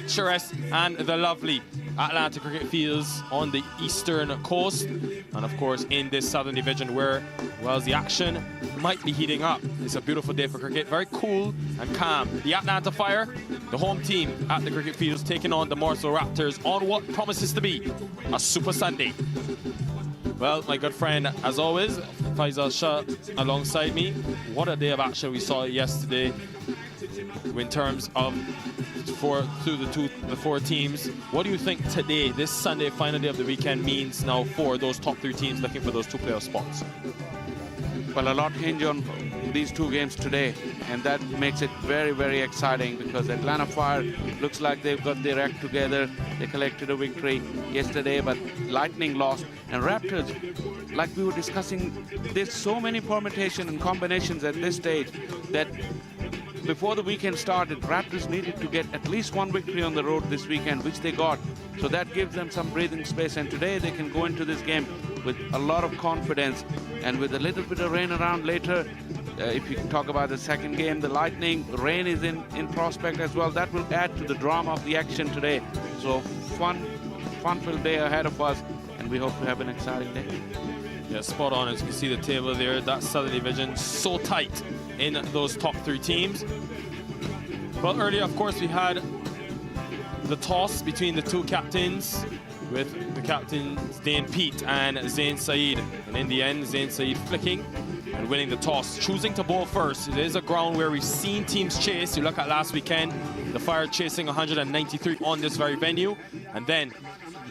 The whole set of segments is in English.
picturesque and the lovely Atlanta cricket fields on the eastern coast. And of course, in this southern division where, well, the action might be heating up. It's a beautiful day for cricket, very cool and calm. The Atlanta Fire, the home team at the cricket fields, taking on the Morrisville Raptors on what promises to be a Super Sunday. Well, my good friend, as always, Faisal Shah alongside me. What a day of action we saw yesterday in terms of the four teams. What do you think today, this Sunday, final day of the weekend, means now for those top three teams looking for those two playoff spots? Well, a lot hinge on these two games today, and that makes it very, very exciting because Atlanta Fire looks like they've got their act together. They collected a victory yesterday, but Lightning lost. And Raptors, like we were discussing, there's so many permutations and combinations at this stage that before the weekend started, Raptors needed to get at least one victory on the road this weekend, which they got. So that gives them some breathing space, and today they can go into this game with a lot of confidence, and with a little bit of rain around later. If you talk about the second game, the Lightning, rain is in prospect as well. That will add to the drama of the action today. So fun-filled day ahead of us, and we hope to have an exciting day. Yeah, spot on. As you can see the table there, that Southern Division so tight in those top three teams. Well, earlier, of course, we had the toss between the two captains, with the captains Dane Pete and Zain Saeed. And in the end, Zain Saeed flicking and winning the toss, choosing to bowl first. It is a ground where we've seen teams chase. You look at last weekend, the Fire chasing 193 on this very venue. And then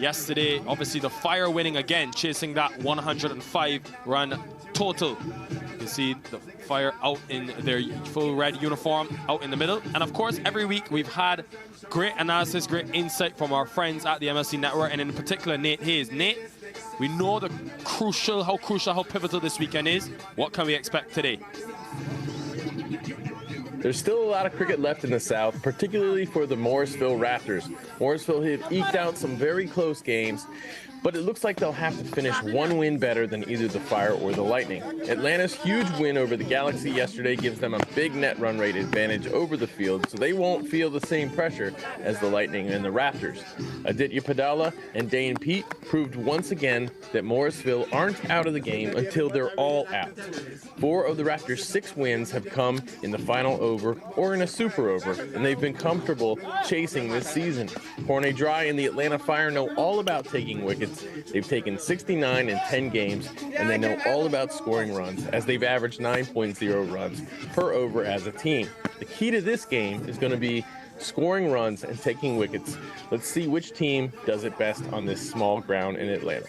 yesterday, obviously the Fire winning again, chasing that 105-run total. You can see the Fire out in their full red uniform, out in the middle. And of course, every week we've had great analysis, great insight from our friends at the MiLC Network, and in particular, Nate Hayes. Nate, we know how pivotal this weekend is. What can we expect today? There's still a lot of cricket left in the South, particularly for the Morrisville Raptors. Morrisville have eked out some very close games, but it looks like they'll have to finish one win better than either the Fire or the Lightning. Atlanta's huge win over the Galaxy yesterday gives them a big net run rate advantage over the field, so they won't feel the same pressure as the Lightning and the Raptors. Aditya Padala and Dane Pete proved once again that Morrisville aren't out of the game until they're all out. 4 of the Raptors' 6 wins have come in the final over or in a super over, and they've been comfortable chasing this season. Corne Dry and the Atlanta Fire know all about taking wickets. They've taken 69 in 10 games, and they know all about scoring runs, as they've averaged 9.0 runs per over as a team. The key to this game is going to be scoring runs and taking wickets. Let's see which team does it best on this small ground in Atlanta.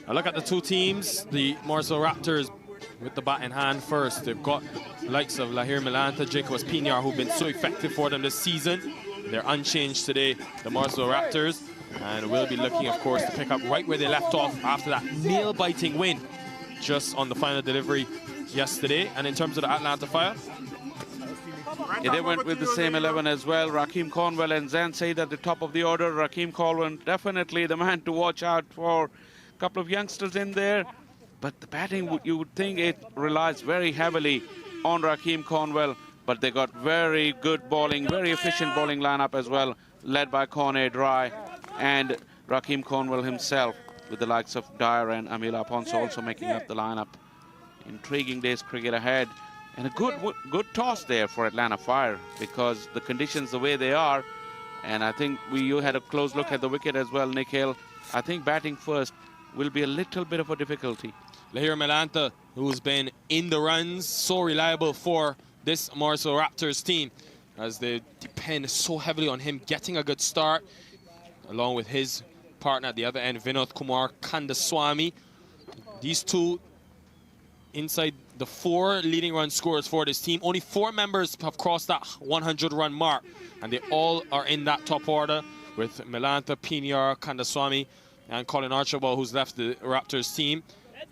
I look at the two teams, the Morrisville Raptors with the bat in hand first. They've got the likes of Lahir Milanta, Jacobs Pinar, who've been so effective for them this season. They're unchanged today, the Morrisville Raptors, and we'll be looking, of course, to pick up right where they left off after that nail-biting win just on the final delivery yesterday. And in terms of the Atlanta Fire, yeah, they went with the same 11 as well. Rakeem Cornwell and Zain Saeed at the top of the order. Rakeem Cornwell definitely the man to watch out for. A couple of youngsters in there, but the batting, you would think it relies very heavily on Rakeem Cornwell. But they got very good bowling, very efficient bowling lineup as well, led by Corne Dry and Rakeem Cornwell himself, with the likes of Dyer and Amila Ponce also making up the lineup. Intriguing day's cricket ahead, and a good toss there for Atlanta Fire, because the conditions the way they are, and I think you had a close look at the wicket as well, Nikhil. I think batting first will be a little bit of a difficulty. Lahir Milanta, who's been in the runs, so reliable for this Morrisville Raptors team, as they depend so heavily on him getting a good start, along with his partner at the other end, Vinod Kumar Kandaswamy. These two inside the 4 leading run scorers for this team. Only 4 members have crossed that 100-run mark, and they all are in that top order, with Milanta, Pinar, Kandaswamy, and Colin Archibald, who's left the Raptors team,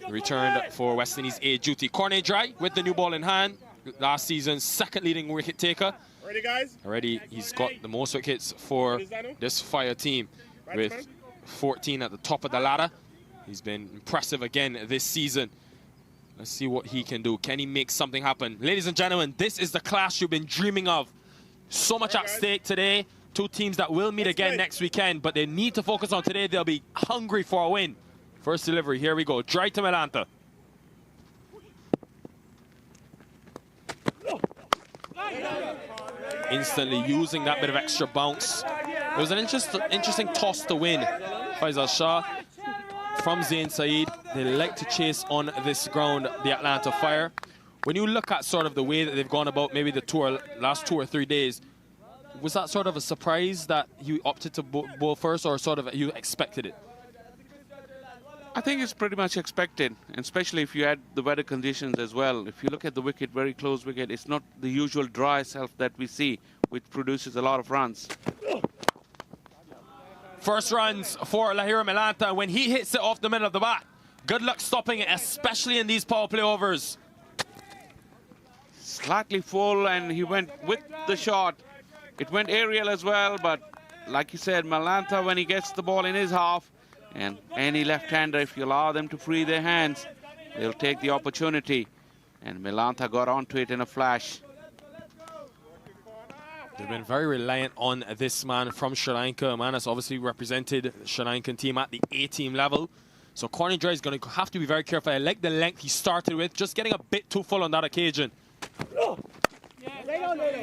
returned for West Indies A duty. Corne Dry with the new ball in hand. Last season's 2nd leading wicket taker. Ready, guys? Already, he's got the most wickets for this Fire team, with 14 at the top of the ladder. He's been impressive again this season. Let's see what he can do. Can he make something happen? Ladies and gentlemen, this is the clash you've been dreaming of. So much at stake today. Two teams that will meet again next weekend, but they need to focus on today. They'll be hungry for a win. First delivery, here we go. Dry to Melanta. Instantly using that bit of extra bounce. It was an interesting toss to win. Faisal Shah from Zain Saeed. They like to chase on this ground, the Atlanta Fire. When you look at sort of the way that they've gone about maybe the last 2 or 3 days, was that sort of a surprise that you opted to bowl first, or sort of you expected it? I think it's pretty much expected, and especially if you add the weather conditions as well. If you look at the wicket, very close wicket, it's not the usual dry self that we see, which produces a lot of runs. First runs for Lahira Melanta. When he hits it off the middle of the bat, good luck stopping it, especially in these power play overs. Slightly full, and he went with the shot. It went aerial as well, but like you said, Melanta, when he gets the ball in his half, and any left-hander, if you allow them to free their hands, they'll take the opportunity. And Melanta got onto it in a flash. They've been very reliant on this man from Sri Lanka. A man has obviously represented the Sri Lankan team at the A-team level. So Corny Dry is going to have to be very careful. I like the length he started with, just getting a bit too full on that occasion.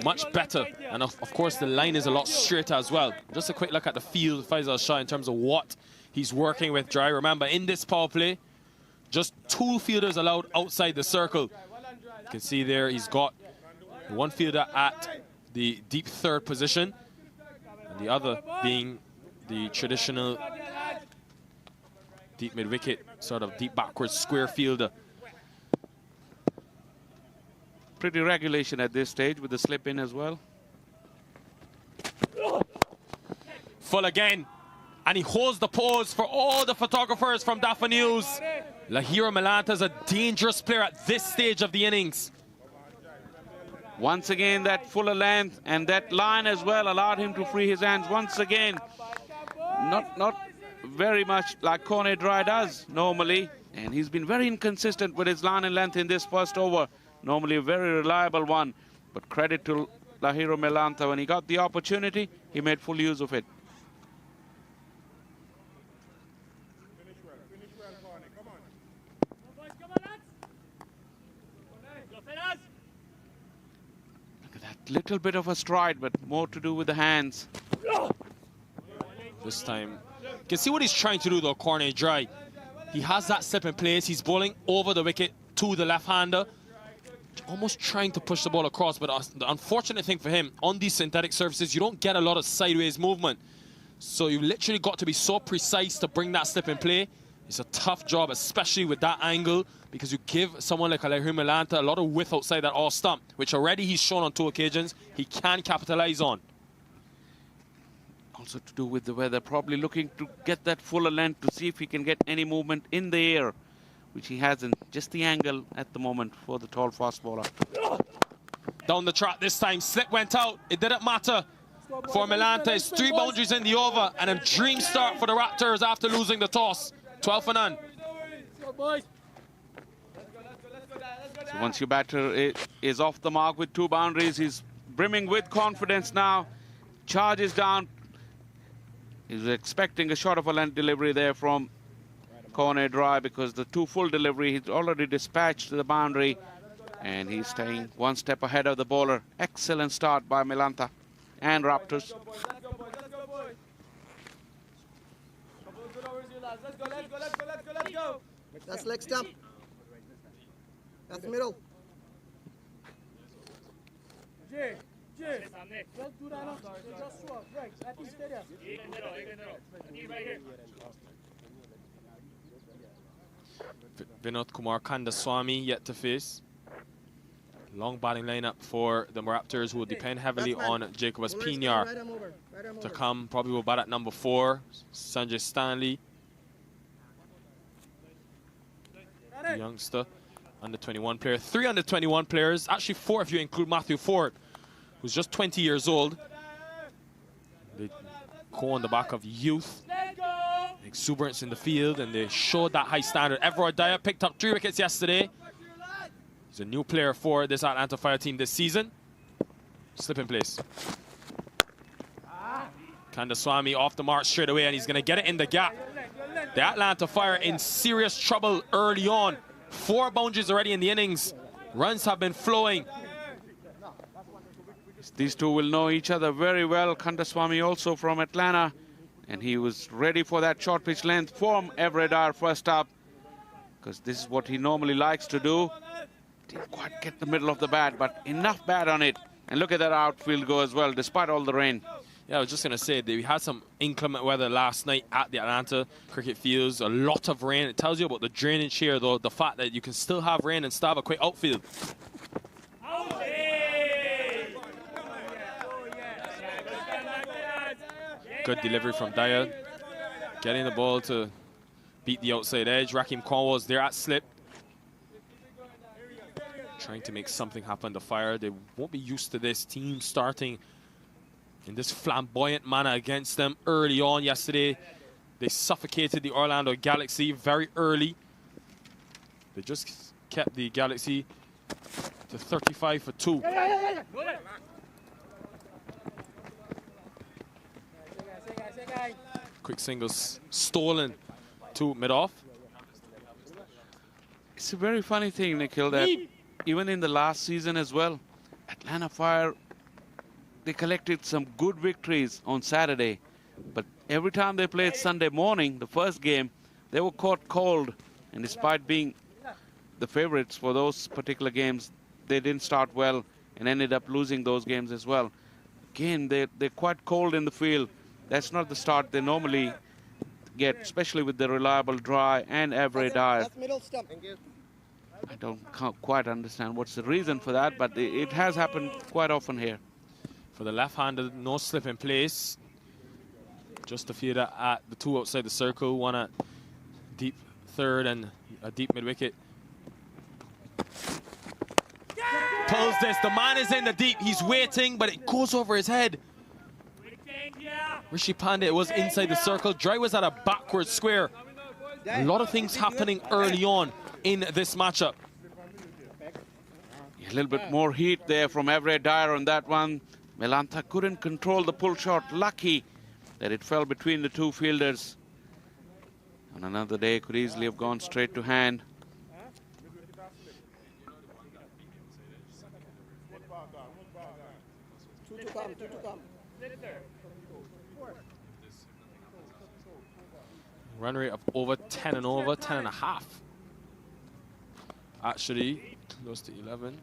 Much better. And of course, the line is a lot straighter as well. Just a quick look at the field, Faisal Shah, in terms of what he's working with Dry. Remember, in this power play, just 2 fielders allowed outside the circle. You can see there he's got one fielder at the deep third position, and the other being the traditional deep mid-wicket, sort of deep backwards square fielder. Pretty regulation at this stage with the slip in as well. Full again. And he holds the pose for all the photographers from Dafa News. Lahira Melanta is a dangerous player at this stage of the innings. Once again, that fuller length and that line as well allowed him to free his hands once again. Not very much like Corny Dry does normally. And he's been very inconsistent with his line and length in this first over. Normally a very reliable one. But credit to Lahira Melanta. When he got the opportunity, he made full use of it. Little bit of a stride, but more to do with the hands. This time, you can see what he's trying to do though, Corny Dry. He has that slip in place. He's bowling over the wicket to the left-hander, almost trying to push the ball across. But the unfortunate thing for him, on these synthetic surfaces, you don't get a lot of sideways movement. So you literally got to be so precise to bring that slip in play. It's a tough job, especially with that angle, because you give someone like Lahira Melanta a lot of width outside that off stump, which already he's shown on 2 occasions he can capitalize on. Also to do with the weather, probably looking to get that fuller length to see if he can get any movement in the air, which he hasn't. Just the angle at the moment for the tall fast bowler. Down the track this time, slip went out. It didn't matter for Melanta. It's 3 boundaries in the over, and a dream start for the Raptors after losing the toss. 12 for none. So once your batter is off the mark with 2 boundaries, he's brimming with confidence now. Charges down. He's expecting a short of a length delivery there from Corny Dry, because the 2 full delivery, he's already dispatched to the boundary, and he's staying 1 step ahead of the bowler. Excellent start by Melanta and Raptors. Let's go. That's leg stump. That's the middle. Vinod Kumar Kandaswamy yet to face. Long batting lineup for the Raptors, who will depend heavily on Jacobus Pinar to come. Probably will bat at number 4. Sanjay Stanley, the youngster, under 21 player. 3 under 21 players, actually 4 if you include Matthew Ford, who's just 20 years old. They go on the back of youth, exuberance in the field, and they showed that high standard. Everard Dyer picked up 3 wickets yesterday. He's a new player for this Atlanta Fire team this season. Slip in place. Kandaswamy off the mark straight away, and he's going to get it in the gap. The Atlanta Fire in serious trouble early on. 4 boundaries already in the innings. Runs have been flowing. These two will know each other very well. Kandaswamy also from Atlanta, and he was ready for that short pitch length from Everett Dyer first up, because this is what he normally likes to do. Didn't quite get the middle of the bat, but enough bat on it. And look at that outfield go as well, despite all the rain. Yeah, I was just going to say, we had some inclement weather last night at the Atlanta cricket fields. A lot of rain. It tells you about the drainage here, though, the fact that you can still have rain and still have a quick outfield. Good delivery from Dyer. Getting the ball to beat the outside edge. Raheem Cornwall's there at slip. Trying to make something happen. The Fire, they won't be used to this team starting in this flamboyant manner against them early on yesterday. They suffocated the Orlando Galaxy very early. They just kept the Galaxy to 35 for 2. Quick singles stolen to mid-off. It's a very funny thing, Nikhil, that even in the last season as well, Atlanta Fire, they collected some good victories on Saturday, but every time they played Sunday morning, the first game, they were caught cold, and despite being the favorites for those particular games, they didn't start well and ended up losing those games as well. Again, they're quite cold in the field. That's not the start they normally get, especially with the reliable Dry and Everett Dyer. I don't quite understand what's the reason for that, but it has happened quite often here. For the left-hander, no slip in place. Just a fielder at the 2 outside the circle, 1 at deep third and a deep mid-wicket. Pulls this, the man is in the deep, he's waiting, but it goes over his head. Rishi Pandey, it was inside the circle. Dry was at a backward square. A lot of things happening early on in this matchup. A little bit more heat there from Everett Dyer on that one. Melantha couldn't control the pull shot. Lucky that it fell between the 2 fielders. On another day, could easily have gone straight to hand. Run rate of over 10 and over, 10 and a half. Actually, close to 11.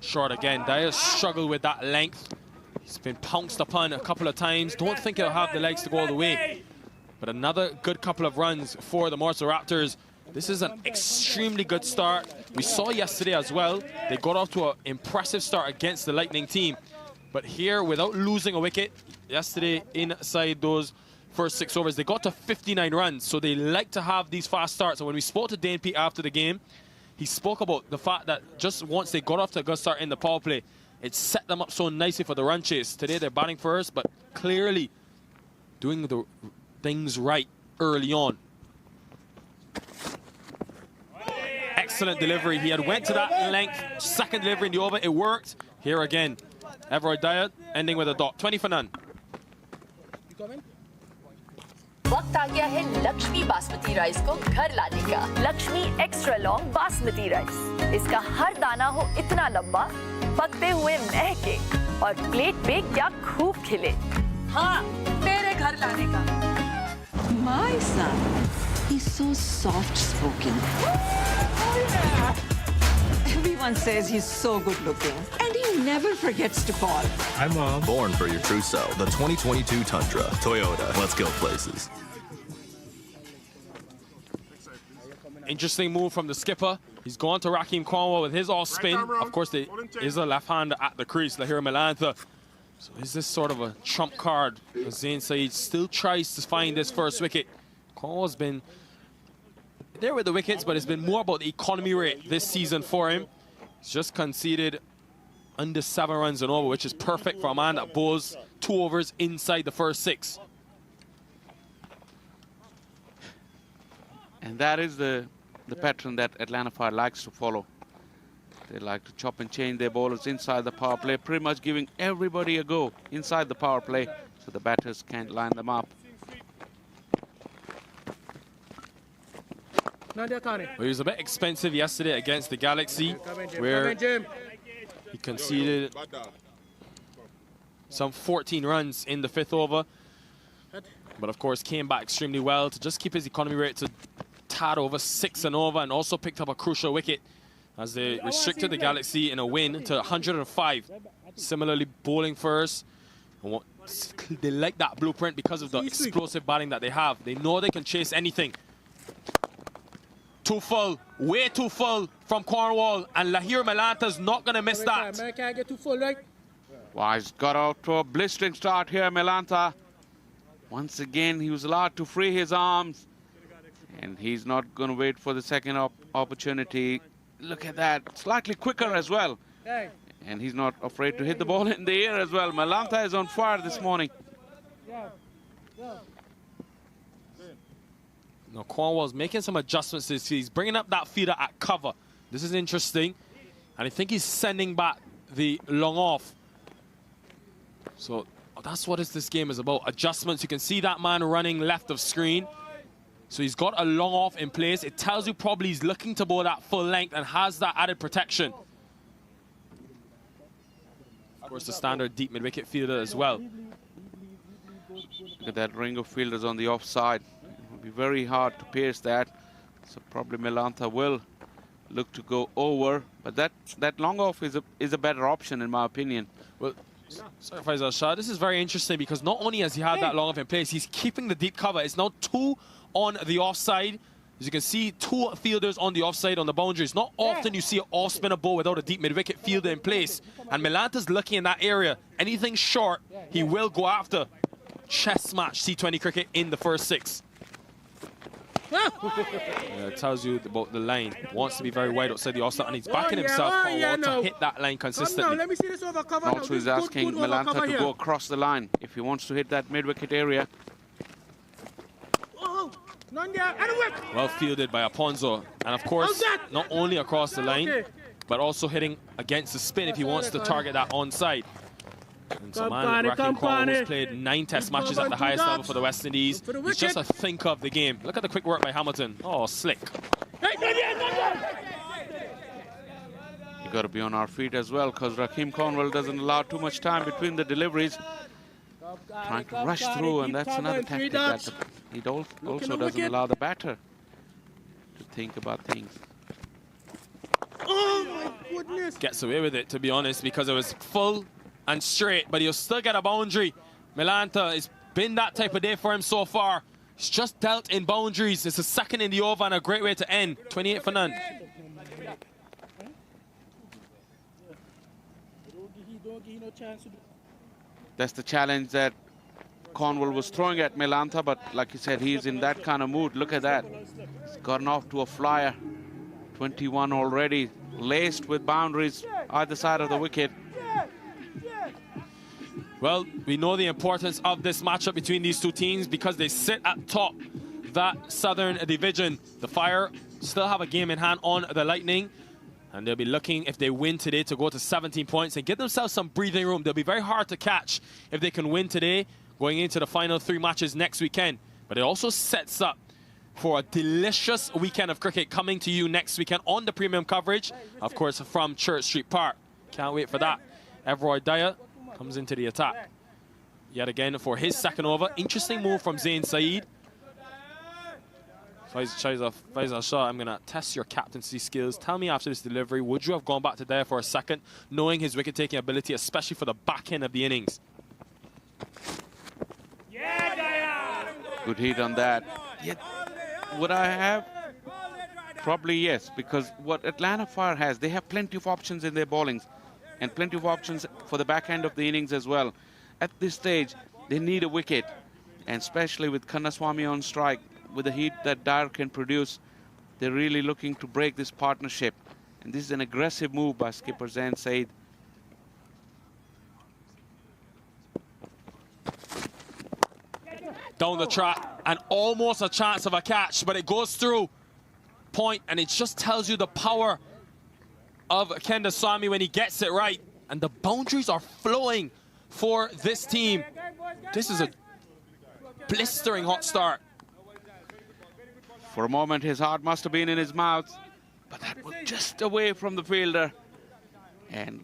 Short again. Dyer struggled with that length. He's been pounced upon a couple of times. Don't think he'll have the legs to go all the way. But another good couple of runs for the Morrisville Raptors. This is an extremely good start. We saw yesterday as well, they got off to an impressive start against the Lightning team. But here, without losing a wicket, yesterday inside those first 6 overs, they got to 59 runs. So they like to have these fast starts. And when we spoke to Dane Pete after the game, he spoke about the fact that just once they got off to a good start in the power play, it set them up so nicely for the run chase. Today they're batting first, but clearly doing the things right early on. Excellent delivery. He had went to that length. Second delivery in the over. It worked. Here again. Everett Dyer ending with a dot. 20 for none. वक्त आ गया है Lakshmi basmati rice को घर लाने का। Lakshmi extra long basmati rice. इसका हर दाना हो इतना लंबा, पकते हुए महके और प्लेट पे क्या खूब खिले। हाँ, तेरे घर लाने का। My son, he's so soft-spoken. Everyone says he's so good-looking, and he never forgets to call. Hi, Mom. Born for your true self. The 2022 Tundra. Toyota. Let's go places. Interesting move from the skipper. He's gone to Raheem Cornwall with his off spin. Of course, there is a left-hander at the crease, Lahir Melantha. So is this sort of a trump card? Zain Saeed still tries to find this first wicket. Cornwall's been there with the wickets, but it's been more about the economy rate this season for him. He's just conceded under 7 runs and over, which is perfect for a man that bowls 2 overs inside the first 6. And that is the pattern that Atlanta Fire likes to follow. They like to chop and change their bowlers inside the power play, pretty much giving everybody a go inside the power play so the batters can't line them up. Well, he was a bit expensive yesterday against the Galaxy, where he conceded some 14 runs in the 5th over, but of course came back extremely well to just keep his economy rate to tad over 6 and over, and also picked up a crucial wicket as they restricted the Galaxy in a win to 105. Similarly, bowling first. They like that blueprint because of the explosive batting that they have. They know they can chase anything. Too full, way too full from Cornwall, and Lahir Melanta's not going to miss that. Man can't get too full, right? Wow, he's got out to a blistering start here, Melanta. Once again, he was allowed to free his arms, and he's not going to wait for the second opportunity. Look at that, slightly quicker as well. Hey. And he's not afraid to hit the ball in the air as well. Melanta is on fire this morning. Now, Cornwall's making some adjustments this season. He's bringing up that fielder at cover. This is interesting. And I think he's sending back the long off. So that's what this game is about. Adjustments. You can see that man running left of screen. So he's got a long off in place. It tells you probably he's looking to bowl that full length and has that added protection. Of course, the standard deep mid-wicket fielder as well. Look at that ring of fielders on the offside. It will be very hard to pierce that. So probably Melanta will look to go over. But that long off is a better option in my opinion. Well, sorry, Faisal Shah. This is very interesting because not only has he had that long off in place, he's keeping the deep cover. It's now 2 on the offside. As you can see, 2 fielders on the offside on the boundaries. Not often you see an off-spinner ball without a deep mid-wicket fielder in place. And Melanta's looking in that area. Anything short, he will go after. Chess match T20 cricket in the first 6. It tells you about the line. Wants to be very wide outside the offside, and he's backing himself to hit that line consistently. Let me see this over cover. Also, he's asking Melanta to go across the line if he wants to hit that mid-wicket area. Well fielded by Aponzo, and of course not only across the line but also hitting against the spin if he wants to target that onside. And so man, Raheem Cornwall, who's played 9 test matches at the highest level for the West Indies, he's just a think of the game. Look at the quick work by Hamilton. Oh, slick. You got to be on our feet as well because Raheem Cornwall doesn't allow too much time between the deliveries. Trying to rush through, and that's another tactic that he also doesn't allow the batter to think about things. Oh my goodness! Gets away with it, to be honest, because it was full and straight, but he'll still get a boundary. Melanta, it's been that type of day for him so far. He's just dealt in boundaries. It's a second in the over and a great way to end. 28 for none. That's the challenge that Cornwall was throwing at Melanta, but like you said, he's in that kind of mood. Look at that. He's gotten off to a flyer. 21 already, laced with boundaries either side of the wicket. Well, we know the importance of this matchup between these two teams because they sit at top that Southern Division. The Fire still have a game in hand on the Lightning, and they'll be looking, if they win today, to go to 17 points and give themselves some breathing room. They'll be very hard to catch if they can win today, going into the final 3 matches next weekend. But it also sets up for a delicious weekend of cricket coming to you next weekend on the premium coverage, of course, from Church Street Park. Can't wait for that. Everroy Dyer comes into the attack yet again for his second over. Interesting move from Zain Saeed. Faisal Shah, I'm going to test your captaincy skills. Tell me after this delivery, would you have gone back to Dyer for a second, knowing his wicket-taking ability, especially for the back end of the innings? Good hit on that. Yet, would I have? Probably yes, because what Atlanta Fire has, they have plenty of options in their bowlings and plenty of options for the back end of the innings as well. At this stage, they need a wicket, and especially with Kannaswamy on strike, with the heat that Dyer can produce, they're really looking to break this partnership. And this is an aggressive move by skipper Zain Saeed. Down the track, and almost a chance of a catch, but it goes through. point, and it just tells you the power of Kendasamy when he gets it right. And the boundaries are flowing for this team. This is a blistering hot start. For a moment, his heart must have been in his mouth, but that was just away from the fielder. And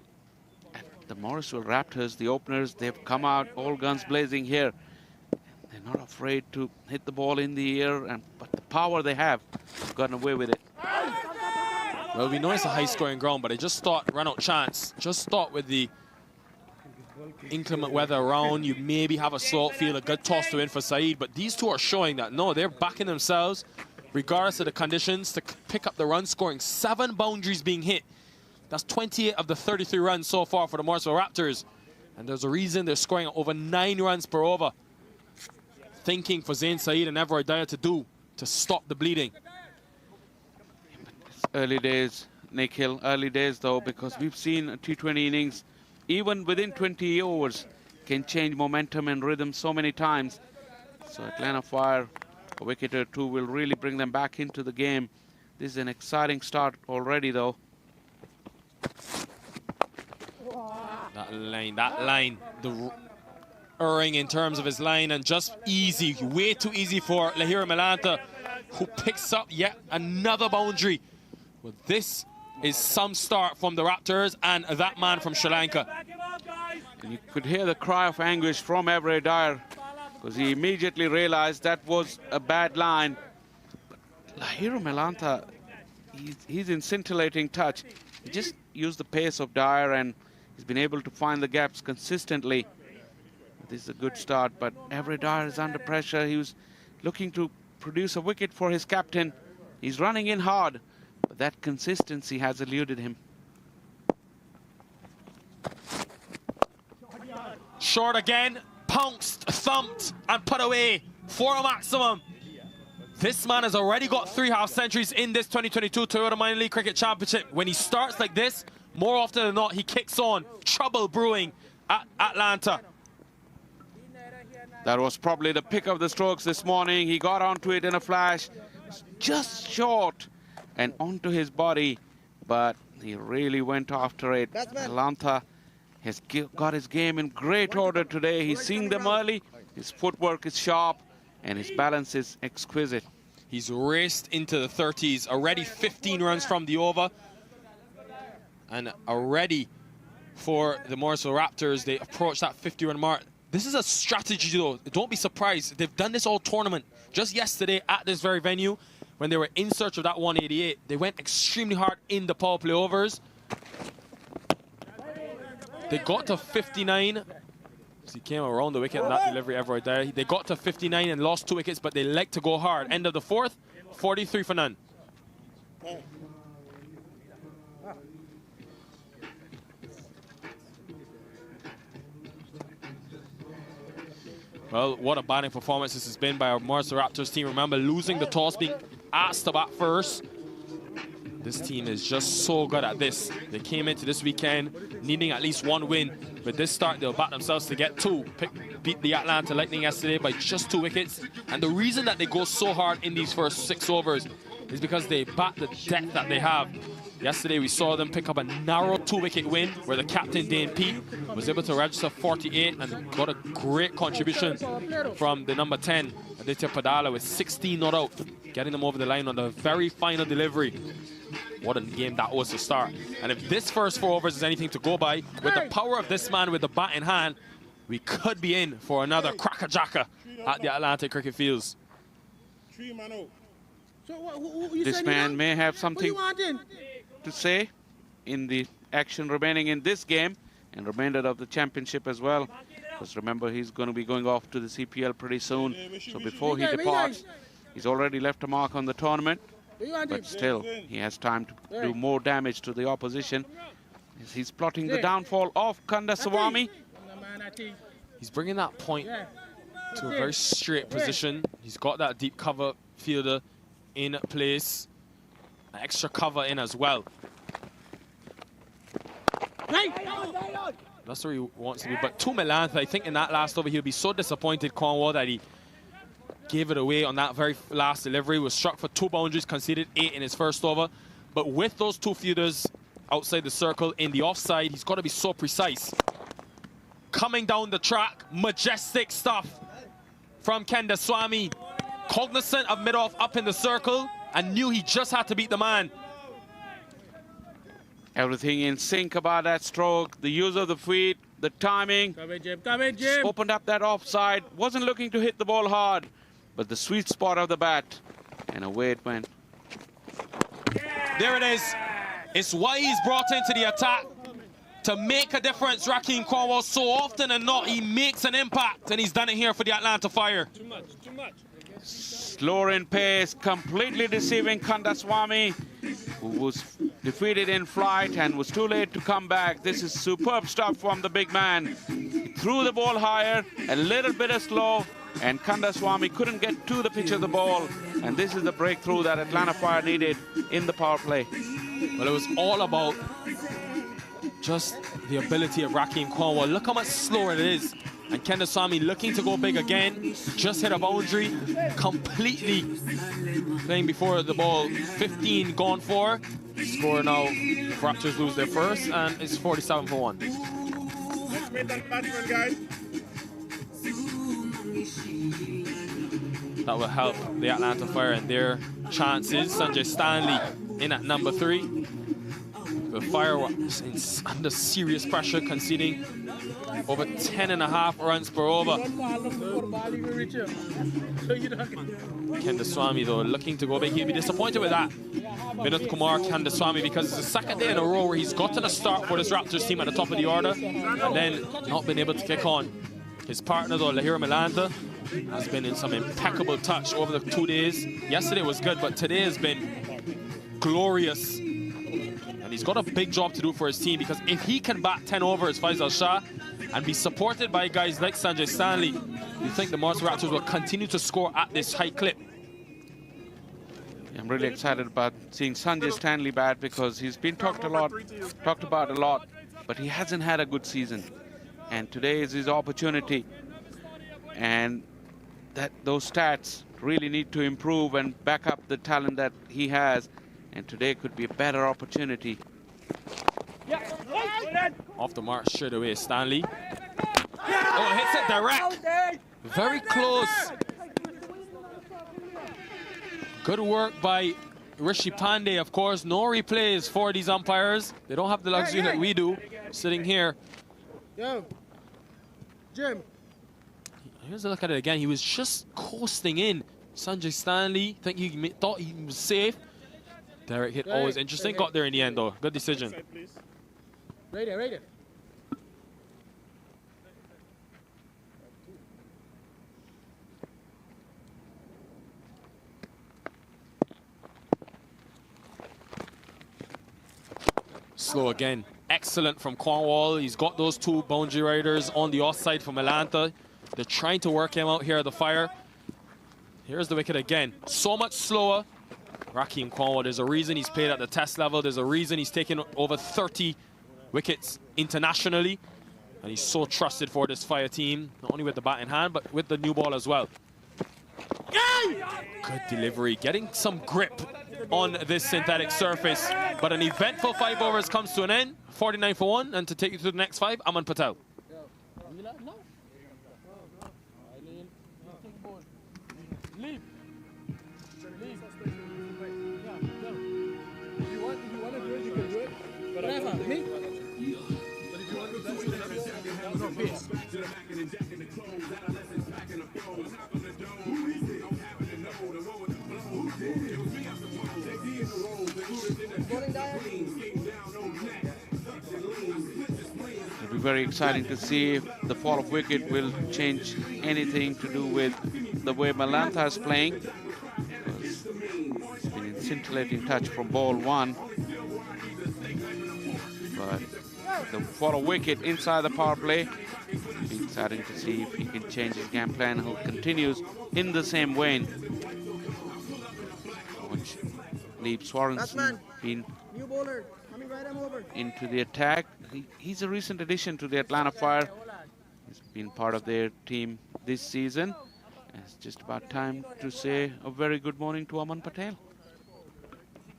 the Morrisville Raptors, the openers, they've come out all guns blazing here. They're not afraid to hit the ball in the air, but the power they have, they've gotten away with it. Well, we know it's a high-scoring ground, but I just thought run out chance. Just thought with the inclement weather around, you maybe have a slow field, a good toss to win for Saeed. But these two are showing that, no, they're backing themselves, regardless of the conditions, to pick up the run, scoring 7 boundaries being hit. That's 28 of the 33 runs so far for the Morrisville Raptors. And there's a reason they're scoring over 9 runs per over. Thinking for Zain Saeed and Everett Dyer to do to stop the bleeding. It's early days, Nikhil, early days though, because we've seen T20 innings, even within 20 overs, can change momentum and rhythm so many times. So Atlanta Fire, a wicket or two will really bring them back into the game. This is an exciting start already though. That line, the erring in terms of his line, and just easy, way too easy for Lahira Malanta, who picks up yet another boundary. Well, this is some start from the Raptors and that man from Sri Lanka. And you could hear the cry of anguish from Everett Dyer, because he immediately realized that was a bad line. But Lahira Malanta, he's in scintillating touch. He just used the pace of Dyer and he's been able to find the gaps consistently. This is a good start, but Everett Dyer is under pressure. He was looking to produce a wicket for his captain. He's running in hard, but that consistency has eluded him. Short again, pounced, thumped, and put away for a maximum. This man has already got 3 half centuries in this 2022 Toyota Minor League Cricket Championship. When he starts like this, more often than not, he kicks on. Trouble brewing at Atlanta. That was probably the pick of the strokes this morning. He got onto it in a flash, just short and onto his body, but he really went after it. Atlanta has got his game in great order today. He's seeing them early. His footwork is sharp and his balance is exquisite. He's raced into the 30s, already 15 runs from the over. And already for the Morrisville Raptors, they approach that 50-run mark. This is a strategy, though. Don't be surprised. They've done this all tournament. Just yesterday at this very venue, when they were in search of that 188, they went extremely hard in the power play overs. They got to 59. So he came around the wicket in that delivery ever right there. They got to 59 and lost 2 wickets, but they like to go hard. End of the 4th, 43 for none. Well, what a batting performance this has been by our Morrisville Raptors team. Remember, losing the toss, being asked to bat first. This team is just so good at this. They came into this weekend needing at least 1 win. With this start, they'll bat themselves to get 2. Beat the Atlanta Lightning yesterday by just 2 wickets. And the reason that they go so hard in these first 6 overs is because they bat the depth that they have. Yesterday, we saw them pick up a narrow 2-wicket win where the captain, Dane Pete, was able to register 48 and got a great contribution from the number 10, Aditya Padala, with 16 not out, getting them over the line on the very final delivery. What a game that was to start. And if this first 4 overs is anything to go by, with the power of this man with the bat in hand, we could be in for another cracker-jacker at the Atlantic Cricket Fields. This man may have something to say in the action remaining in this game and remainder of the championship as well, because remember, he's going to be going off to the CPL pretty soon. So before he departs, he's already left a mark on the tournament, but still he has time to do more damage to the opposition. He's plotting the downfall of Kendasamy. He's bringing that point to a very straight position. He's got that deep cover fielder in place. Extra cover in as well. That's where he wants to be. But to Malanta, I think in that last over, he'll be so disappointed, Cornwall, that he gave it away on that very last delivery. Was struck for 2 boundaries, conceded 8 in his first over. But with those 2 fielders outside the circle in the offside, he's got to be so precise. Coming down the track, majestic stuff from Kendaswamy. Cognizant of mid-off up in the circle and knew he just had to beat the man. Everything in sync about that stroke, the use of the feet, the timing. Come in, Jim. Come in, Jim. Opened up that offside, wasn't looking to hit the ball hard, but the sweet spot of the bat, and away it went. There it is. It's why he's brought into the attack, to make a difference. Raheem Cornwall, so often than not, he makes an impact, and he's done it here for the Atlanta Fire. Too much, too much. Slower in pace, completely deceiving Kendaswamy, who was defeated in flight and was too late to come back. This is superb stuff from the big man. He threw the ball higher, a little bit of slow, and Kendaswamy couldn't get to the pitch of the ball. And this is the breakthrough that Atlanta Fire needed in the power play. Well, it was all about just the ability of Raheem Cornwall. Look how much slower it is. And Kendaswamy looking to go big again. Just hit a boundary. Completely playing before the ball. 15 gone for. Score now. Raptors lose their first, and it's 47 for 1. Let's make that batsman, guys. That will help the Atlanta Fire and their chances. Sanjay Stanley in at number 3. The Fire was under serious pressure, conceding over 10.5 runs per over. Kendaswamy, though, looking to go big. He'll be disappointed with that. Vinod Kumar Kendaswamy, because it's the second day in a row where he's gotten a start for this Raptors team at the top of the order and then not been able to kick on. His partner, though, Lahira Milanda, has been in some impeccable touch over the 2 days. Yesterday was good, but today has been glorious. And he's got a big job to do for his team, because if he can bat 10 overs, Faisal Shah, and be supported by guys like Sanjay Stanley, you think the Morrisville Raptors will continue to score at this high clip? I'm really excited about seeing Sanjay Stanley bat, because he's been talked about a lot, but he hasn't had a good season. And today is his opportunity. And those stats really need to improve and back up the talent that he has. And today could be a better opportunity. Off the mark straight away, Stanley. Oh, hits it direct. Very close. Good work by Rishi Pandey, of course. No replays for these umpires. They don't have the luxury that we do, sitting here. Yo, Jim. Here's a look at it again. He was just coasting in. Sanjay Stanley, thought he was safe. Derek hit, always interesting. Got there in the end, though. Good decision. Right there, right there. Slow again. Excellent from Cornwall. He's got those 2 boundary riders on the offside from Atlanta. They're trying to work him out here at the Fire. Here's the wicket again. So much slower. Raheem Cornwall, there's a reason he's played at the test level. There's a reason he's taken over 30 wickets internationally. And he's so trusted for this Fire team, not only with the bat in hand, but with the new ball as well. Good delivery, getting some grip on this synthetic surface. But an eventful 5 overs comes to an end. 49 for 1, and to take you to the next 5, Aman Patel. It'll be very exciting to see if the fall of wicket will change anything to do with the way Malantha is playing. It's been in scintillating touch from ball 1. But the fall of wicket inside the power play, it'll be exciting to see if he can change his game plan, who continues in the same vein. Which leaves Swarenson been New bowler, coming right over. into the attack. He's a recent addition to the Atlanta Fire. He's been part of their team this season, It's just about time to say a very good morning to Aman Patel.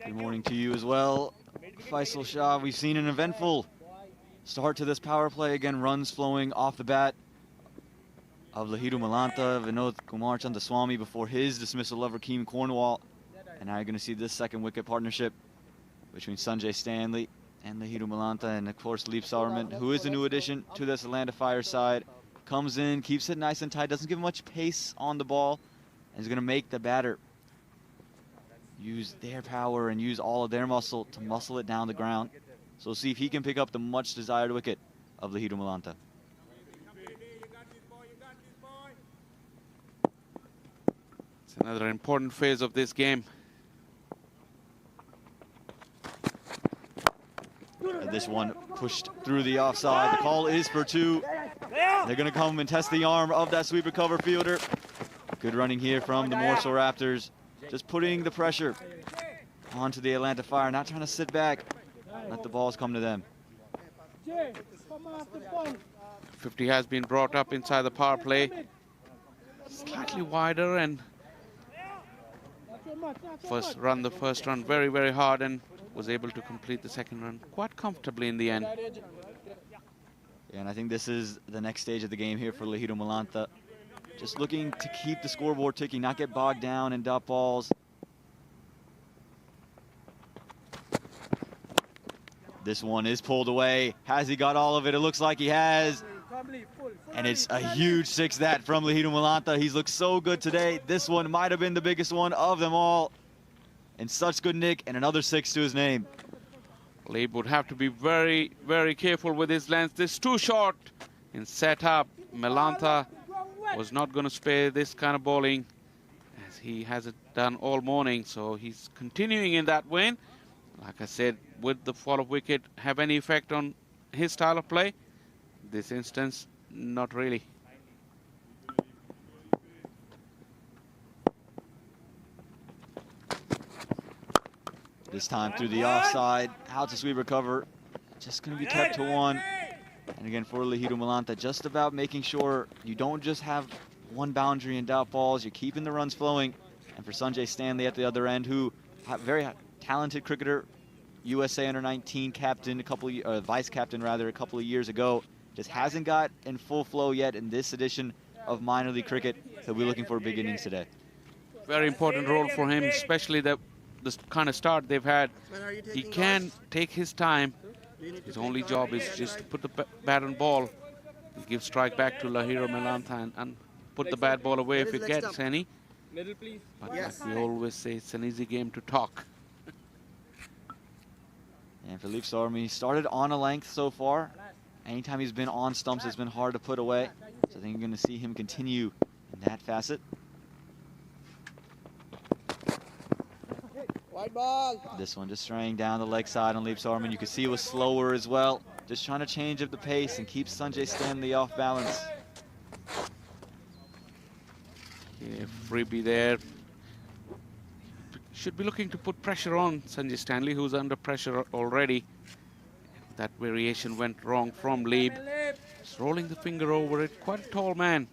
Good morning to you as well, Faisal Shah. We've seen an eventful start to this power play. Again, runs flowing off the bat of Lahiru Malanta, Vinod Kumar Chandaswamy before his dismissal of Rakeem Cornwall. And now you're going to see this second wicket partnership between Sanjay Stanley and Lahiru Malanta, and of course Leap Sauerman, who is a new addition to this Atlanta Fire side. Comes in, keeps it nice and tight, doesn't give much pace on the ball, and is going to make the batter use their power and use all of their muscle to muscle it down the ground. So we'll see if he can pick up the much desired wicket of Lahiru Malanta. It's another important phase of this game. This one pushed through the offside. The call is for 2. They're going to come and test the arm of that sweeper cover fielder. Good running here from the Morrisville Raptors. Just putting the pressure onto the Atlanta Fire, not trying to sit back, let the balls come to them. 50 has been brought up inside the power play. Slightly wider, and the first run very, very hard, and was able to complete the second run quite comfortably in the end. Yeah, and I think this is the next stage of the game here for Lahiru Malanta. Just looking to keep the scoreboard ticking, not get bogged down in dot balls. This one is pulled away. Has he got all of it? It looks like he has. And it's a huge 6 that from Lahiru Malanta. He's looked so good today. This one might have been the biggest one of them all. And such good nick, and another 6 to his name. Leib would have to be very, very careful with his length. This is too short in setup. Malanta was not going to spare this kind of bowling, as he hasn't done all morning. So he's continuing in that vein. Like I said, would the fall of wicket have any effect on his style of play? This instance, not really. This time through the offside, out to sweep recover. Just going to be kept to 1. And again, for Lahiru Malanta, just about making sure you don't just have one boundary and dot balls, you're keeping the runs flowing. And for Sanjay Stanley at the other end, who very talented cricketer, USA Under-19 captain, vice captain rather, a couple of years ago, just hasn't got in full flow yet in this edition of minor league cricket. He'll be looking for big innings today. Very important role for him, especially the kind of start they've had. He can take his time. His only job is just to put the bat on ball, give strike back to Lahiru Malanta, and put the bad ball away if it gets any. But like we always say, it's an easy game to talk. And for Leap Sauerman, he started on a length so far. Anytime he's been on stumps, it's been hard to put away. So I think you're going to see him continue in that facet. White ball. This one just straying down the leg side on Leap Sauerman. You can see it was slower as well. Just trying to change up the pace and keep Sanjay Stanley off balance. Yeah, freebie there. Should be looking to put pressure on Sanjay Stanley, who's under pressure already. That variation went wrong from Leib. Just rolling the finger over it. Quite a tall man.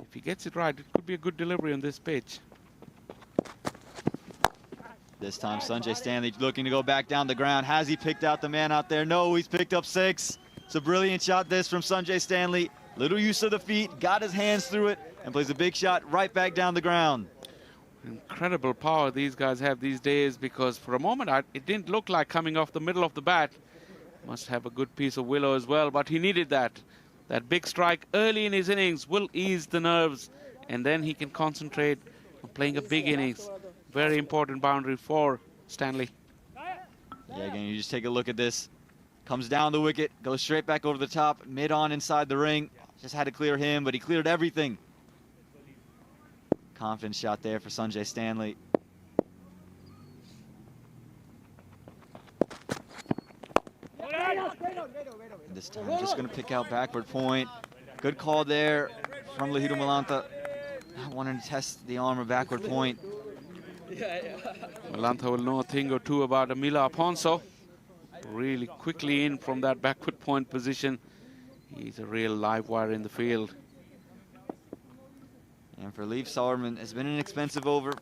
If he gets it right, it could be a good delivery on this pitch. This time Sanjay Stanley looking to go back down the ground. Has he picked out the man out there? No, he's picked up 6. It's a brilliant shot this from Sanjay Stanley. Little use of the feet, got his hands through it, and plays a big shot right back down the ground. Incredible power these guys have these days, because for a moment it didn't look like coming off the middle of the bat. Must have a good piece of Willow as well, but he needed that. That big strike early in his innings will ease the nerves, and then he can concentrate on playing a big innings. Very important boundary for Stanley. Yeah, again, you just take a look at this. Comes down the wicket, goes straight back over the top, mid-on inside the ring. Just had to clear him, but he cleared everything. Confident shot there for Sanjay Stanley. And this time just going to pick out backward point. Good call there from Lahiru Malanta. Not wanting to test the arm of backward point. Malanta will know a thing or two about Amila Aponso. Really quickly in from that backward point position. He's a real live wire in the field. And for Leif Sauerman, it's been an expensive over.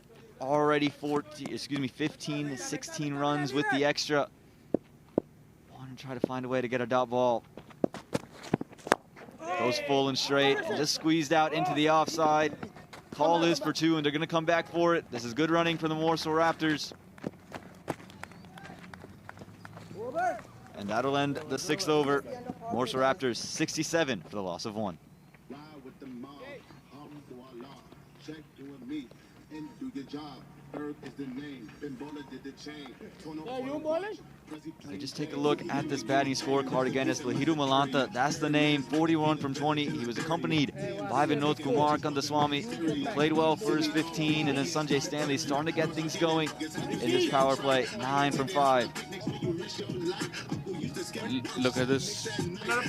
Already 15, 16 runs with the extra. Want to try to find a way to get a dot ball. Goes full and straight and just squeezed out into the offside. Call is for 2, and they're going to come back for it. This is good running for the Morrisville Raptors. And that'll end the 6th over. Morrisville Raptors 67 for the loss of 1. So just take a look at this batting scorecard again. It's Lahiru Malanta, that's the name, 41 from 20. He was accompanied by Vinod Kumar Kandaswamy. Played well for his 15, and then Sanjay Stanley starting to get things going in this power play, 9 from 5. Look at this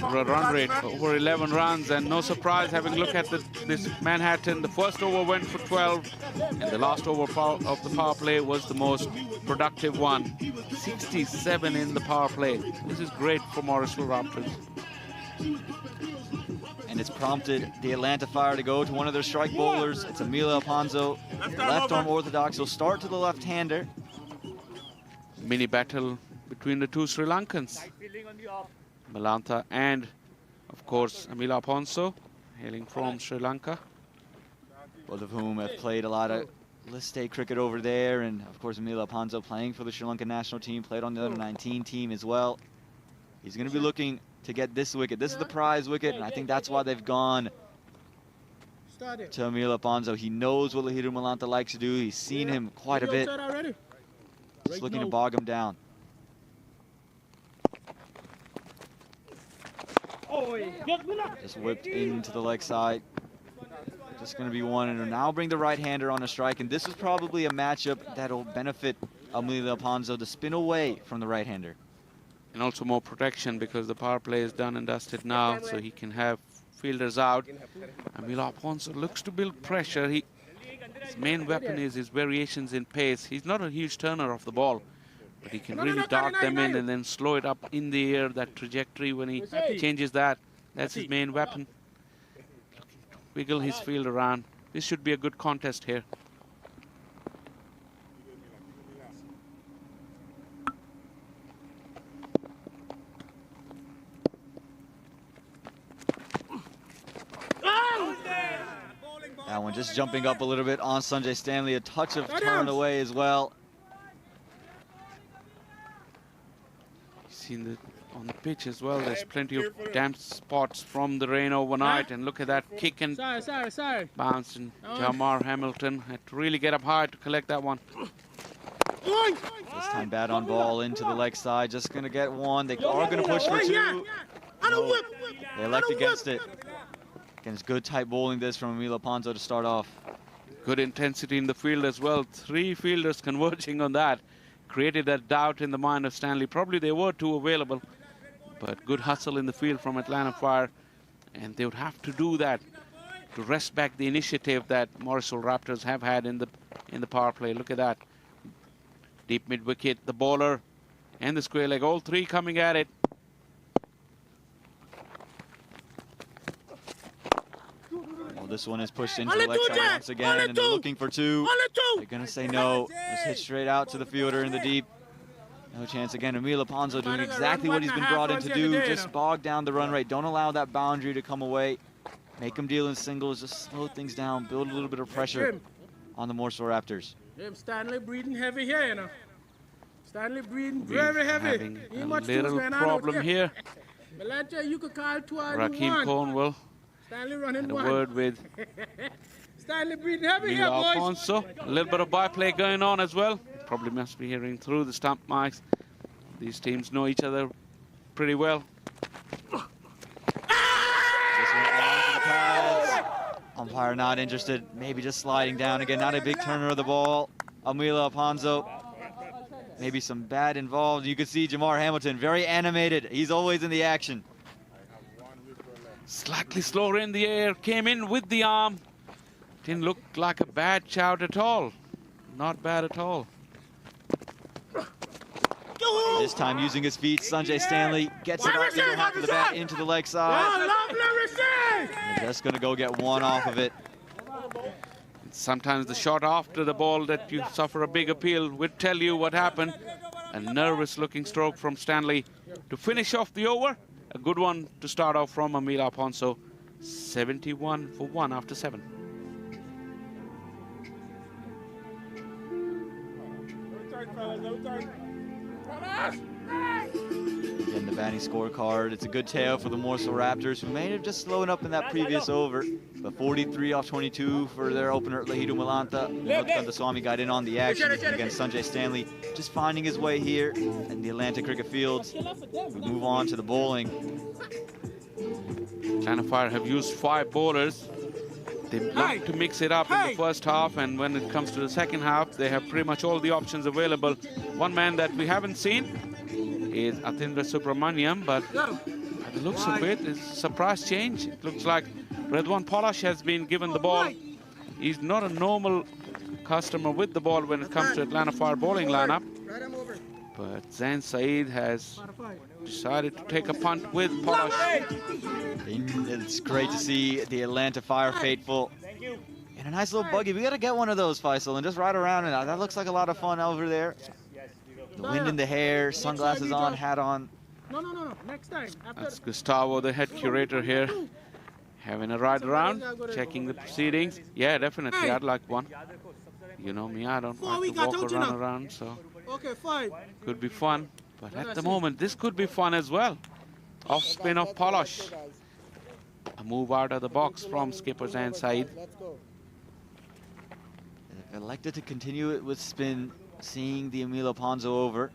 run rate, over 11 runs, and no surprise having a look at this Manhattan. The first over went for 12, and the last over of the power play was the most productive one. 67 in the power play. This is great for Morrisville Raptors. And it's prompted the Atlanta Fire to go to one of their strike bowlers. It's Emilio Alfonso, left arm orthodox. He'll start to the left-hander. Mini battle between the two Sri Lankans. Malanta and, of course, Emilio Alfonso, hailing from Sri Lanka. Both of whom have played a lot of list A cricket over there. And, of course, Emilio Alfonso playing for the Sri Lankan national team, played on the under 19 team as well. He's going to be looking to get this wicket. This is the prize wicket, and I think that's why they've gone to Emilio Alfonso. He knows what Lahiru Malanta likes to do. He's seen him quite a bit. Just looking to bog him down. Just whipped into the leg side. Just going to be one, and now bring the right-hander on a strike. And this is probably a matchup that'll benefit Emilio Alfonso to spin away from the right-hander. And also more protection because the power play is done and dusted now, so he can have fielders out. Emilio Alfonso looks to build pressure. His main weapon is his variations in pace. He's not a huge turner of the ball, but he can really dart them in and then slow it up in the air. That trajectory when he changes that's his main weapon. Wiggle his field around. This should be a good contest here. That one just jumping up a little bit on Sanjay Stanley. A touch of turn away as well. Seen on the pitch as well. There's plenty of damp spots from the rain overnight. And look at that kick and bounce. And Jamar Hamilton had to really get up high to collect that one. This time bat on ball into the leg side. Just going to get one. They are going to push for 2. No, they elect against it. Again, it's good tight bowling this from Emilio Alfonso to start off. Good intensity in the field as well. 3 fielders converging on that. Created that doubt in the mind of Stanley. Probably there were 2 available, but good hustle in the field from Atlanta Fire, and they would have to do that to wrest back the initiative that Morrisville Raptors have had in the power play. Look at that. Deep mid wicket, the bowler and the square leg, all 3 coming at it. Well, this one is pushed into the leg side once again, and they're looking for 2. They're going to say no. Just hit straight out to the fielder in the deep. No chance again. Emilio Alfonso doing exactly what he's been brought in to do. Just bog down the run rate. Don't allow that boundary to come away. Make him deal in singles. Just slow things down. Build a little bit of pressure on the Morrisville Raptors. Stanley breathing heavy here, you know. Stanley breathing very heavy. Having a little problem here. You could call Rakeem Cornwell Stanley running had a word with Stanley breathing heavy here, Emilio boys. Alfonso. A little bit of byplay going on as well. Probably must be hearing through the stump mics. These teams know each other pretty well. This one on to the pads. Umpire not interested. Maybe just sliding down again. Not a big turner of the ball. Emilio Alfonso. Maybe some bat involved. You can see Jamar Hamilton very animated. He's always in the action. Slightly slower in the air. Came in with the arm. Didn't look like a bad shout at all. Not bad at all. This time using his feet, Sanjay Stanley gets it up either half of the bat into the leg side. They're just going to go get 1 off of it. Sometimes the shot after the ball that you suffer a big appeal will tell you what happened. A nervous-looking stroke from Stanley to finish off the over. A good one to start off from Emilio Ponzo. 71 for 1 after 7. Again, the batting scorecard. It's a good tale for the Morrisville Raptors, who may have just slowed up in that previous over. But 43 off 22 for their opener, Lahidu Malanta. Swami got in on the action against Sanjay Stanley, just finding his way here in the Atlanta cricket fields. We move on to the bowling. Atlanta Fire have used 5 bowlers. They like to mix it up in the first half, and when it comes to the second half, they have pretty much all the options available. One man that we haven't seen is Atindra Subramaniam, but by the looks of it, it's a surprise change. It looks like Redwan Polish has been given the ball. He's not a normal customer with the ball when it comes to Atlanta Fire bowling lineup. But Zain Saeed has decided to take a punt with Polish. It's great to see the Atlanta Fire faithful in a nice little buggy. We got to get one of those, Faisal, and just ride around. And that looks like a lot of fun over there. The wind in the hair, sunglasses on, hat on. No. Next time. That's Gustavo, the head curator here, having a ride around, checking the proceedings. Yeah, definitely, I'd like one. You know me, I don't like to walk around, so Okay, fine. could be fun. But at the moment, this could be fun as well. Off spin of Polish. A move out of the box from skipper Zain Saeed. Elected to continue it with spin, seeing the Emilio Ponzo over,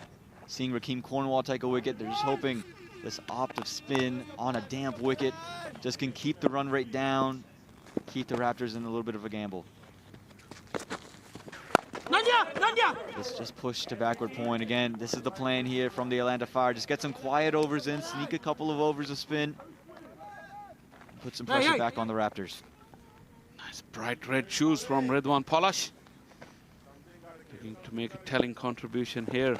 seeing Rakeem Cornwall take a wicket. They're just hoping this opt of spin on a damp wicket just can keep the run rate down, keep the Raptors in a little bit of a gamble. Let's just push to backward point again. This is the plan here from the Atlanta Fire. Just get some quiet overs in, sneak a couple of overs of spin, put some pressure back on the Raptors. Nice bright red shoes from Redwan Polish. Looking to make a telling contribution here.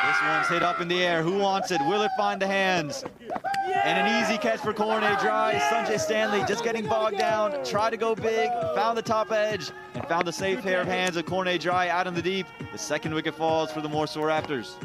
This one's hit up in the air. Who wants it? Will it find the hands? And an easy catch for Cornet Dry. Sanjay Stanley just getting bogged down. Tried to go big, found the top edge, and found the safe pair of hands of Cornet Dry out in the deep. The second wicket falls for the Morrisville Raptors.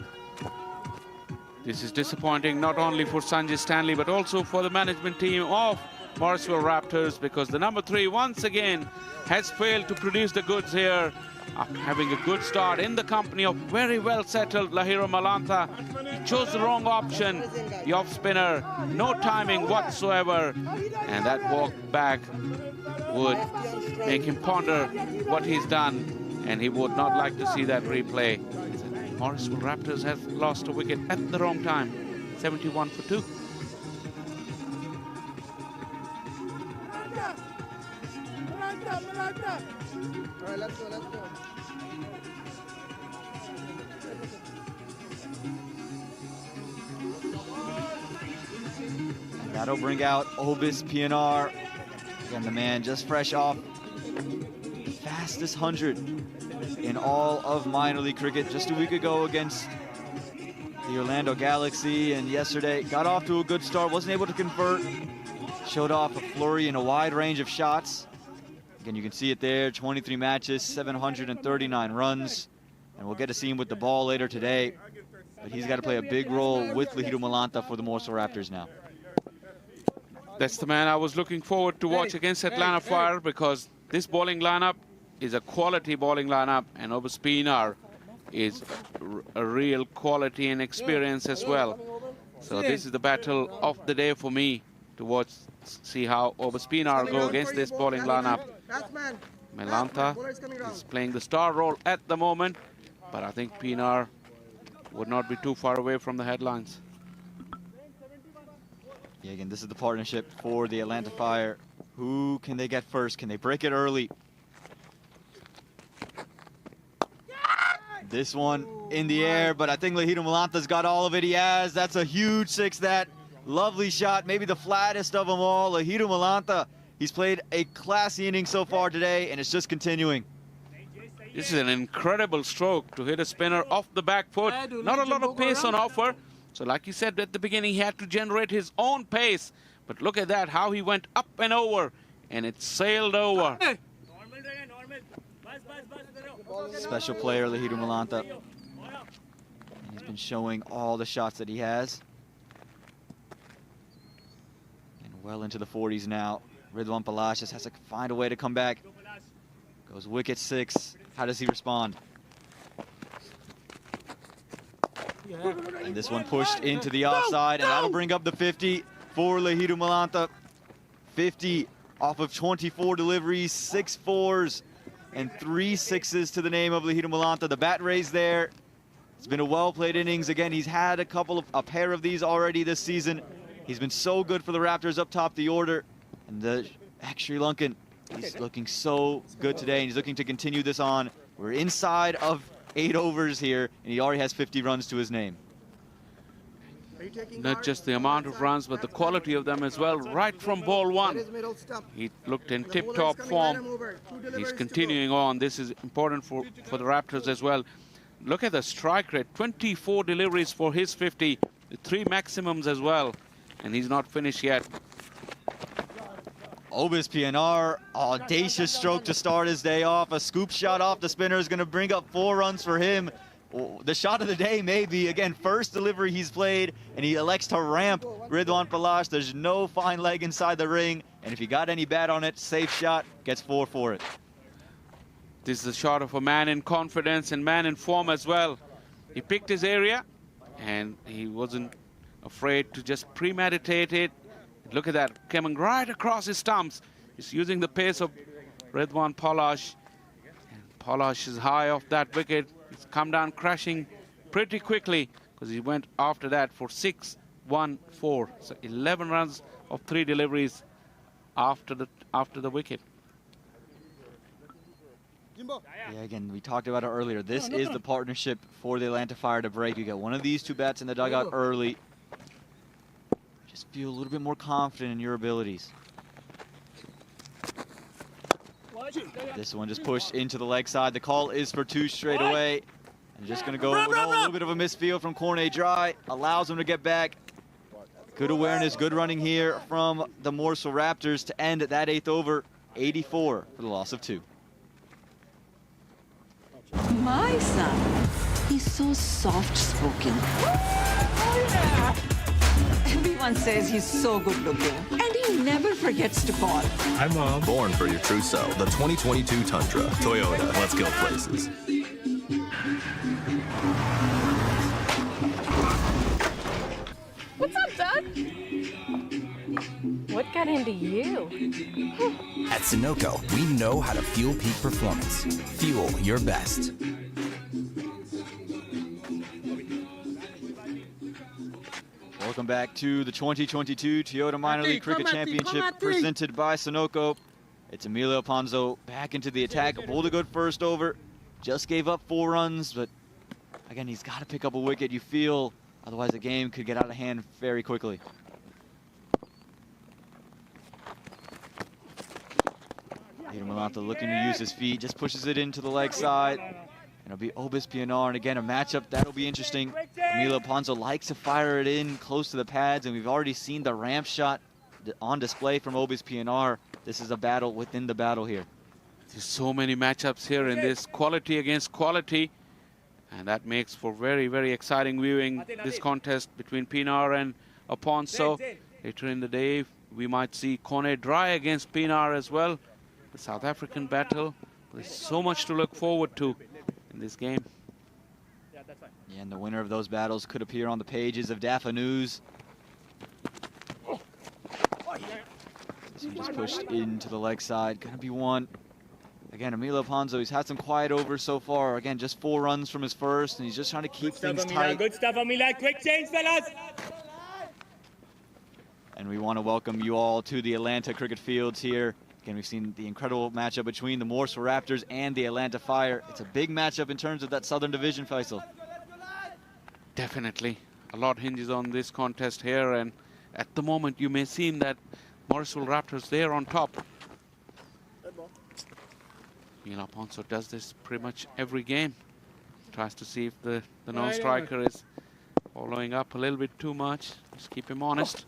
This is disappointing not only for Sanjay Stanley, but also for the management team of Morrisville Raptors, because the number 3 once again has failed to produce the goods here. After having a good start in the company of very well settled Lahiru Malanta, he chose the wrong option, the off spinner, no timing whatsoever, and that walk back would make him ponder what he's done, and he would not like to see that replay. Morrisville Raptors have lost a wicket at the wrong time, 71 for 2. All right, let's go. And that'll bring out Obis PNR. Again, the man just fresh off the fastest 100 in all of minor league cricket just a week ago against the Orlando Galaxy, and yesterday got off to a good start, wasn't able to convert, showed off a flurry in a wide range of shots. Again, you can see it there, 23 matches, 739 runs, and we'll get to see him with the ball later today, but he's got to play a big role with Lahidu Malanta for the Morrisville Raptors now. That's the man I was looking forward to watch against Atlanta Fire, because this bowling lineup is a quality bowling lineup, and Obis PNR is a real quality and experience as well. So this is the battle of the day for me to watch, see how Obis PNR go against this bowling lineup. Malanta is playing the star role at the moment, but I think PNR would not be too far away from the headlines. Yeah, again, this is the partnership for the Atlanta Fire. Who can they get first? Can they break it early? This one in the air, but I think Lahidu Malanta's got all of it. He has. That's a huge 6. That lovely shot, maybe the flattest of them all. Lahidu Malanta, he's played a classy inning so far today, and it's just continuing. This is an incredible stroke to hit a spinner off the back foot. Not a lot of pace on offer. So like you said at the beginning, he had to generate his own pace. But look at that, how he went up and over and it sailed over. Special player, Lahidu Malanta. And he's been showing all the shots that he has. And well into the 40s now. Ridwan Palash just has to find a way to come back. Goes wicket 6. How does he respond? And this one pushed into the offside, and that'll bring up the 50 for Lahidu Malanta. 50 off of 24 deliveries, 6 fours, and 3 sixes to the name of Lahidu Malanta. The bat raised there. It's been a well-played innings. Again, he's had a pair of these already this season. He's been so good for the Raptors up top the order. And the ex-Sri Lankan, he's looking so good today, and he's looking to continue this on. We're inside of 8 overs here, and he already has 50 runs to his name. Not just the amount of runs, but the quality of them as well. Right from ball 1, he looked in tip-top form. He's continuing on. This is important for the Raptors as well. Look at the strike rate, 24 deliveries for his 50, 3 maximums as well, and he's not finished yet. Obis PNR, audacious stroke to start his day off. A scoop shot off the spinner is going to bring up 4 runs for him. The shot of the day, maybe. Again, first delivery he's played, and he elects to ramp Ridwan Palash. There's no fine leg inside the ring, and if he got any bat on it, safe shot, gets 4 for it. This is a shot of a man in confidence and man in form as well. He picked his area, and he wasn't afraid to just premeditate it. Look at that, coming right across his stumps. He's using the pace of Ridwan Palash. And Palash is high off that wicket. He's come down crashing pretty quickly because he went after that for 6, 1, 4. So 11 runs of 3 deliveries after the wicket. Yeah, again, we talked about it earlier. This is the partnership for the Atlanta Fire to break. You get one of these 2 bats in the dugout early. Just feel a little bit more confident in your abilities. This one just pushed into the leg side. The call is for 2 straight away. And just going to go with a little bit of a misfield from Cornet Dry. Allows him to get back. Good awareness, good running here from the Morrisville Raptors to end that 8th over. 84 for the loss of 2. My son, he's so soft-spoken. Everyone says he's so good-looking, and he never forgets to call. Hi, Mom. Born for your trousseau, the 2022 Tundra. Toyota, let's go places. What's up, Doug? What got into you? At Sunoco, we know how to fuel peak performance. Fuel your best. Welcome back to the 2022 Toyota Minor League Cricket Championship presented by Sunoco. It's Emilio Ponzo back into the attack. Bowled a good first over. Just gave up 4 runs, but again, he's got to pick up a wicket. You feel, otherwise the game could get out of hand very quickly. Malanta looking to use his feet, just pushes it into the leg side. And it'll be Obis PNR, and again, a matchup that'll be interesting. Emilio Ponzo likes to fire it in close to the pads, and we've already seen the ramp shot on display from Obis PNR. This is a battle within the battle here. There's so many matchups here in this quality against quality, and that makes for very, very exciting viewing this contest between Pinar and Ponzo. Later in the day, we might see Kone Dry against Pinar as well. The South African battle. There's so much to look forward to in this game. Yeah, and the winner of those battles could appear on the pages of DAFA News. This one just pushed into the leg side. Gonna be one. Again, Emilio Ponzo, he's had some quiet overs so far. Again, just 4 runs from his first, and he's just trying to keep things tight. Good stuff, Amila. Quick change, fellas. And we want to welcome you all to the Atlanta cricket fields here. Again, we've seen the incredible matchup between the Morrisville Raptors and the Atlanta Fire. It's a big matchup in terms of that Southern Division, Faisal. Definitely. A lot hinges on this contest here, and at the moment you may seem that Morrisville Raptors there on top. Mila Ponzo does this pretty much every game. Tries to see if the non-striker is following up a little bit too much. Just keep him honest.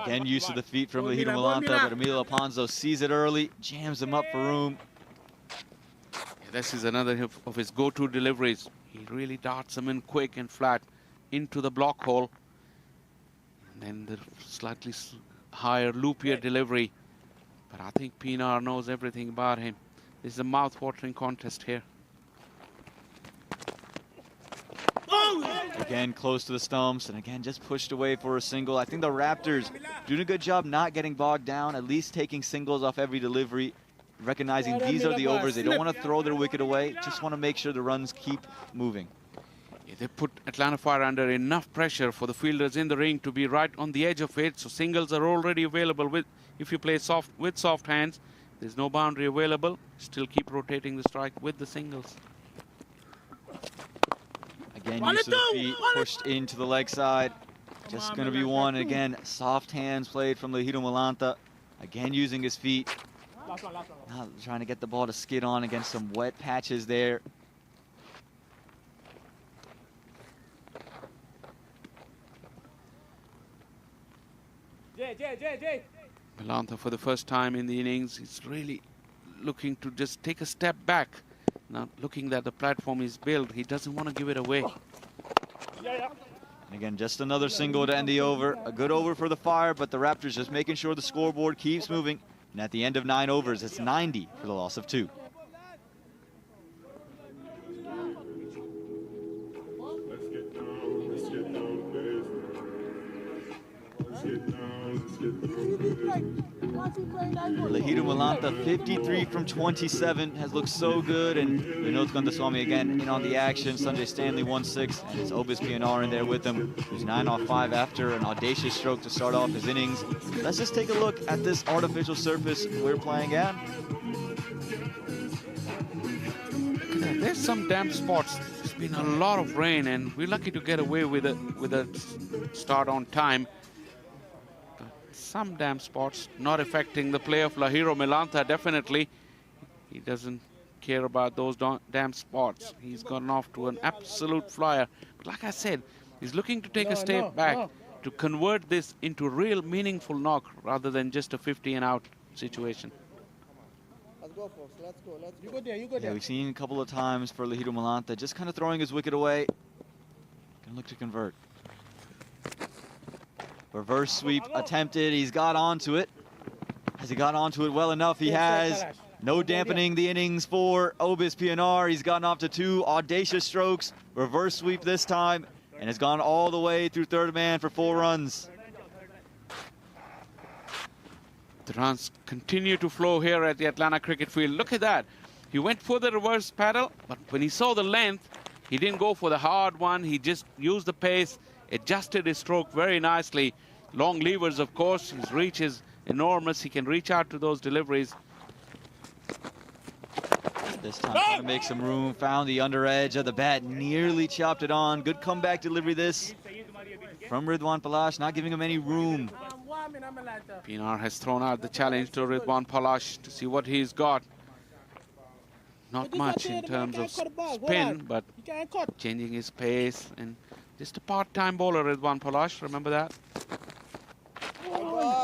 Again, use of the feet from Lahiro Malanta, but Emilio Alponso sees it early, jams him up for room. Yeah, this is another of his go-to deliveries. He really darts them in quick and flat into the block hole. And then the slightly higher, loopier delivery. But I think Pinar knows everything about him. This is a mouth-watering contest here. Again, close to the stumps, and again, just pushed away for a single. I think the Raptors doing a good job not getting bogged down, at least taking singles off every delivery, recognizing these are the overs. They don't want to throw their wicket away, just want to make sure the runs keep moving. Yeah, they put Atlanta Fire under enough pressure for the fielders in the ring to be right on the edge of it, so singles are already available if you play with soft hands. There's no boundary available. Still keep rotating the strike with the singles. Again, use of the feet, pushed into the leg side. Just going to be one. Again, soft hands played from Lahiro Malanta. Again, using his feet. Now trying to get the ball to skid on against some wet patches there. Malanta, for the first time in the innings, is really looking to just take a step back. Now, looking that the platform is built, he doesn't want to give it away. And again, just another single to end the over. A good over for the Fire, but the Raptors just making sure the scoreboard keeps moving. And at the end of 9 overs, it's 90 for the loss of 2. Lahiro Malanta, 53 from 27, has looked so good, and Vinod Kandaswamy again in on the action. Sanjay Stanley 1-6, and it's Obis PNR in there with him, who's 9 off 5 after an audacious stroke to start off his innings. Let's just take a look at this artificial surface we're playing at. There's some damp spots. There's been a lot of rain, and we're lucky to get away with a start on time. Some damp spots not affecting the play of Lahiro Malanta, definitely. He doesn't care about those damp spots. He's gotten off to an absolute flyer. But like I said, he's looking to take a step back to convert this into a real meaningful knock rather than just a 50 and out situation. Let's go, folks. Let's go. Let's go. You go there. You go there. Yeah, we've seen a couple of times for Lahiro Malanta, just kind of throwing his wicket away. Gonna look to convert. Reverse sweep attempted. He's got onto it. Has he got onto it well enough? He has. No dampening the innings for Obis PNR. He's gotten off to 2 audacious strokes. Reverse sweep this time, and has gone all the way through third man for 4 runs. The runs continue to flow here at the Atlanta Cricket Field. Look at that. He went for the reverse paddle, but when he saw the length, he didn't go for the hard one. He just used the pace, adjusted his stroke very nicely. Long levers, of course. His reach is enormous. He can reach out to those deliveries. This time trying to make some room. Found the under edge of the bat. Nearly chopped it on. Good comeback delivery this from Ridwan Palash. Not giving him any room. Pinar has thrown out the challenge to Ridwan Palash to see what he's got. Not much in terms of spin, but changing his pace. And just a part-time bowler, Ridwan Palash. Remember that?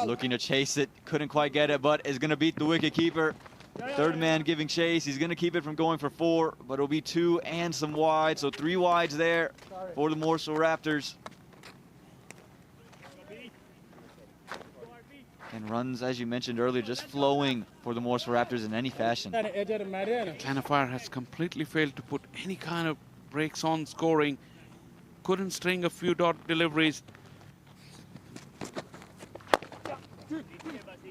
Looking to chase it, couldn't quite get it, but is going to beat the wicketkeeper. Third man giving chase. He's going to keep it from going for 4, but it'll be 2 and some wide, so 3 wides there for the Morrisville Raptors. And runs, as you mentioned earlier, just flowing for the Morrisville Raptors in any fashion. Atlanta Fire has completely failed to put any kind of brakes on scoring. Couldn't string a few dot deliveries.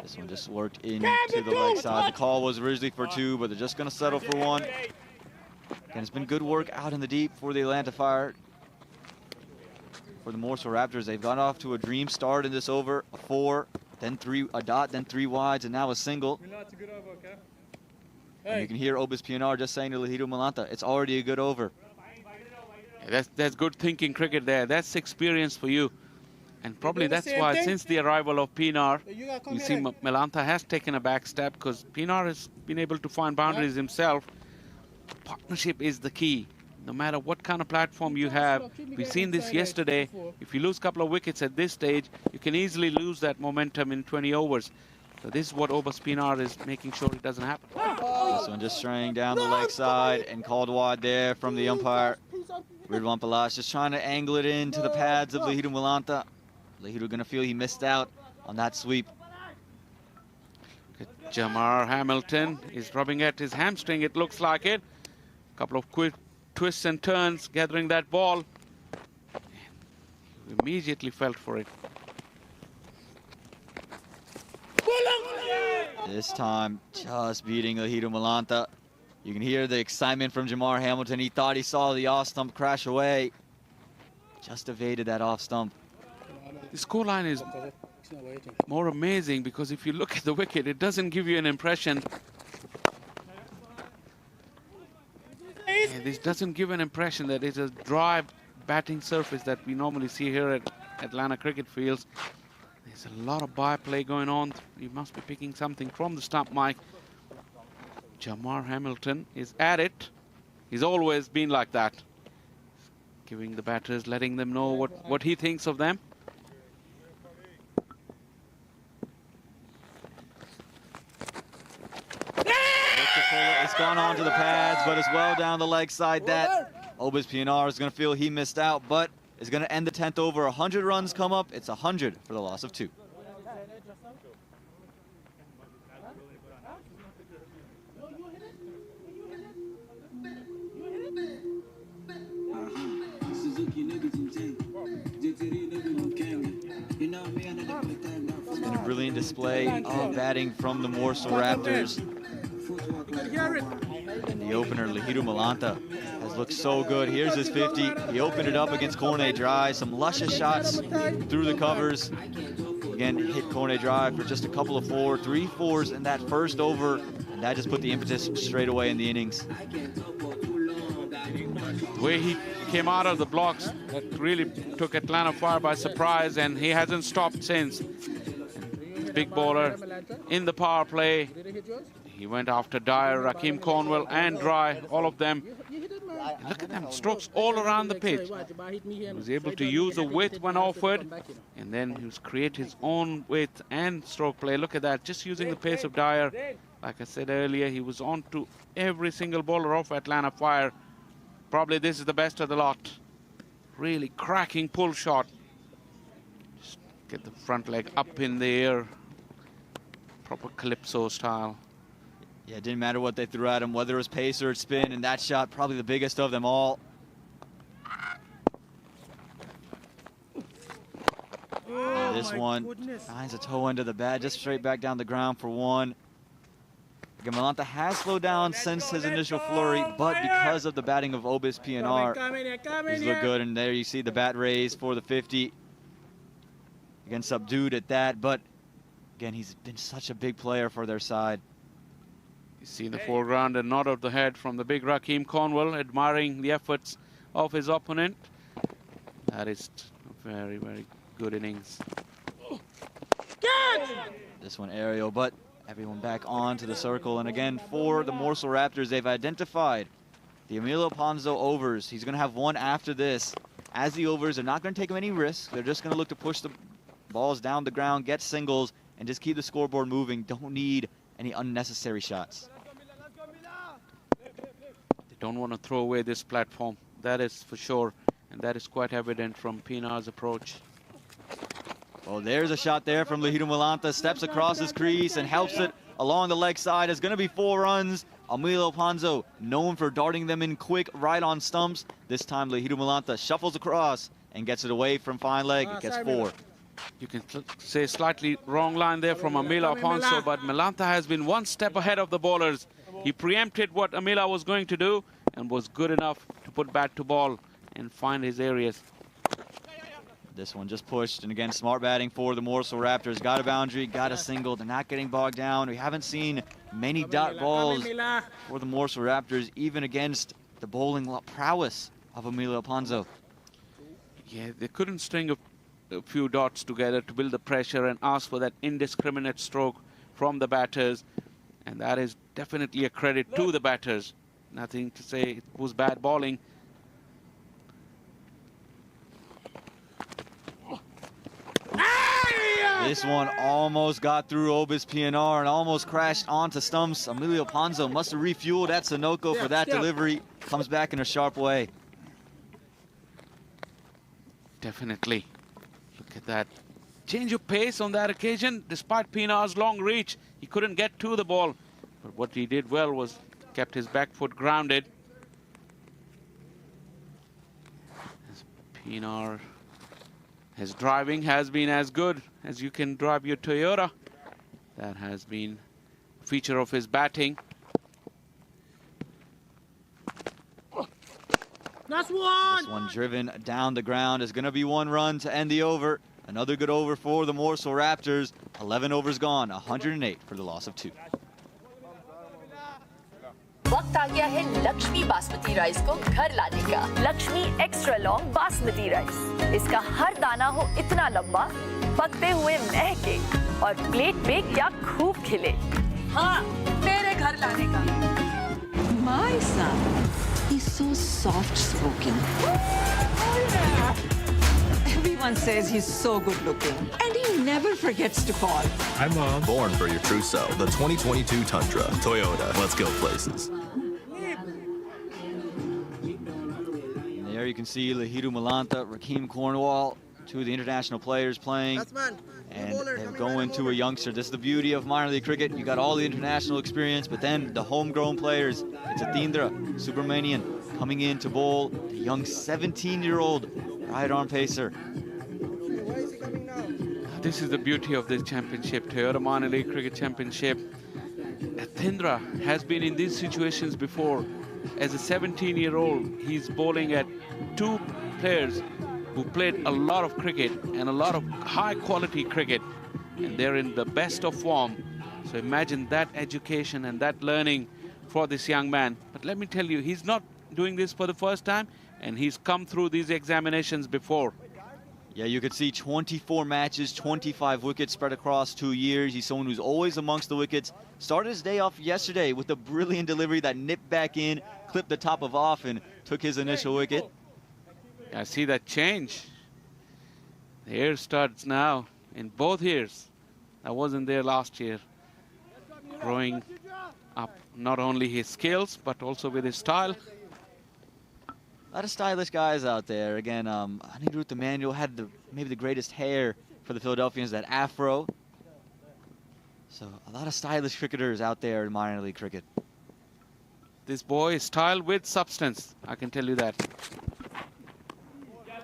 This one just worked into the leg side. The call was originally for 2, but they're just going to settle for 1. And it's been good work out in the deep for the Atlanta Fire. For the Morrisville Raptors, they've gone off to a dream start in this over. A 4, then 3, a dot, then 3 wides, and now a single. And you can hear Obis PNR just saying to Lahiro Malanta, it's already a good over. Yeah, that's good thinking cricket there. That's experience for you. And probably that's why, since the arrival of Pinar, you see Malanta has taken a back step because Pinar has been able to find boundaries himself. Partnership is the key. no matter what kind of platform you have, we've seen this yesterday. If you lose a couple of wickets at this stage, you can easily lose that momentum in 20 overs. So this is what Obaspinar is making sure it doesn't happen. This one just straying down the leg side and called wide there from the umpire. Ridwan Palash just trying to angle it into the pads of Lahiru Malanta. Lahiru gonna feel he missed out on that sweep. Jamar Hamilton is rubbing at his hamstring, it looks like it. A couple of quick twists and turns, gathering that ball. He immediately felt for it. This time, just beating Lahiru Malanta. You can hear the excitement from Jamar Hamilton. He thought he saw the off stump crash away. Just evaded that off stump. The scoreline is more amazing because if you look at the wicket, it doesn't give you an impression. This doesn't give an impression that it's a dry batting surface that we normally see here at Atlanta cricket fields. There's a lot of byplay going on. You must be picking something from the stump, Mike. Jamar Hamilton is at it. He's always been like that. Giving the batters, letting them know what he thinks of them. It's gone on to the pads, but it's well down the leg side that Obaspinar is going to feel he missed out, but is going to end the 10th over. 100 runs come up. It's 100 for the loss of 2. It's been a brilliant display of batting from the Morrisville Raptors. And the opener, Lahiru Malanta, has looked so good. Here's his 50. He opened it up against Cornet Drive. Some luscious shots through the covers. Again, hit Cornet Drive for just a couple of 3 fours in that first over. And that just put the impetus straight away in the innings. The way he came out of the blocks, that really took Atlanta Fire by surprise, and he hasn't stopped since. Big bowler in the power play. He went after Dyer, Rakeem Cornwell and Dry, all of them. Look at them, strokes all around the pitch. He was able to use the width when offered, and then he was create his own width and stroke play. Look at that, just using the pace of Dyer. Like I said earlier, he was on to every single bowler of Atlanta Fire. Probably this is the best of the lot. Really cracking pull shot. Just get the front leg up in the air. Proper calypso style. Yeah, it didn't matter what they threw at him, whether it was pace or spin, and that shot probably the biggest of them all. And this one finds a toe under the bat, just straight back down the ground for 1. Again, Malanta has slowed down since his initial flurry, but because of the batting of Obaspinar, he's looked good. And there you see the bat raised for the 50. Again, subdued at that, but again, he's been such a big player for their side. You see in the foreground a nod of the head from the big Rakeem Cornwell, admiring the efforts of his opponent. That is a very, very good innings. This one aerial, but everyone back onto the circle. And again, for the Morrisville Raptors, they've identified the Emilio Ponzo overs. He's going to have one after this. As the overs, they're not going to take him any risks. They're just going to look to push the balls down the ground, get singles, and just keep the scoreboard moving. Don't need any unnecessary shots. They don't want to throw away this platform. That is for sure. And that is quite evident from Pinar's approach. Well, there's a shot there from Lahiru Malanta. Steps across his crease and helps it along the leg side. It's going to be 4 runs. Emilio Ponzo, known for darting them in quick right on stumps. This time, Lahiru Malanta shuffles across and gets it away from fine leg. It gets 4. You can say slightly wrong line there from Emilio Ponzo, but Malanta has been one step ahead of the bowlers. He preempted what Emilio was going to do and was good enough to put bat to ball and find his areas. This one just pushed, and again, smart batting for the Morrisville Raptors. Got a boundary, got a single. They're not getting bogged down. We haven't seen many dot balls for the Morrisville Raptors, even against the bowling prowess of Emilio Ponzo. Yeah, they couldn't string a few dots together to build the pressure and ask for that indiscriminate stroke from the batters. And that is definitely a credit to the batters. Nothing to say it was bad bowling. This one almost got through Obis PNR and almost crashed onto stumps. Emilio Ponzo must have refueled at Sunoco for that delivery. Comes back in a sharp way. Definitely. Look at that. Change of pace on that occasion. Despite Pinar's long reach, he couldn't get to the ball. But what he did well was kept his back foot grounded. As Pinar, his driving has been as good as you can drive your Toyota. That has been a feature of his batting. That's one. This one driven down the ground is going to be one run to end the over. Another good over for the Morrisville Raptors. 11 overs gone, 108 for the loss of 2. वक्त आ गया है Lakshmi basmati rice को घर लाने का। Lakshmi extra long basmati rice. इसका हर दाना हो इतना लंबा, पकते हुए महके और प्लेट पे क्या खूब खिले। हाँ, तेरे घर लाने का। My son, he's so soft-spoken. Everyone says he's so good-looking, and he never forgets to call. Hi, Mom. Born for your trousseau, the 2022 Tundra. Toyota, let's go places. There you can see Lahidu Malanta, Rakeem Cornwall, two of the international players playing. And they're going to a youngster. This is the beauty of minor league cricket. You got all the international experience, but then the homegrown players. It's Atindra Subramanian coming in to bowl, the young 17-year-old right arm pacer. This is the beauty of this championship, Toyota Minor League Cricket Championship. Atindra has been in these situations before. As a 17-year-old, he's bowling at two players who played a lot of cricket and a lot of high-quality cricket, and they're in the best of form. So imagine that education and that learning for this young man. But let me tell you, he's not doing this for the first time, and he's come through these examinations before. Yeah, you could see 24 matches, 25 wickets spread across 2 years. He's someone who's always amongst the wickets. Started his day off yesterday with a brilliant delivery that nipped back in, clipped the top of off, and took his initial wicket. I see that change. The air starts now in both ears. That wasn't there last year. Growing up not only his skills, but also with his style. A lot of stylish guys out there. Again, Anirudh Emmanuel had maybe the greatest hair for the Philadelphians, that afro. So a lot of stylish cricketers out there in minor league cricket. This boy is style with substance, I can tell you that.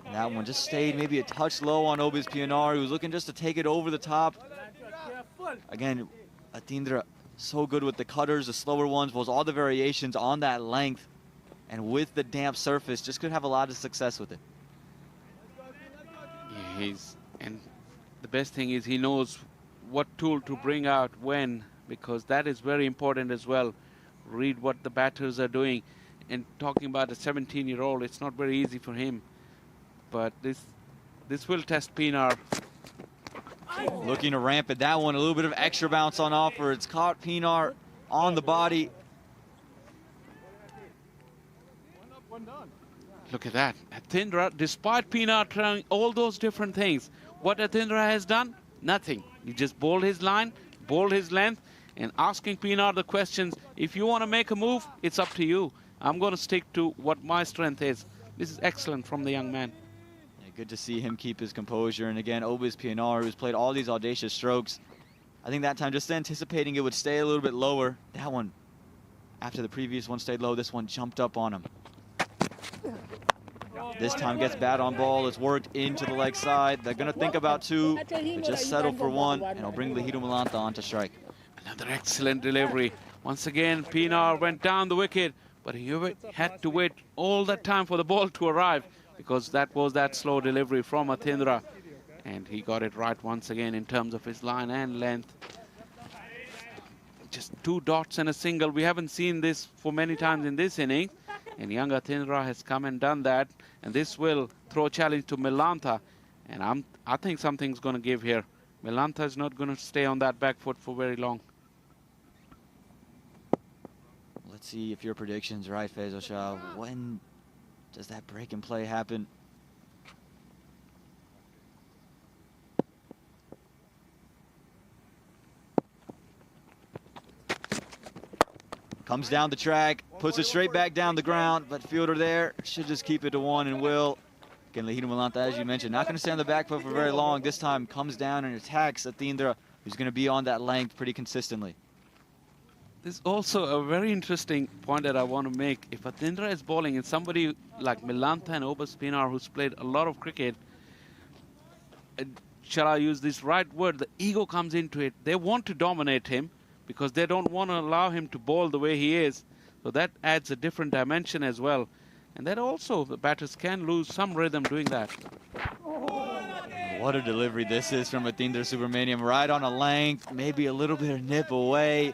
And that one just stayed maybe a touch low on Obis PNR. He was looking just to take it over the top. Again, Atindra so good with the cutters, the slower ones, was all the variations on that length. And with the damp surface, just could have a lot of success with it. Yeah, and the best thing is he knows what tool to bring out when, because that is very important as well. Read what the batters are doing. And talking about a 17-year-old, it's not very easy for him. But this will test Pinar. Looking to ramp it. That one, a little bit of extra bounce on offer. It's caught Pinar on the body. Look at that. Atindra, despite Pinar trying all those different things, what Atindra has done? Nothing. He just bowled his line, bowled his length, and asking Pinar the questions. If you want to make a move, it's up to you. I'm going to stick to what my strength is. This is excellent from the young man. Yeah, good to see him keep his composure. And again, Obis PNR, who's played all these audacious strokes. I think that time just anticipating it would stay a little bit lower. That one, after the previous one stayed low, this one jumped up on him. This time gets bat on ball. It's worked into the leg side. They're going to think about two, but just settle for one, and it'll bring Lahidu Malanta on to strike. Another excellent delivery. Once again, Pinar went down the wicket, but he had to wait all that time for the ball to arrive, because that was that slow delivery from Atindra. And he got it right once again in terms of his line and length. Just 2 dots and a single. We haven't seen this for many times in this inning. And young Atindra has come and done that. And this will throw a challenge to Malanta. And I think something's going to give here. Malanta is not going to stay on that back foot for very long. Let's see if your prediction's right, Faisal Shah. When does that break and play happen? Comes down the track, puts it straight back down the ground, but fielder there should just keep it to 1 and will. Again, Lahidum Malanta, as you mentioned, not going to stay on the back foot for very long. This time comes down and attacks Atindra, who's going to be on that length pretty consistently. There's also a very interesting point that I want to make. If Atindra is bowling and somebody like Milanta and Obas Pinar, who's played a lot of cricket, shall I use this right word, the ego comes into it. They want to dominate him because they don't want to allow him to bowl the way he is. So that adds a different dimension as well. And then also the batters can lose some rhythm doing that. What a delivery this is from Atindra Subramaniam, right on a length, maybe a little bit of nip away.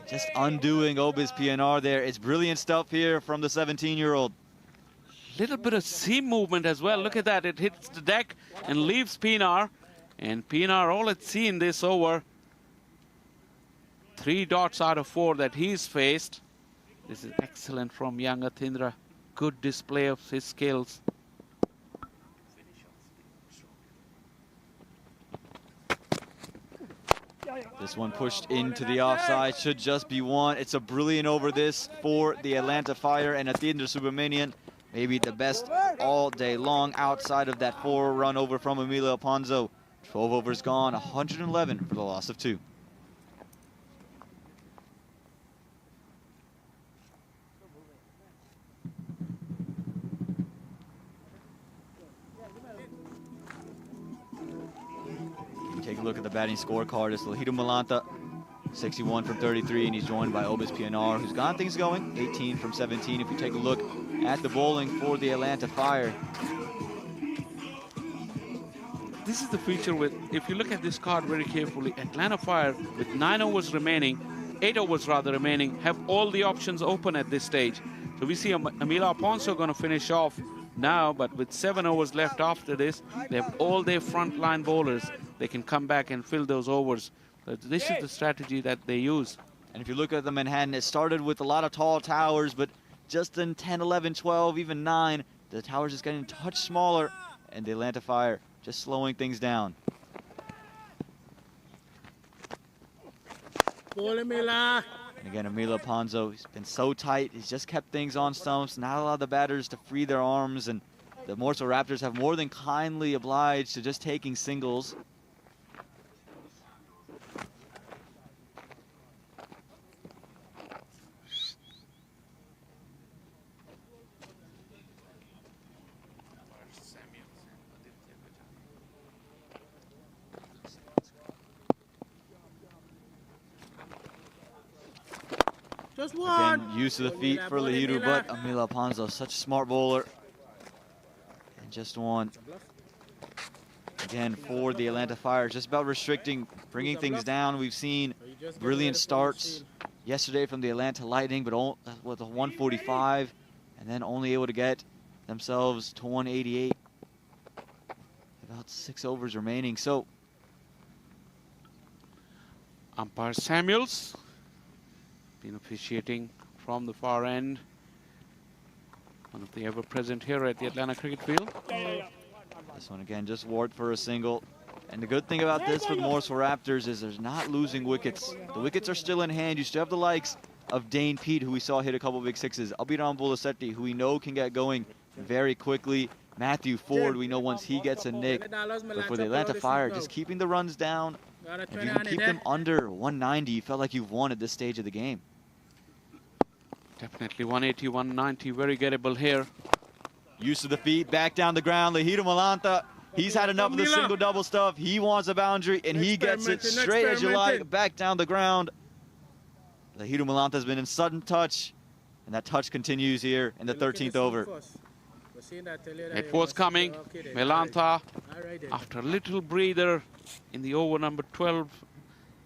Just undoing Obis PNR there. It's brilliant stuff here from the 17-year-old. Little bit of seam movement as well. Look at that. It hits the deck and leaves Pinar. And Pinar all at sea in this over. 3 dots out of 4 that he's faced. This is excellent from young Atindra. Good display of his skills. This one pushed into the offside, should just be 1. It's a brilliant over this for the Atlanta Fire, and Atindra Subramanian, maybe the best all day long outside of that 4-run over from Emilio Alfonso. 12 overs gone, 111 for the loss of 2. Take a look at the batting scorecard. It's Lahidum Malanta, 61 from 33, and he's joined by Obis PNR, who's got things going, 18 from 17. If you take a look at the bowling for the Atlanta Fire. This is the feature with, if you look at this card very carefully, Atlanta Fire with 9 overs remaining, 8 overs rather remaining, have all the options open at this stage. So we see Emilio Alfonso going to finish off now, but with 7 overs left after this, they have all their frontline bowlers. They can come back and fill those overs. But this is the strategy that they use. And if you look at the Manhattan, it started with a lot of tall towers, but just in 10, 11, 12, even 9, the towers just getting a touch smaller, and the Atlanta Fire just slowing things down. Mila. And again, Emilio Alfonso, he's been so tight. He's just kept things on stumps, not allowed the batters to free their arms, and the Morrisville Raptors have more than kindly obliged to just taking singles. Just 1. Again, use of the feet for Lahidum, but Emilio Alfonso, such a smart bowler. And just 1. Again, for the Atlanta Fire, just about restricting, bringing things down. We've seen brilliant starts yesterday from the Atlanta Lightning, but with a 145, and then only able to get themselves to 188. About 6 overs remaining. So, umpire Samuels been officiating from the far end. One of the ever-present here at the Atlanta Cricket Field. This one again, just ward for a single. And the good thing about this for the Morrisville Raptors is there's not losing wickets. The wickets are still in hand. You still have the likes of Dane Pete, who we saw hit a couple big sixes. Abiram Bolasetti, who we know can get going very quickly. Matthew Ford, we know once he gets a nick. But for the Atlanta Fire, just keeping the runs down. If you can keep them under 190, you felt like you've won at this stage of the game. Definitely 180, 190, very gettable here. Use of the feet, back down the ground. Lahidum Malanta, he's had enough of the single-double stuff. He wants a boundary, and he gets it straight as you like, back down the ground. Lahidum Malanta has been in sudden touch, and that touch continues here in the 13th over. It was coming. Malanta, after a little breather in the over number 12,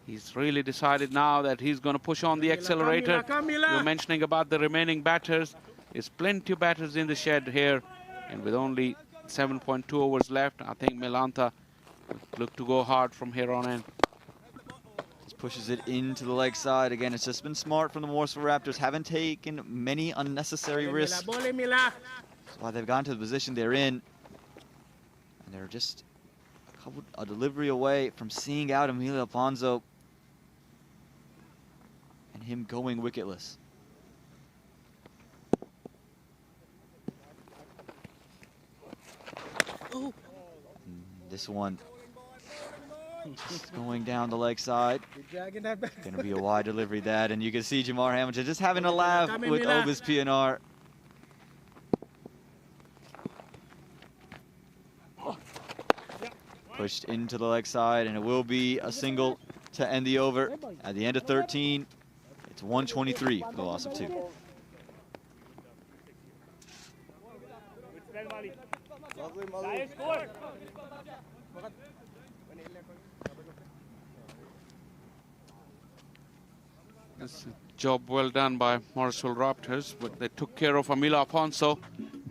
he's really decided now that he's going to push on the accelerator. You're mentioning about the remaining batters. There's plenty of batters in the shed here. And with only 7.2 overs left, I think Malanta look to go hard from here on in. Just pushes it into the leg side. Again, it's just been smart from the Morrisville Raptors. Haven't taken many unnecessary risks. That's why they've gotten to the position they're in. And they're just a delivery away from seeing out Emilio Alfonso and him going wicketless. This one just going down the leg side. Dragging that back. Going to be a wide delivery that, and you can see Jamar Hamilton just having a laugh with Obis PNR. Pushed into the leg side, and it will be a single to end the over. At the end of 13, it's 123 for the loss of 2. It's a job well done by Morrisville Raptors, but they took care of Amila Afonso,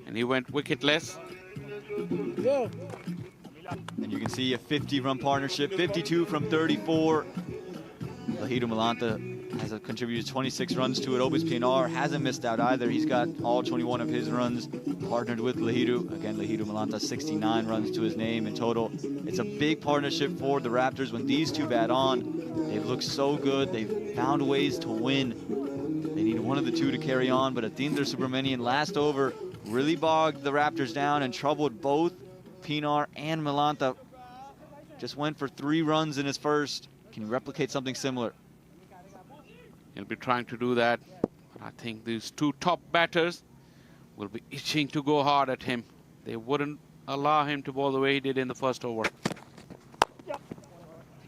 and he went wicketless. And you can see a 50-run partnership, 52 from 34. Lahidu Malanta has contributed 26 runs to it. Obis PNR hasn't missed out either. He's got all 21 of his runs partnered with Lahidu. Again, Lahidu Malanta, 69 runs to his name in total. It's a big partnership for the Raptors. When these two bat on, they've looked so good. They've found ways to win. They need one of the two to carry on, but Atindra Subramanian last over really bogged the Raptors down and troubled both Pinar and Malanta. Just went for 3 runs in his first. Can you replicate something similar? He'll be trying to do that. But I think these two top batters will be itching to go hard at him. They wouldn't allow him to ball the way he did in the first over.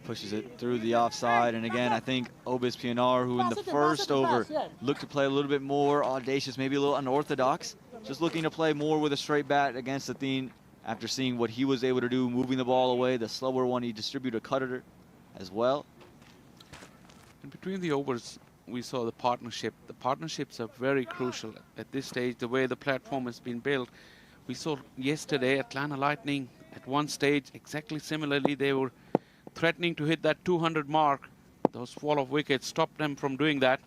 Pushes it through the offside, and again, I think Obis PNR, who in the first over looked to play a little bit more audacious, maybe a little unorthodox, just looking to play more with a straight bat against Athene. After seeing what he was able to do, moving the ball away, the slower one, he distributed a cutter as well. And between the overs, we saw the partnership. The partnerships are very crucial at this stage, the way the platform has been built. We saw yesterday Atlanta Lightning at one stage, exactly similarly, they were threatening to hit that 200 mark. Those fall of wickets stopped them from doing that.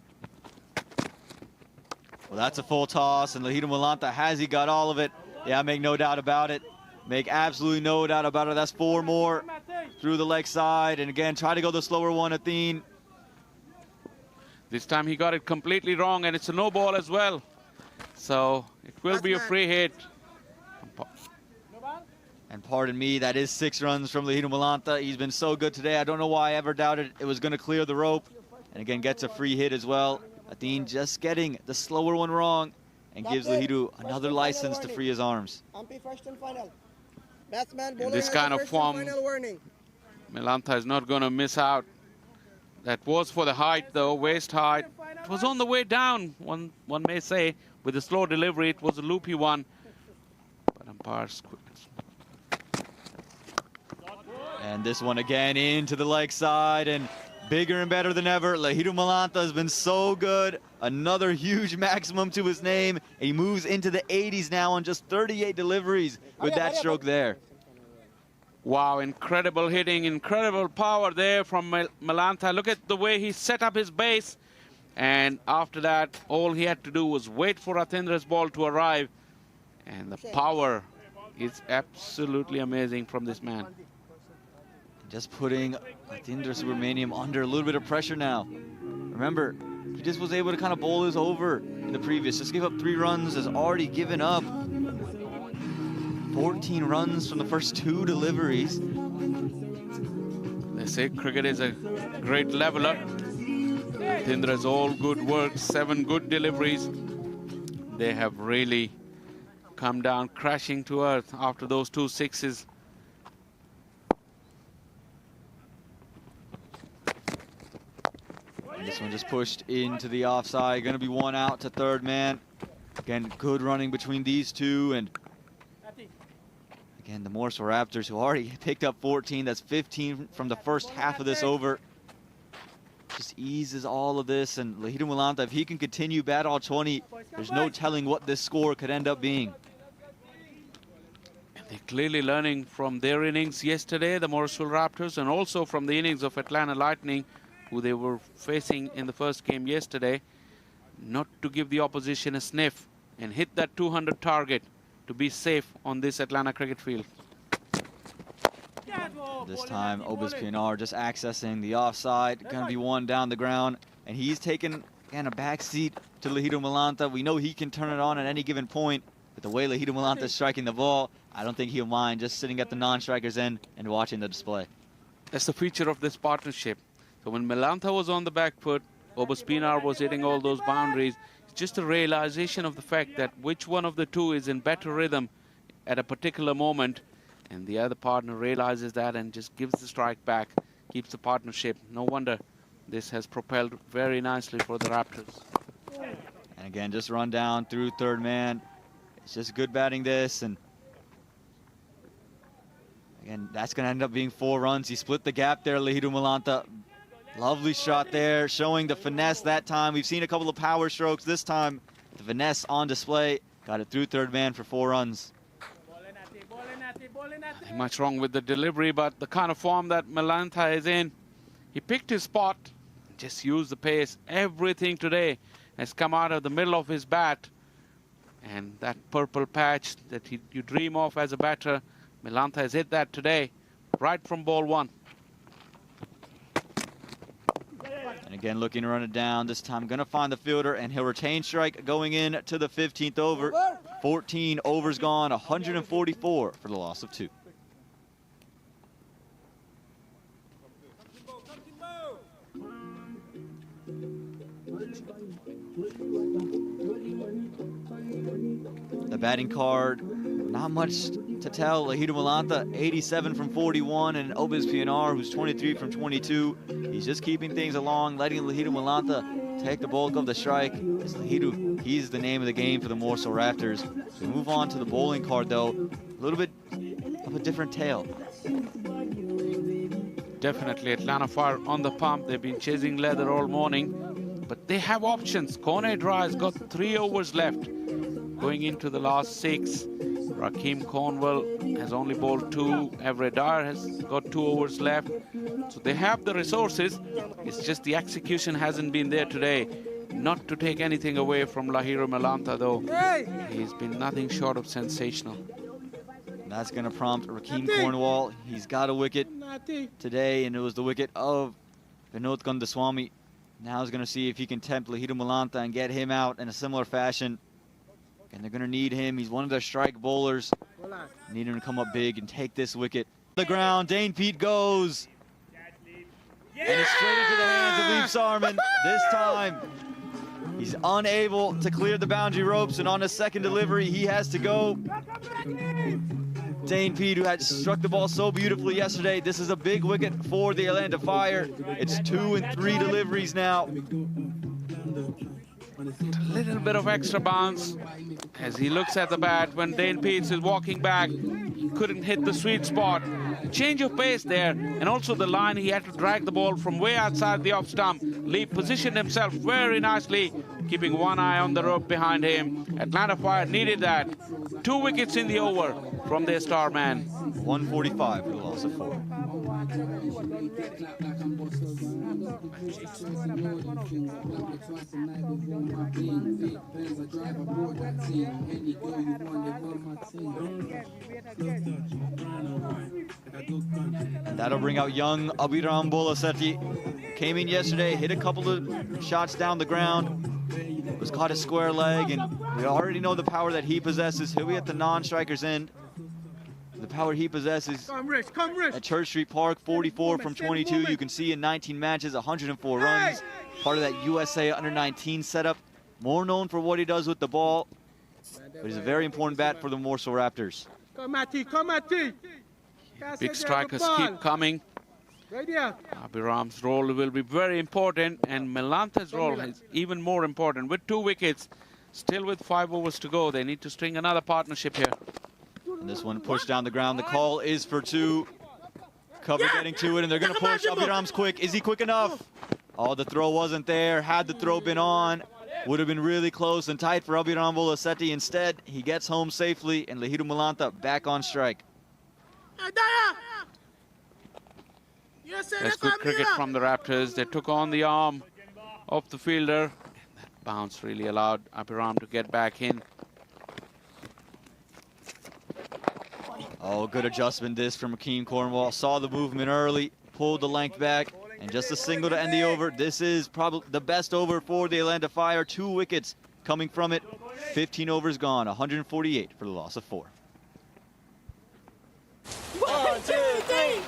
Well, that's a full toss, and Lahidu Malanta, has he got all of it? Yeah, make no doubt about it. Make absolutely no doubt about it. That's 4 more through the leg side. And again, try to go the slower one, Athene. This time he got it completely wrong, and it's a no ball as well. So it will be a free hit. And pardon me, that is 6 runs from Lahidu Malanta. He's been so good today. I don't know why I ever doubted it was going to clear the rope. And again, gets a free hit as well. Athene just getting the slower one wrong and gives Lahidu another license to free his arms. In this kind of form, Malanta is not going to miss out. That was for the height, though, waist height. It was on the way down, one may say. With a slow delivery, it was a loopy one. But umpires quick. And this one again into the leg side, and bigger and better than ever. Lahidu Malanta has been so good. Another huge maximum to his name. He moves into the 80s now on just 38 deliveries with that stroke there. Wow, incredible hitting, incredible power there from Malanta. Look at the way he set up his base. And after that, all he had to do was wait for Atindra's ball to arrive. And the power is absolutely amazing from this man. Just putting Atindra Subramanian under a little bit of pressure now. Remember, he just was able to kind of bowl his over in the previous. Just gave up 3 runs, has already given up 14 runs from the first 2 deliveries. They say cricket is a great leveler. Atindra's all good work, 7 good deliveries. They have really come down crashing to earth after those 2 sixes. This one just pushed into the offside. Going to be 1 out to third man. Again, good running between these two. And again, the Morrisville Raptors, who already picked up 14. That's 15 from the first half of this over. Just eases all of this. And Lahidu Malanta, if he can continue bat all 20, there's no telling what this score could end up being. And they're clearly learning from their innings yesterday, the Morrisville Raptors, and also from the innings of Atlanta Lightning, who they were facing in the first game yesterday, not to give the opposition a sniff and hit that 200 target to be safe on this Atlanta cricket field. This time, Obis PNR just accessing the offside. Going to be 1 down the ground. And he's taken, again, a backseat to Lahidu Malanta. We know he can turn it on at any given point. But the way Lahidum Malanta is striking the ball, I don't think he'll mind just sitting at the non-striker's end and watching the display. That's the feature of this partnership. So when Malanta was on the back foot, Obaspinar was hitting all those boundaries. It's just a realization of the fact that which one of the two is in better rhythm at a particular moment, and the other partner realizes that and just gives the strike back, keeps the partnership. No wonder this has propelled very nicely for the Raptors. And again, just run down through third man. It's just good batting this, and again, that's going to end up being 4 runs. He split the gap there, Lahidum Malanta. Lovely shot there, showing the finesse that time. We've seen a couple of power strokes. This time, the finesse on display. Got it through third man for 4 runs. Nothing much wrong with the delivery, but the kind of form that Malanta is in, he picked his spot, just used the pace. Everything today has come out of the middle of his bat. And that purple patch that you dream of as a batter, Malanta has hit that today, right from ball 1. And again, looking to run it down. This time going to find the fielder, and he'll retain strike going in to the 15th over. 14 overs gone, 144 for the loss of 2. The batting card, not much to tell. Lahidum Malanta, 87 from 41, and Obaspinar, who's 23 from 22. He's just keeping things along, letting Lahidum Malanta take the bulk of the strike. As Lahidum, he's the name of the game for the Morrisville Raptors. We move on to the bowling card, though. A little bit of a different tale. Definitely Atlanta Fire on the pump. They've been chasing leather all morning, but they have options. Kone Dra has got 3 overs left going into the last 6. Rakeem Cornwell has only bowled 2. Everett Dyer has got 2 overs left. So they have the resources. It's just the execution hasn't been there today. Not to take anything away from Lahidum Malanta, though. He's been nothing short of sensational. That's going to prompt Rakeem Cornwall. He's got a wicket today, and it was the wicket of Vinod Kandaswamy. Now he's going to see if he can tempt Lahidum Malanta and get him out in a similar fashion. And they're going to need him. He's one of their strike bowlers. Need him to come up big and take this wicket. The ground, Dane Pete goes. And it's straight into the hands of Leaf Sarman. This time, he's unable to clear the boundary ropes, and on his second delivery, he has to go. Dane Pete, who had struck the ball so beautifully yesterday. This is a big wicket for the Atlanta Fire. It's 2 and 3 deliveries now. A little bit of extra bounce as he looks at the bat. When Dane Peets is walking back, he couldn't hit the sweet spot. Change of pace there, and also the line, he had to drag the ball from way outside the off stump. Lee positioned himself very nicely, keeping one eye on the rope behind him. Atlanta Fire needed that. 2 wickets in the over from their star man. 145 for the loss of 4. And that'll bring out young Abhiram Bolasetti. Came in yesterday, hit a couple of shots down the ground. Was caught a square leg, and we already know the power that he possesses. He'll be at the non-striker's end. The power he possesses at Church Street Park, 44 from 22. You can see in 19 matches, 104 runs. Part of that USA under-19 setup. More known for what he does with the ball, but he's a very important bat for the Morrisville Raptors. Big strikers keep coming. Abhiram's role will be very important, and Melanta's role is even more important. With 2 wickets, still with 5 overs to go, they need to string another partnership here. And this one pushed down the ground. The call is for 2. Cover getting to it, and they're going to push. Abhiram's quick. Is he quick enough? Oh, the throw wasn't there. Had the throw been on, would have been really close and tight for Abhiram Bolasetti. Instead, he gets home safely, and Lahidum Malanta back on strike. That's good cricket from the Raptors. They took on the arm of the fielder. That bounce really allowed Abhiram to get back in. Oh, good adjustment this from Rakeem Cornwall. Saw the movement early, pulled the length back, and just a single to end the over. This is probably the best over for the Atlanta Fire. 2 wickets coming from it. 15 overs gone, 148 for the loss of 4. 1, 2, 3.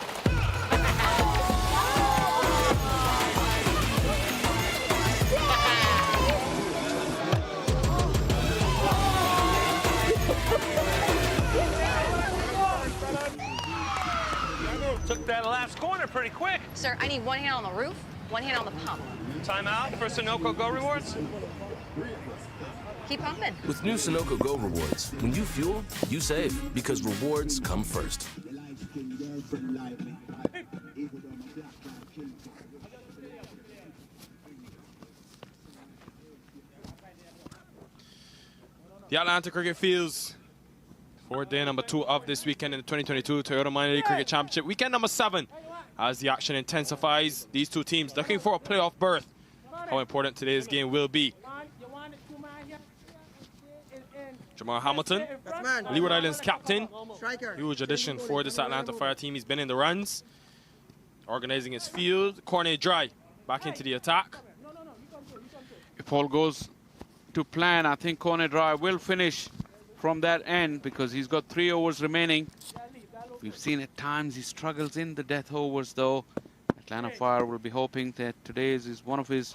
Took that last corner pretty quick. Sir, I need one hand on the roof, one hand on the pump. Timeout for Sunoco Go Rewards. Keep pumping. With new Sunoco Go Rewards, when you fuel, you save, because rewards come first. The Atlanta Cricket Fields for day number 2 of this weekend in the 2022 Toyota Minor League Cricket Championship. Weekend number 7 as the action intensifies. These two teams looking for a playoff berth. How important today's game will be. Jamal Hamilton, Leeward Islands captain, huge addition for this Atlanta Fire team. He's been in the runs, organizing his field. Cornet Dry back into the attack. If all goes to plan, I think Cornet Dry will finish from that end because he's got 3 overs remaining. We've seen at times he struggles in the death overs, though. Atlanta Fire will be hoping that today's is one of his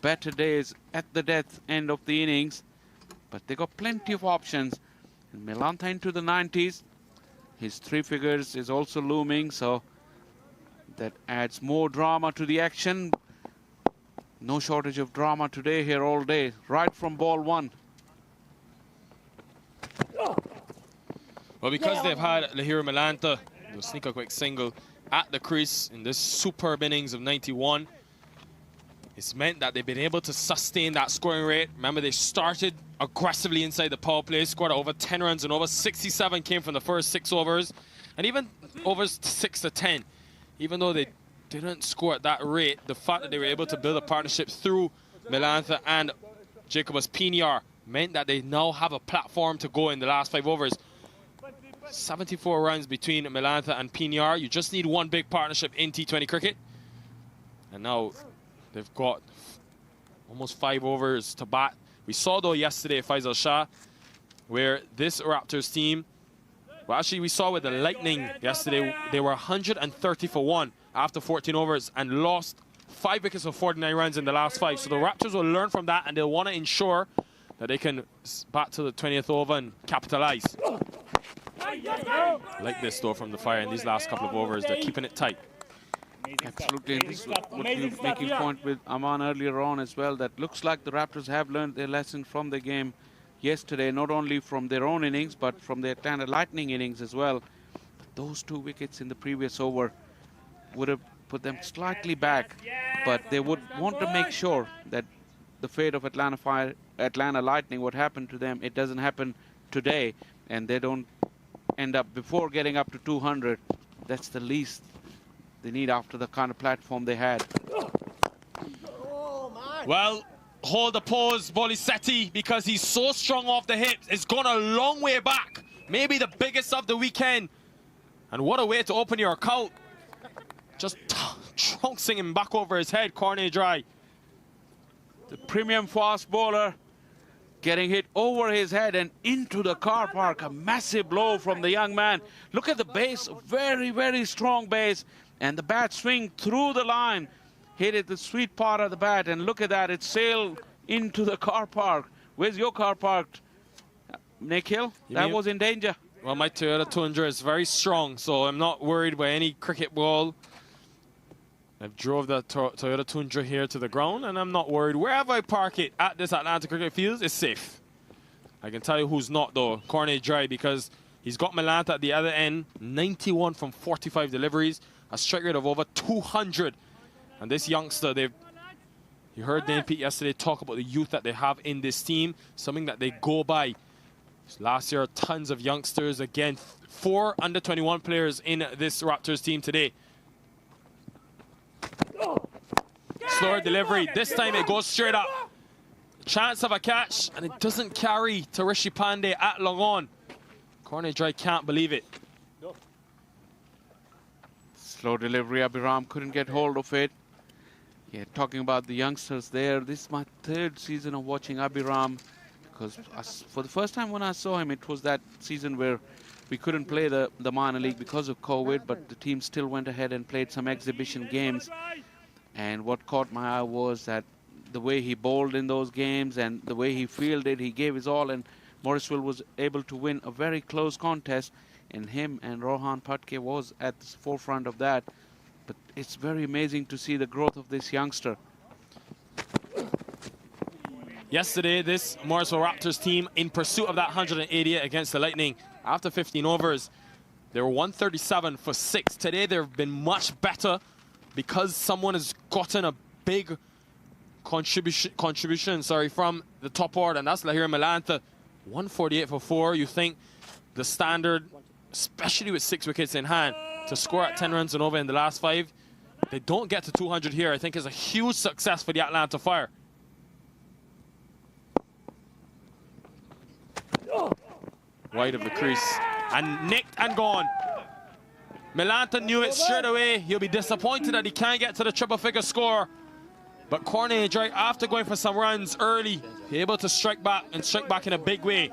better days at the death end of the innings. But they got plenty of options. And Milanta into the 90s. His 3 figures is also looming, so that adds more drama to the action. No shortage of drama today here all day, right from ball 1. Well, because they've had Lahira Milanta sneak a quick single at the crease in this superb innings of 91, it's meant that they've been able to sustain that scoring rate. Remember, they started aggressively inside the power play, scored over 10 runs, and over 67 came from the first 6 overs, and even overs 6 to 10. Even though they didn't score at that rate, the fact that they were able to build a partnership through Milanta and Jacobus Pinar meant that they now have a platform to go in the last 5 overs. 74 runs between Milanta and Pinar. You just need one big partnership in T20 cricket. And now they've got almost 5 overs to bat. We saw, though, yesterday, Faisal Shah, where this Raptors team, well, actually, we saw with the Lightning yesterday, they were 130 for 1 after 14 overs and lost 5 wickets of 49 runs in the last 5. So the Raptors will learn from that, and they'll want to ensure that they can bat to the 20th over and capitalize. Like this, though, from the Fire in these last couple of overs. They're keeping it tight. Absolutely. And this is what you were making point with Aman earlier on as well, that looks like the Raptors have learned their lesson from the game yesterday, not only from their own innings, but from the Atlanta Lightning innings as well. But those 2 wickets in the previous over would have put them slightly back, but they would want to make sure that the fate of Atlanta Lightning, what happened to them, it doesn't happen today, and they don't end up before getting up to 200. That's the least they need after the kind of platform they had. Well, hold the pose, Bolisetti, because he's so strong off the hips. It's gone a long way back. Maybe the biggest of the weekend. And what a way to open your account. Just trouncing him back over his head, Cornet Dry. The premium fast bowler getting hit over his head and into the car park. A massive blow from the young man. Look at the base, very, very strong base. And the bat swing through the line, hit at the sweet part of the bat. And look at that, it sailed into the car park. Where's your car parked, Nikhil? That was in danger. Well, my Toyota Tundra is very strong, so I'm not worried by any cricket ball. I've drove the Toyota Tundra here to the ground, and I'm not worried. Wherever I park it at this Atlanta Cricket Field, it's safe. I can tell you who's not, though. Cornet Dry, because he's got Milanta at the other end. 91 from 45 deliveries. A strike rate of over 200. And this youngster, you heard Dane Pete yesterday talk about the youth that they have in this team. Something that they go by. Last year, tons of youngsters. Again, 4 under-21 players in this Raptors team today. Slower delivery. This time it goes straight up. Chance of a catch, and it doesn't carry to Rishi Pandey at long on. Cornet Dry can't believe it. Slow delivery. Abhiram couldn't get hold of it. Yeah, talking about the youngsters there, this is my third season of watching Abhiram, because for the first time when I saw him, it was that season where we couldn't play the minor league because of COVID, but the team still went ahead and played some exhibition games. And what caught my eye was that the way he bowled in those games and the way he fielded, he gave his all, and Morrisville was able to win a very close contest, and him and Rohan Patke was at the forefront of that. But it's very amazing to see the growth of this youngster. Yesterday, this Morrisville Raptors team, in pursuit of that 188 against the Lightning, after 15 overs, they were 137 for 6. Today, they've been much better because someone has gotten a big contribution from the top order, and that's Lahir Malantha, 148 for 4. You think the standard, especially with 6 wickets in hand, to score at 10 runs and over in the last 5, they don't get to 200 here, I think is a huge success for the Atlanta Fire. Wide of the crease, and nicked and gone. Malantha knew it straight away. He'll be disappointed that he can't get to the triple figure score. But Cornet Dry, after going for some runs early, able to strike back and strike back in a big way.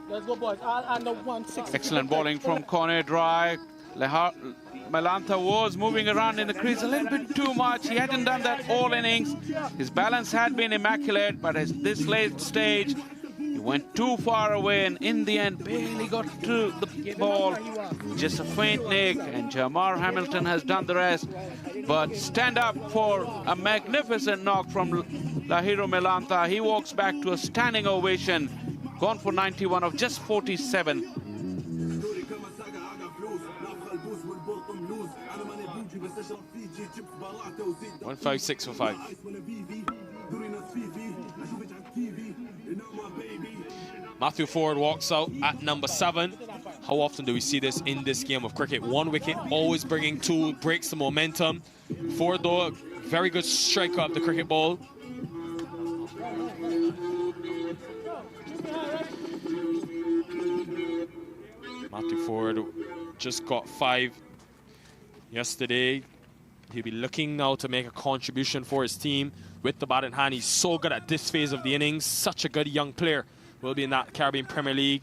Let's go, boys. Under 160. Excellent bowling from Cornet Dry. Malantha was moving around in the crease a little bit too much. He hadn't done that all innings. His balance had been immaculate, but at this late stage, he went too far away, and in the end, barely got to the ball. Just a faint nick, and Jamar Hamilton has done the rest. But stand up for a magnificent knock from Lahiro Malantha. He walks back to a standing ovation, gone for 91 of just 47. 156 for 5. Matthew Ford walks out at number 7. How often do we see this in this game of cricket? 1 wicket, always bringing 2, breaks the momentum. Ford, though, a very good striker up the cricket ball. Matthew Ford just got 5 yesterday. He'll be looking now to make a contribution for his team with the bat in hand. He's so good at this phase of the innings. Such a good young player. Will be in that Caribbean Premier League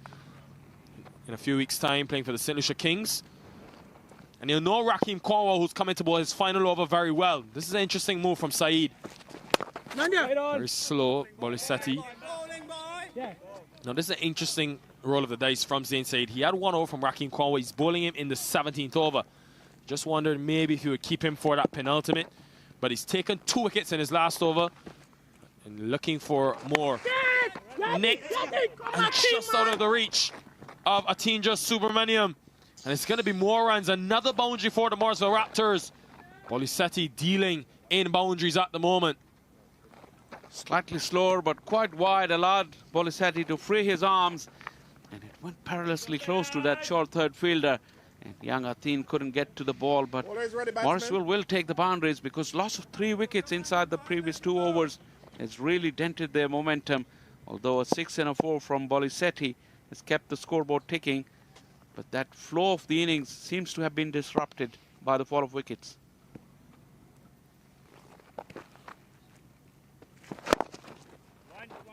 in a few weeks' time, playing for the St. Lucia Kings. And you'll know Raheem Cornwall, who's coming to bowl his final over very well. This is an interesting move from Saeed. Very slow, Bolisetti. Now, this is an interesting roll of the dice from Zain Saeed. He had 1 over from Raheem Cornwall. He's bowling him in the 17th over. Just wondered maybe if he would keep him for that penultimate. But he's taken 2 wickets in his last over and looking for more. Nicked and just out of the reach of Atinja Subramaniam. And it's going to be more runs. Another boundary for the Morrisville Raptors. Bolisetti dealing in boundaries at the moment. Slightly slower, but quite wide, allowed Bolisetti to free his arms. And it went perilously close to that short third fielder. And young Atin couldn't get to the ball, but Morrisville will take the boundaries because loss of 3 wickets inside the previous 2 overs has really dented their momentum. Although a 6 and a 4 from Bolisetti has kept the scoreboard ticking, but that flow of the innings seems to have been disrupted by the fall of wickets.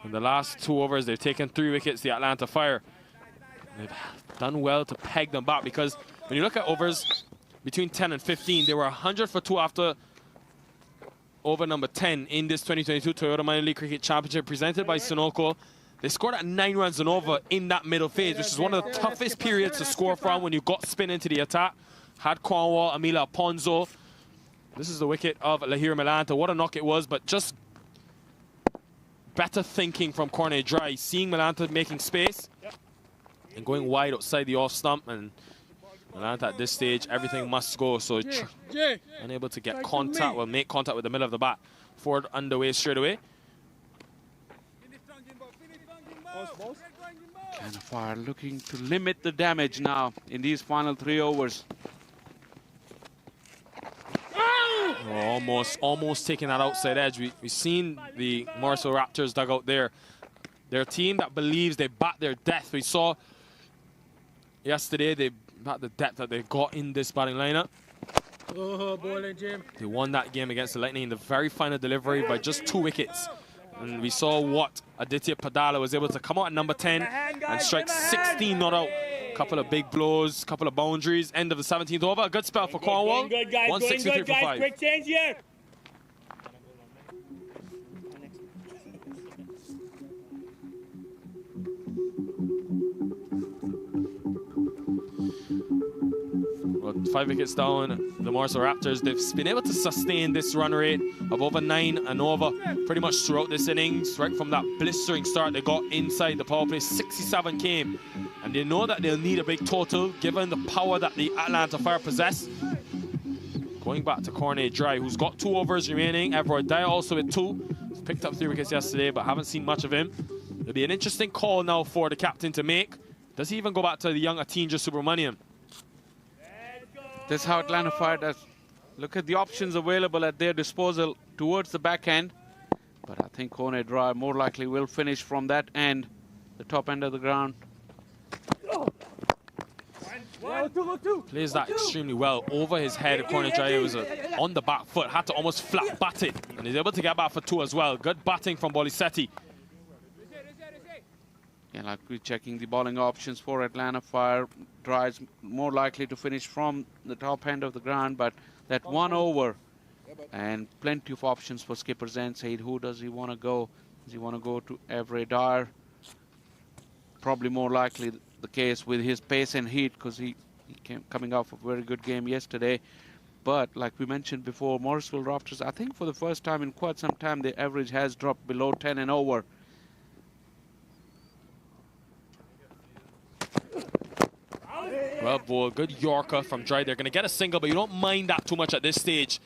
In the last 2 overs, they've taken 3 wickets, the Atlanta Fire. They've done well to peg them back because when you look at overs between 10 and 15, they were 100 for 2 after over number 10 in this 2022 Toyota Minor League Cricket Championship presented by Sunoco. They scored at 9 runs and over in that middle phase, which is one of the toughest periods to score from when you got spin into the attack. Had Cornwall, Amila Ponzo. This is the wicket of Lahir Malantha. What a knock it was, but just better thinking from Cornet Dry, seeing Malantha making space and going wide outside the off stump. And Malantha at this stage, everything must go. So unable to get contact, will make contact with the middle of the bat. Ford underway straight away. Fire looking to limit the damage now in these final 3 overs. Almost taking that outside edge. We've seen the Morrisville Raptors dugout there. They're a team that believes they bat their death. We saw yesterday they bat the depth that they got in this batting lineup. Oh, bowling, Jim. They won that game against the Lightning in the very final delivery by just 2 wickets. And we saw what Aditya Padala was able to come out at number 10 and strike 16 not out. Couple of big blows, couple of boundaries. End of the 17th over. A good spell for Cornwall. 163 for 5. Quick change here. Well, 5 wickets down, the Morrisville Raptors, they've been able to sustain this run rate of over 9 and over pretty much throughout this innings. Right from that blistering start they got inside the power play, 67 came. And they know that they'll need a big total given the power that the Atlanta Fire possess. Going back to Cornet Dry, who's got 2 overs remaining. Everard Dyer also with 2. He's picked up 3 wickets yesterday, but haven't seen much of him. It'll be an interesting call now for the captain to make. Does he even go back to the young Atinja Subramanian? That's how Atlanta Fire does. Look at the options available at their disposal towards the back end. But I think Cornet Dry more likely will finish from that end, the top end of the ground. Plays that extremely well over his head. Cornet Dry was on the back foot, had to almost flat bat it. And he's able to get back for 2 as well. Good batting from Bolisetti. Yeah, like we're checking the bowling options for Atlanta Fire. Dry is more likely to finish from the top end of the ground, but that 1 over and plenty of options for skipper Zen Said. Who does he want to go? Does he want to go to Everett Dyer? Probably more likely the case with his pace and heat, because he came coming off a very good game yesterday. But like we mentioned before, Morrisville Raptors, I think for the first time in quite some time, the average has dropped below 10 and over. Well bowled, good Yorker from Dry. They're going to get a single, but you don't mind that too much at this stage.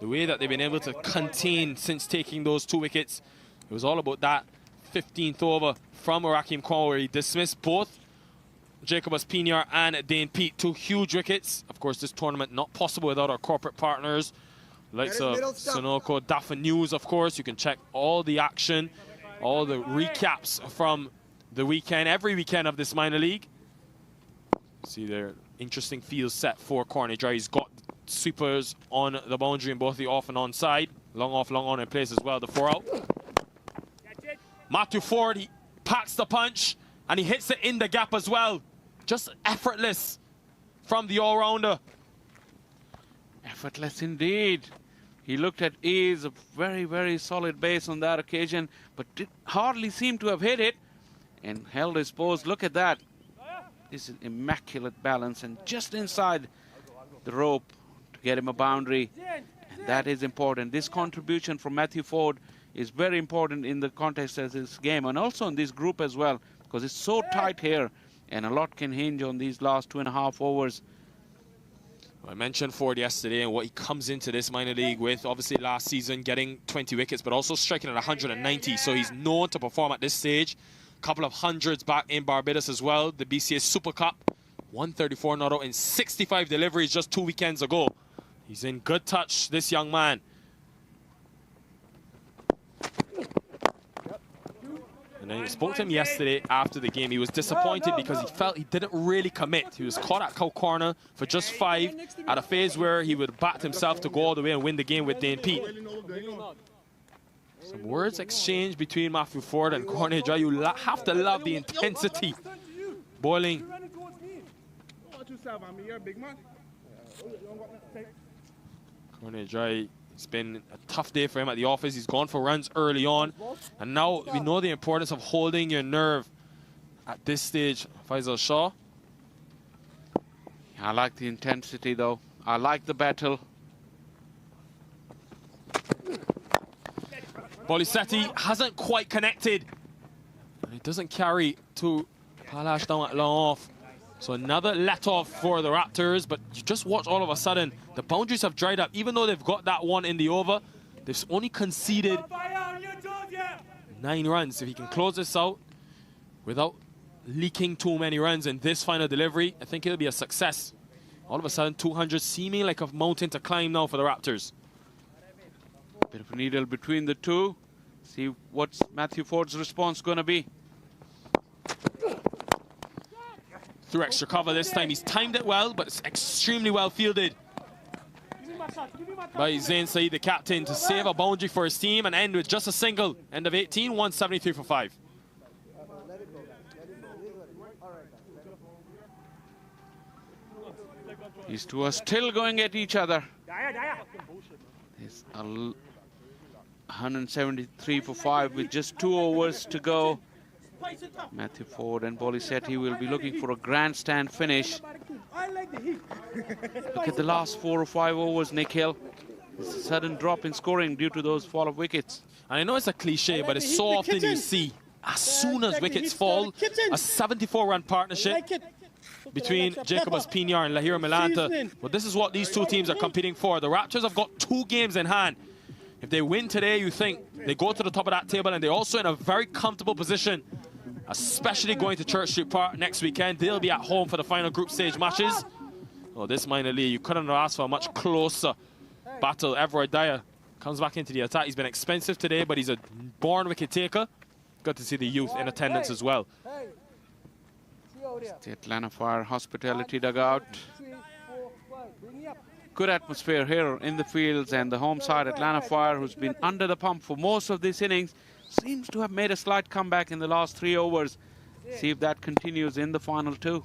The way that they've been able to contain since taking those 2 wickets, it was all about that 15th over from Raheem Cornwall, where he dismissed both Jacobus Pinar and Dane Pete. 2 huge wickets. Of course, this tournament not possible without our corporate partners, likes of Sunoco, Daffin News, of course. You can check all the action, all the recaps from the weekend, every weekend of this minor league. See there, interesting field set for Cornet Dry. He's got sweepers on the boundary in both the off and on side. Long off, long on in place as well, the 4 out. Matthew Ford, he packs the punch and he hits it in the gap as well. Just effortless from the all-rounder. Effortless indeed. He looked at ease, a very, very solid base on that occasion, but did hardly seem to have hit it and held his pose. Look at that. This is immaculate balance and just inside the rope to get him a boundary. And that is important. This contribution from Matthew Ford is very important in the context of this game and also in this group as well, because it's so tight here and a lot can hinge on these last 2.5 overs. Well, I mentioned Ford yesterday and what he comes into this minor league with. Obviously last season getting 20 wickets, but also striking at 190. So he's known to perform at this stage. Couple of hundreds back in Barbados as well. The BCA Super Cup, 134 not out in 65 deliveries just 2 weekends ago. He's in good touch, this young man. And I spoke to him yesterday after the game. He was disappointed because he felt he didn't really commit. He was caught at cow corner for just 5 at a phase where he would bat himself to go all the way and win the game with Dane Pete. Some words exchanged between Matthew Ford and Cornet Dry. You have to love the intensity. Bowling. Cornet Dry, it's been a tough day for him at the office. He's gone for runs early on. And now we know the importance of holding your nerve at this stage. Faisal Shah. I like the intensity though. I like the battle. Bolisetti hasn't quite connected. It doesn't carry to Palash down at long off. So another let off for the Raptors, but you just watch all of a sudden, the boundaries have dried up. Even though they've got that 1 in the over, they've only conceded 9 runs. If he can close this out without leaking too many runs in this final delivery, I think it'll be a success. All of a sudden, 200 seeming like a mountain to climb now for the Raptors. Bit of a needle between the two. See what's Matthew Ford's response going to be. Through extra cover this time. He's timed it well, but it's extremely well fielded. by Zain Saeed, the captain, to save a boundary for his team and end with just a single. End of 18, 173 for 5. These two are still going at each other. It's 173 for 5 with just 2 overs to go. Matthew Ford and Bolisetti will be looking for a grandstand finish. Look at the last 4 or 5 overs, Nikhil. It's a sudden drop in scoring due to those fall of wickets. And I know it's a cliche, but it's so often you see, as soon as wickets fall, a 74-run partnership between Jacobus Pinar and Lahira Milanta. But this is what these two teams are competing for. The Raptors have got 2 games in hand. If they win today, you think they go to the top of that table, and they're also in a very comfortable position, especially going to Church Street Park next weekend. They'll be at home for the final group stage matches. Oh, this minor league, you couldn't have asked for a much closer battle. Everett Dyer comes back into the attack. He's been expensive today, but he's a born wicket taker. Good to see the youth in attendance as well. The Atlanta Fire hospitality dugout. Good atmosphere here in the fields, and the home side, Atlanta Fire, who's been under the pump for most of this innings, seems to have made a slight comeback in the last 3 overs. See if that continues in the final 2.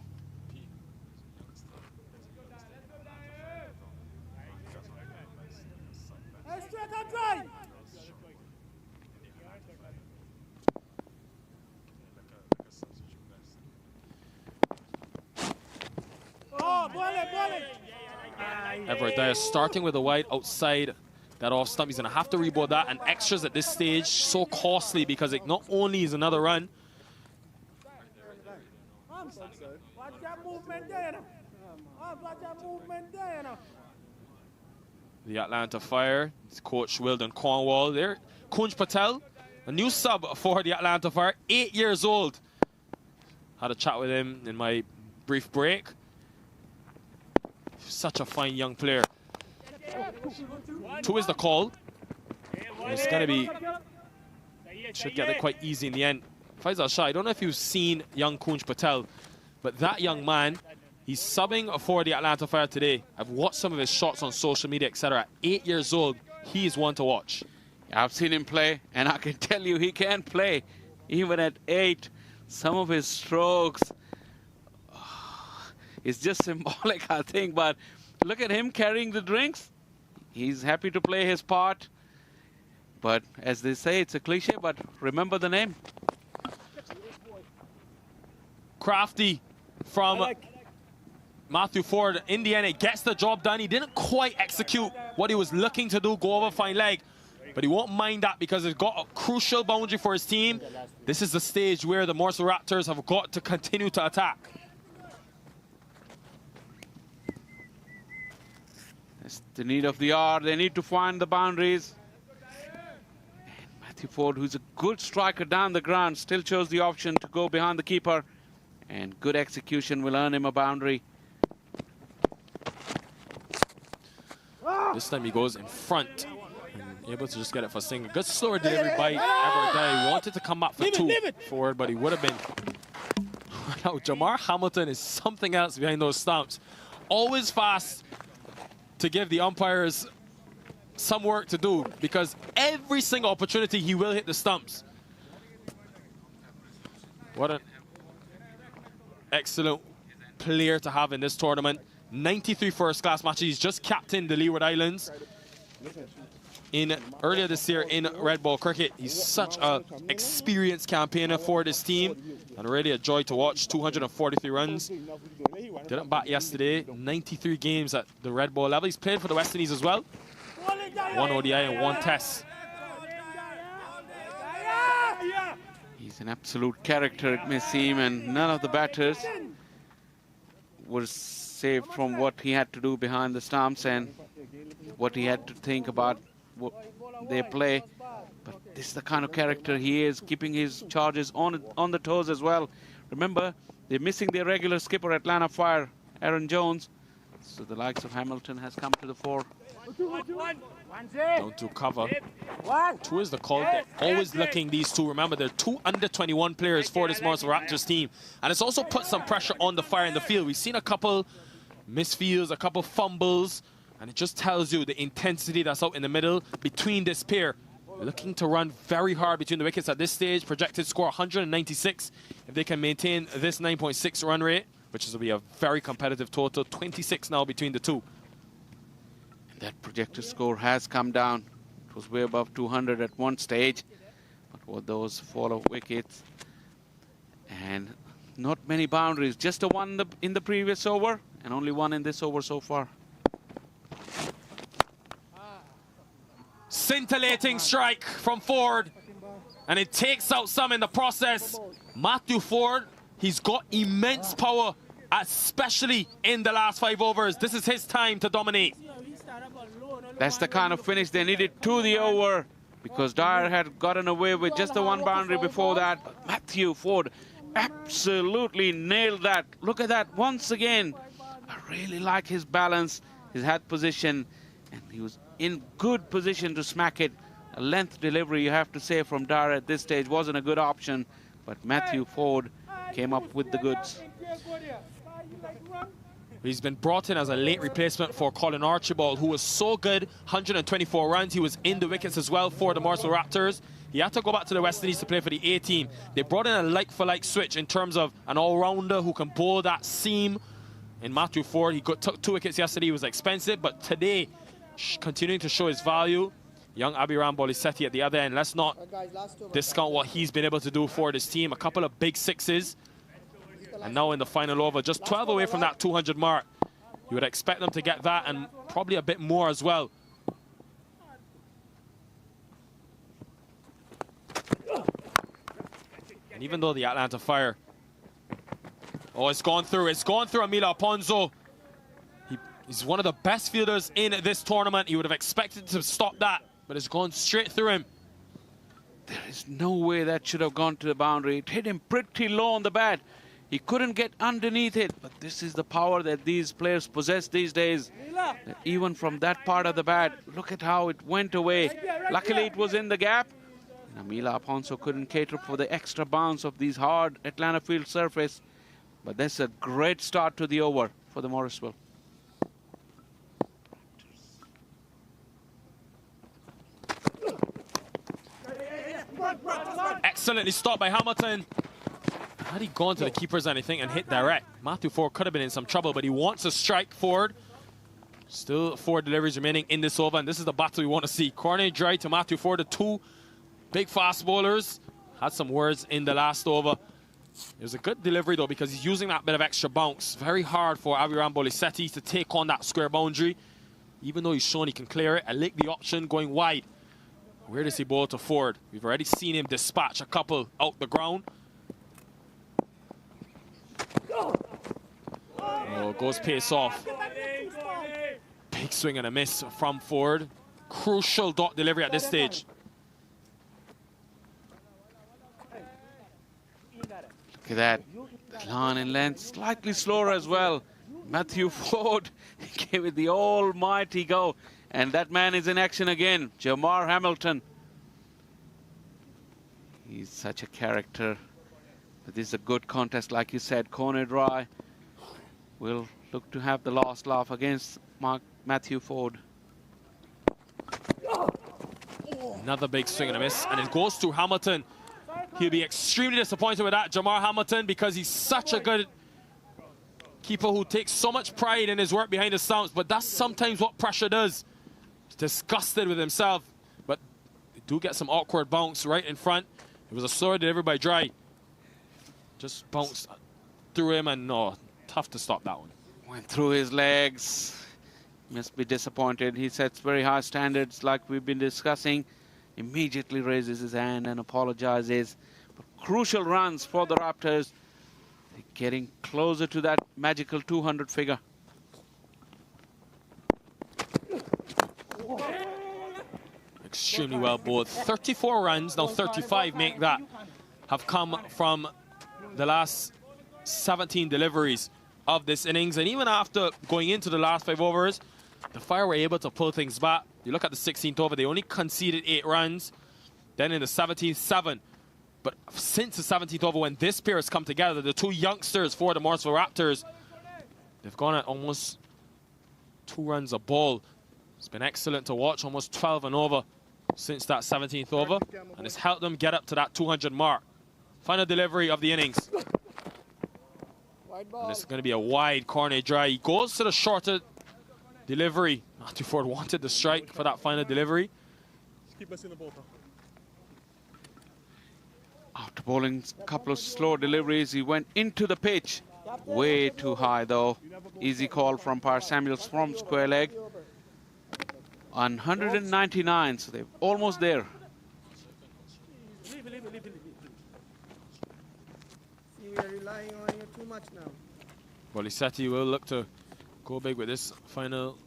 Everett Dyer starting with a wide outside that off stump. He's going to have to reboard that, and extras at this stage so costly because it not only is another run. The Atlanta Fire, it's Coach Wildon Cornwall there. Kunj Patel, a new sub for the Atlanta Fire, 8 years old. Had a chat with him in my brief break. Such a fine young player. 2 is the call. It's going to be, should get it quite easy in the end. Faisal Shah, I don't know if you've seen young Kunj Patel, but that young man, he's subbing for the Atlanta Fire today. I've watched some of his shots on social media, etc. 8 years old, he is one to watch. I've seen him play, and I can tell you he can play. Even at 8, some of his strokes, it's just symbolic, I think, but look at him carrying the drinks. He's happy to play his part. But as they say, it's a cliche, but remember the name. Crafty from Matthew Ford. In the end, it gets the job done. He didn't quite execute what he was looking to do, go over fine leg. But he won't mind that because he's got a crucial boundary for his team. This is the stage where the Morrisville Raptors have got to continue to attack. It's the need of the hour. They need to find the boundaries. And Matthew Ford, who's a good striker down the ground, still chose the option to go behind the keeper. And good execution will earn him a boundary. This time he goes in front and able to just get it for single. Good slower delivery by Everett Dyer. He wanted to come up for 2 forward, but he would have been. Now, Jamar Hamilton is something else behind those stumps. Always fast to give the umpires some work to do, because every single opportunity he will hit the stumps. What an excellent player to have in this tournament. 93 first-class matches. He's just captained the Leeward Islands earlier this year in red ball cricket. He's such an experienced campaigner for this team, and really a joy to watch. 243 runs. Didn't bat yesterday. 93 games at the red ball level. He's played for the West Indies as well. 1 ODI and 1 test. He's an absolute character, it may seem, and none of the batters were saved from what he had to do behind the stumps and what he had to think about their play. But this is the kind of character he is, keeping his charges on the toes as well. Remember, they're missing their regular skipper, Atlanta Fire, Aaron Jones. So the likes of Hamilton has come to the fore. Don't do cover. 2 is the call. They're always looking, these two. Remember, they're 2 under-21 players for this Morrisville Raptors team. And it's also put some pressure on the Fire in the field. We've seen a couple misfields, a couple fumbles. And it just tells you the intensity that's out in the middle between this pair. Looking to run very hard between the wickets at this stage. Projected score 196. If they can maintain this 9.6 run rate, which will be a very competitive total. 26 now between the two. And that projected score has come down. It was way above 200 at one stage. But with those follow wickets and not many boundaries. Just a one in the previous over and only one in this over so far. Scintillating strike from Ford, and it takes out some in the process. Matthew Ford, he's got immense power, especially in the last 5 overs. This is his time to dominate. That's the kind of finish they needed to the over, because Dyer had gotten away with just the one boundary before that. But Matthew Ford absolutely nailed that. Look at that once again. I really like his balance, his head position, and he was in good position to smack it. A length delivery, you have to say, from Dyer at this stage wasn't a good option, but Matthew Ford came up with the goods. He's been brought in as a late replacement for Colin Archibald, who was so good, 124 runs. He was in the wickets as well for the Morrisville Raptors. He had to go back to the West Indies to play for the A team. They brought in a like-for-like switch in terms of an all-rounder who can bowl that seam. In Matthew Ford, he took 2 wickets yesterday. He was expensive, but today, continuing to show his value. Young Abhiram Bolisetti at the other end. Let's not discount what he's been able to do for this team. A couple of big sixes. And now in the final over, just 12 away from that 200 mark. You would expect them to get that and probably a bit more as well. And even though the Atlanta Fire... Oh, it's gone through Amila Aponzo. He's one of the best fielders in this tournament. You would have expected to stop that, but it's gone straight through him. There is no way that should have gone to the boundary. It hit him pretty low on the bat. He couldn't get underneath it, but this is the power that these players possess these days. That even from that part of the bat, look at how it went away. Luckily, it was in the gap. And Amila Aponso couldn't cater for the extra bounce of these hard Atlanta field surface. But that's a great start to the over for the Morrisville. Excellently stopped by Hamilton. Had he gone to the keepers and anything and hit direct, Matthew Ford could have been in some trouble, but he wants to strike forward. Still 4 deliveries remaining in this over, and this is the battle we want to see. Corner dry to Matthew Ford, the 2 big fast bowlers. Had some words in the last over. It was a good delivery, though, because he's using that bit of extra bounce. Very hard for Abhiram Bolisetti to take on that square boundary. Even though he's shown he can clear it, I like the option going wide. Where does he bowl to Ford? We've already seen him dispatch a couple out the ground. Oh, goes pace off. Big swing and a miss from Ford. Crucial dot delivery at this stage. Look at that. Line in length, slightly slower as well. Matthew Ford gave it the almighty go. And that man is in action again, Jamar Hamilton. He's such a character. But this is a good contest, like you said. Corner dry will look to have the last laugh against Matthew Ford. Another big swing and a miss, and it goes to Hamilton. He'll be extremely disappointed with that, Jamar Hamilton, because he's such a good keeper who takes so much pride in his work behind the stumps, but that's sometimes what pressure does. He's disgusted with himself, but they do get some awkward bounce right in front. It was a slower delivery by Dry. Just bounced through him, and no, tough to stop that one. Went through his legs. Must be disappointed. He sets very high standards like we've been discussing. Immediately raises his hand and apologizes. But crucial runs for the Raptors. They're getting closer to that magical 200 figure. Extremely well bowled. 34 runs, now 35 make that, have come from the last 17 deliveries of this innings. And even after going into the last 5 overs, the Fire were able to pull things back. You look at the 16th over, they only conceded 8 runs. Then in the 17th, 7. But since the 17th over, when this pair has come together, the 2 youngsters for the Morrisville Raptors, they've gone at almost 2 runs a ball. It's been excellent to watch, almost 12 and over since that 17th over, and it's helped them get up to that 200 mark. Final delivery of the innings. And this is going to be a wide corner dry. He goes to the shorter delivery. Matthew Ford wanted the strike for that final delivery. After bowling a couple of slow deliveries, he went into the pitch. Way too high, though. Easy call from Par Samuels from square leg. On 199, so they're almost there. See, we are relying on you too much now. Bolisetti will look to go big with this final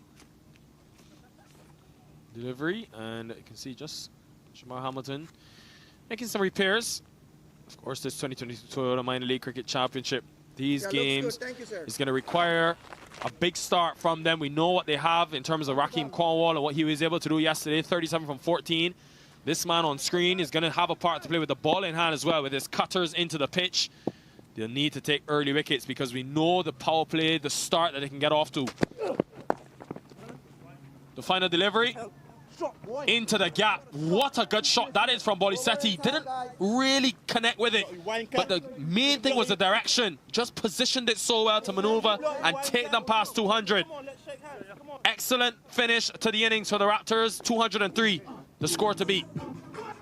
delivery, and you can see just Shamar Hamilton making some repairs. Of course, this 2022 Toyota Minor League Cricket Championship, these games is going to require a big start from them. We know what they have in terms of Raheem Cornwall and what he was able to do yesterday, 37 from 14. This man on screen is going to have a part to play with the ball in hand as well, with his cutters into the pitch. They'll need to take early wickets because we know the power play, the start that they can get off to. The final delivery into the gap. What a good shot that is from Bolisetti. Didn't really connect with it, but the main thing was the direction. Just positioned it so well to maneuver and take them past 200. Excellent finish to the innings for the Raptors. 203, the score to beat.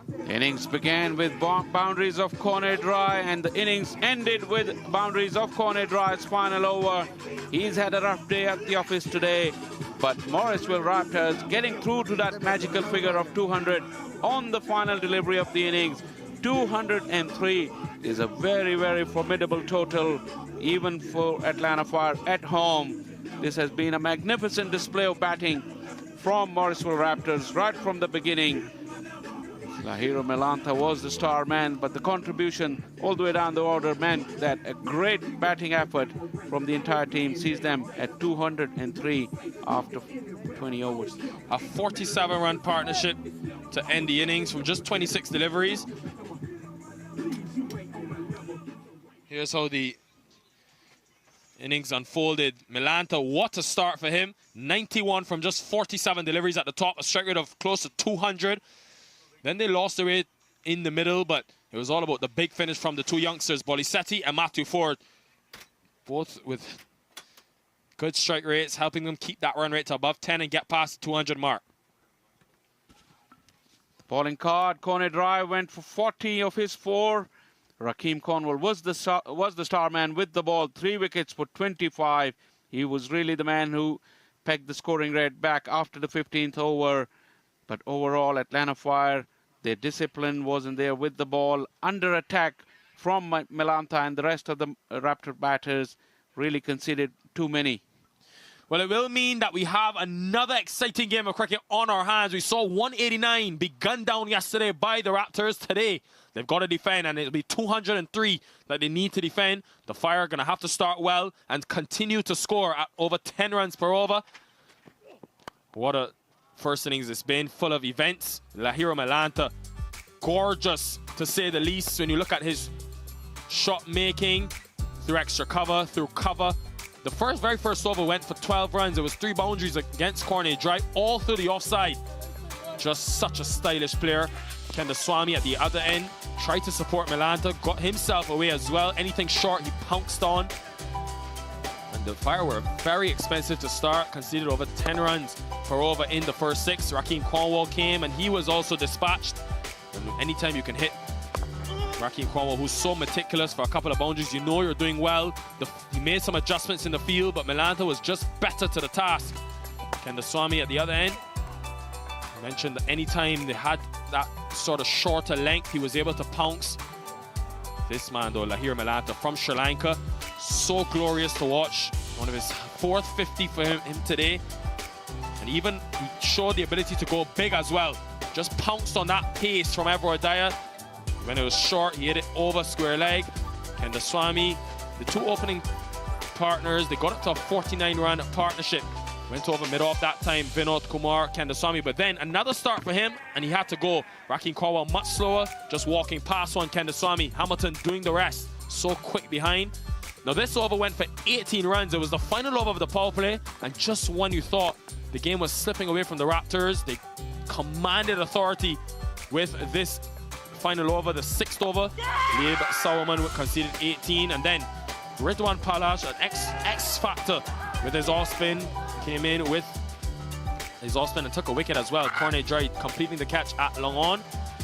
The innings began with boundaries of corner dry, and the innings ended with boundaries of corner dry's final over. He's had a rough day at the office today, but Morrisville Raptors getting through to that magical figure of 200 on the final delivery of the innings. 203 is a very, very formidable total, even for Atlanta Fire at home. This has been a magnificent display of batting from Morrisville Raptors right from the beginning. Lahiro Melantha was the star man, but the contribution all the way down the order meant that a great batting effort from the entire team sees them at 203 after 20 overs. A 47-run partnership to end the innings from just 26 deliveries. Here's how the innings unfolded. Melantha, what a start for him. 91 from just 47 deliveries at the top, a strike rate of close to 200. Then they lost their way in the middle, but it was all about the big finish from the two youngsters, Bolisetti and Matthew Ford, both with good strike rates, helping them keep that run rate to above 10 and get past the 200 mark. Bowling card, corner drive, went for 40 of his 4. Raheem Cornwall was the star man with the ball, 3 wickets for 25. He was really the man who pegged the scoring rate back after the 15th over. But overall, Atlanta Fire, their discipline wasn't there with the ball. Under attack from Melantha and the rest of the Raptor batters, really conceded too many. Well, it will mean that we have another exciting game of cricket on our hands. We saw 189 be gunned down yesterday by the Raptors. Today, they've got to defend, and it'll be 203 that they need to defend. The Fire are going to have to start well and continue to score at over 10 runs per over. What a first innings it's been, full of events. Lahiro Melantha, gorgeous to say the least when you look at his shot making through extra cover, through cover. The very first over went for 12 runs. It was 3 boundaries against corner dry, all through the offside. Just such a stylish player. Kendaswamy at the other end tried to support Melantha, got himself away as well. Anything short, he pounced on. And the Fire were very expensive to start, conceded over 10 runs per over in the first 6. Raheem Cornwall came, and he was also dispatched. And anytime you can hit Raheem Cornwall, who's so meticulous for a couple of boundaries, you know you're doing well. He made some adjustments in the field, but Melantha was just better to the task. Kendaswamy at the other end. I mentioned that anytime they had that sort of shorter length, he was able to pounce. This man, though, Lahiro Melantha from Sri Lanka, so glorious to watch. One of his 4th 50 for him today. And even he showed the ability to go big as well. Just pounced on that pace from Everard Dyer. When it was short, he hit it over square leg. Kendaswamy, the 2 opening partners, they got up to a 49-run partnership. Went over mid-off that time, Vinod Kumar, Kendaswamy, but then another start for him, and he had to go. Raheem Cornwall much slower, just walking past one. Kendaswamy, Hamilton doing the rest. So quick behind. Now this over went for 18 runs. It was the final over of the power play, and just when you thought the game was slipping away from the Raptors, they commanded authority with this final over, the 6th over. Leib Sauerman conceded 18, and then Ridwan Palash, an X factor with his off spin, came in with his off spin and took a wicket as well. Cornet Dry completing the catch at long on.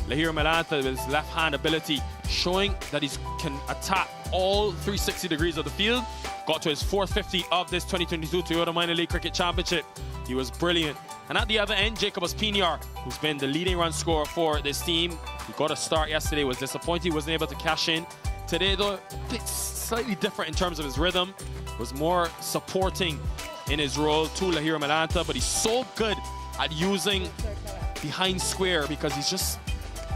Lahir Malanta with his left-hand ability, showing that he can attack all 360 degrees of the field. Got to his 450 of this 2022 Toyota Minor League Cricket Championship. He was brilliant. And at the other end, Jacob Ospiniar, who's been the leading run scorer for this team. He got a start yesterday, was disappointed he wasn't able to cash in. Today, though, a bit slightly different in terms of his rhythm. Was more supporting in his role to Lahir Malanta, but he's so good at using behind square because he's just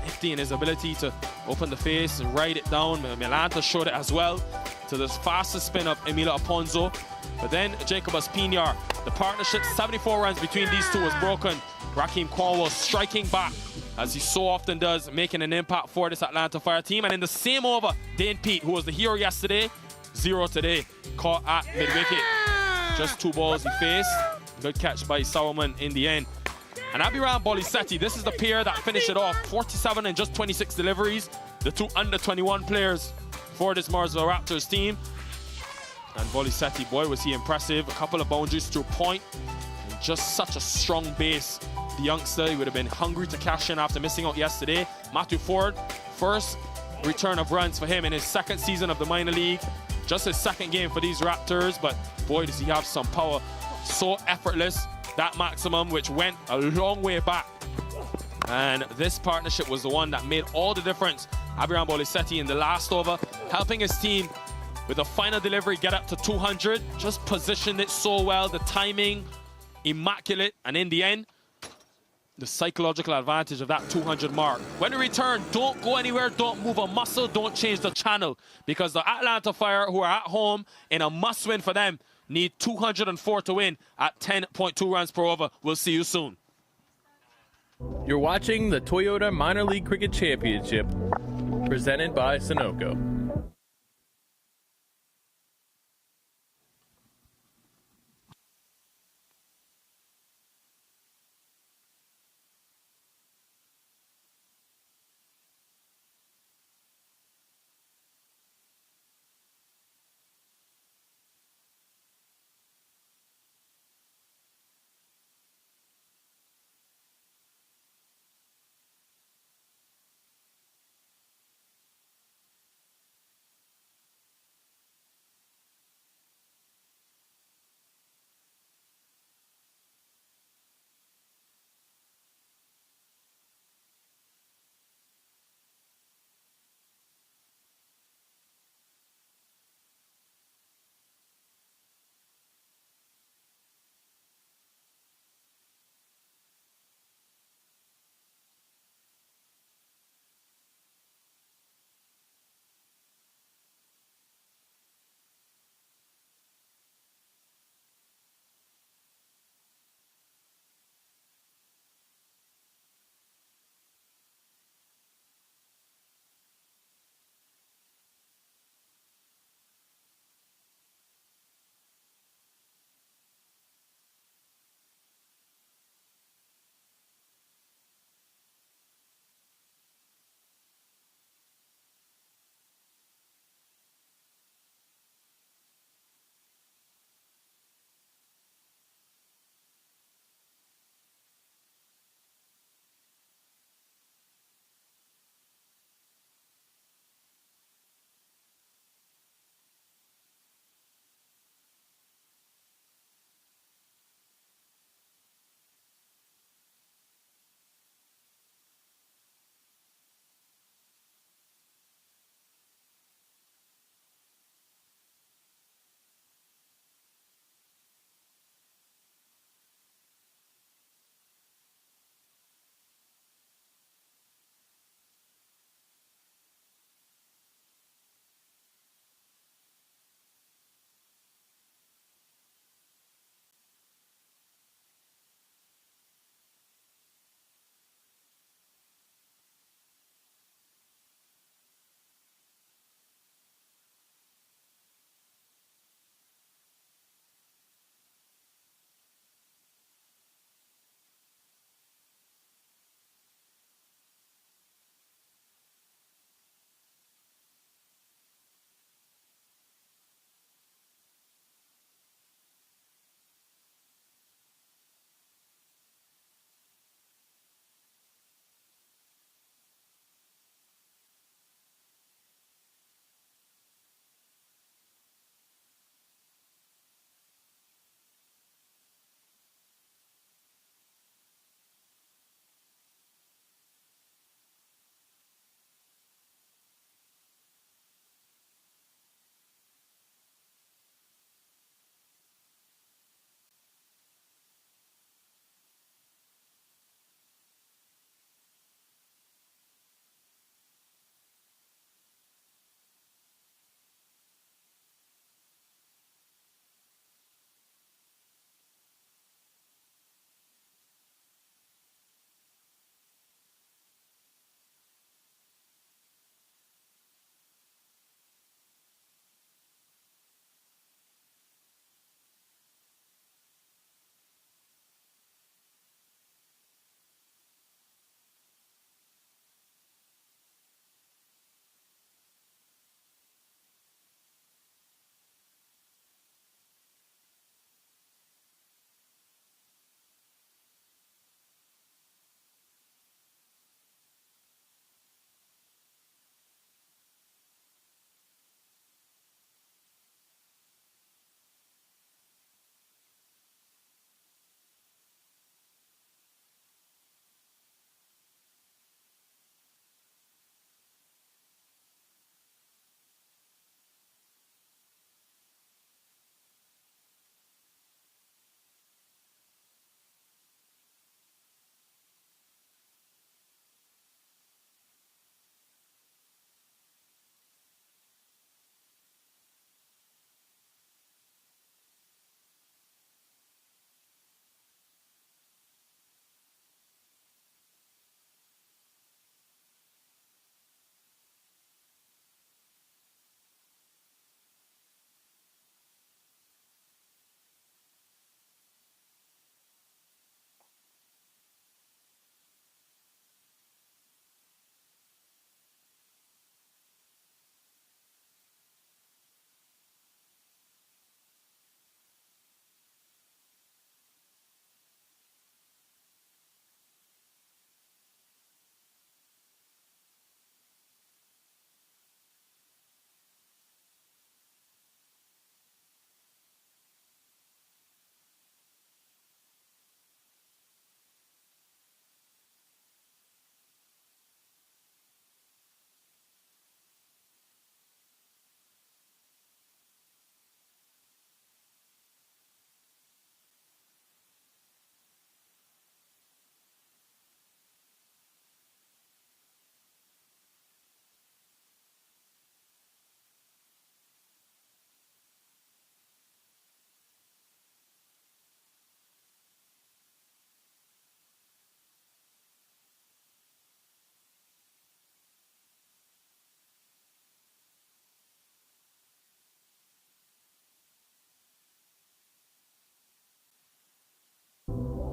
nifty in his ability to open the face and ride it down. Malanta showed it as well to the fastest spin of Emilio Aponzo. But then Jacob Ospiniar, the partnership, 74 runs between these two was broken. Raheem Cornwall striking back, as he so often does, making an impact for this Atlanta Fire team. And in the same over, Dane Pete, who was the hero yesterday, 0 today, caught at mid-wicket. Just 2 balls he faced. Good catch by Sauerman in the end. And Abhiram Bolisetti, this is the pair that finished it off. 47 and just 26 deliveries. The 2 under-21 players for this Morrisville Raptors team. And Bolisetti, boy, was he impressive. A couple of boundaries to a point. And just such a strong base. The youngster, he would have been hungry to cash in after missing out yesterday. Matthew Ford, first return of runs for him in his 2nd season of the minor league. Just his 2nd game for these Raptors, but boy, does he have some power. So effortless, that maximum, which went a long way back. And this partnership was the one that made all the difference. Abhiram Bolisetti in the last over, helping his team with a final delivery get up to 200. Just positioned it so well, the timing, immaculate, and in the end, the psychological advantage of that 200 mark. When we return, don't go anywhere, don't move a muscle, don't change the channel, because the Atlanta Fire, who are at home in a must-win for them, need 204 to win at 10.2 runs per over. We'll see you soon. You're watching the Toyota Minor League Cricket Championship, presented by Sunoco.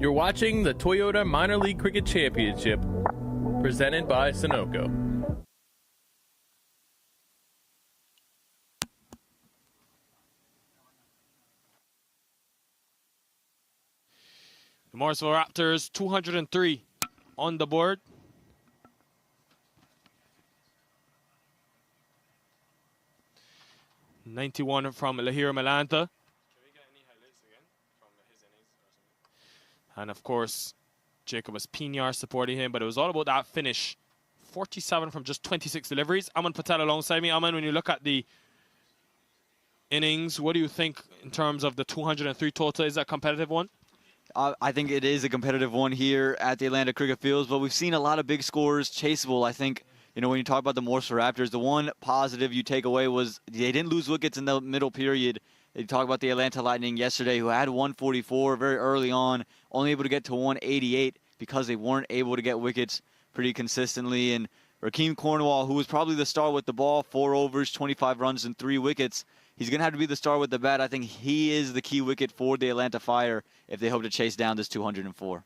You're watching the Toyota Minor League Cricket Championship, presented by Sunoco. The Morrisville Raptors, 203 on the board. '91 from Lahira Malanta. And of course, Jacobus Pinar supporting him, but it was all about that finish. 47 from just 26 deliveries. Aman Patel alongside me. Aman, when you look at the innings, what do you think in terms of the 203 total? Is that a competitive one? I think it is a competitive one here at the Atlanta Cricket Fields, but we've seen a lot of big scores chaseable. I think, you know, when you talk about the Morrisville Raptors, the one positive you take away was they didn't lose wickets in the middle period. They talk about the Atlanta Lightning yesterday, who had 144 very early on, only able to get to 188 because they weren't able to get wickets pretty consistently. And Rakeem Cornwall, who was probably the star with the ball, 4 overs, 25 runs, and 3 wickets. He's going to have to be the star with the bat. I think he is the key wicket for the Atlanta Fire if they hope to chase down this 204.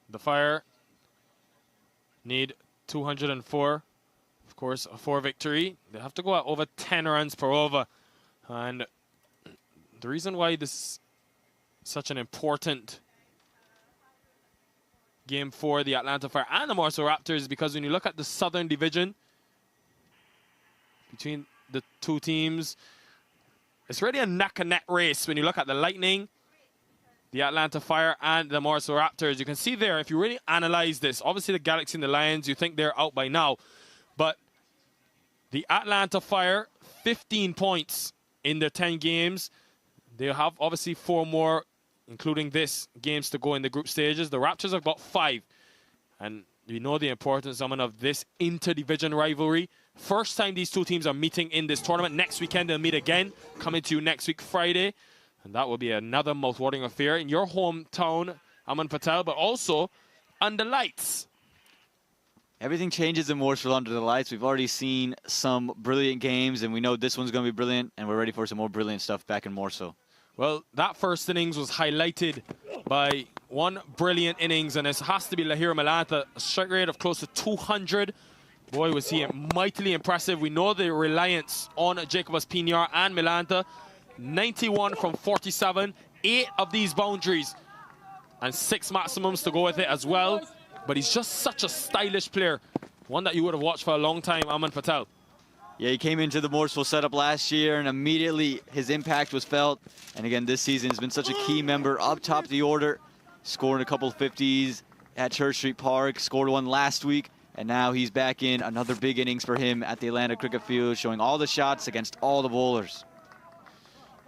The Fire need 204. Of course, for victory. They have to go at over 10 runs per over. And the reason why this is such an important game for the Atlanta Fire and the Morrisville Raptors is because when you look at the Southern Division between the two teams, it's really a neck-and-neck race. When you look at the Lightning, the Atlanta Fire, and the Morrisville Raptors, you can see there, if you really analyze this, obviously the Galaxy and the Lions, you think they're out by now. But the Atlanta Fire, 15 points in their 10 games. They have obviously 4 more, including this, games to go in the group stages. The Raptors have got 5. And you know the importance of this inter-division rivalry. First time these two teams are meeting in this tournament. Next weekend they'll meet again, coming to you next week, Friday. And that will be another mouth-watering affair in your hometown, Aman Patel, but also under lights. Everything changes in Morrisville under the lights. We've already seen some brilliant games, and we know this one's going to be brilliant, and we're ready for some more brilliant stuff back in Morrisville. Well, that first innings was highlighted by one brilliant innings, and this has to be Lahira Malanta, a strike rate of close to 200. Boy, was he mightily impressive. We know the reliance on Jacobus Pinar and Malanta. 91 from 47, 8 of these boundaries, and 6 maximums to go with it as well. But he's just such a stylish player, one that you would have watched for a long time, Aman Patel. Yeah, he came into the Morrisville setup last year, and immediately his impact was felt. And again, this season has been such a key member up top of the order, scoring a couple of 50s at Church Street Park, scored one last week, and now he's back in another big innings for him at the Atlanta Cricket Field, showing all the shots against all the bowlers.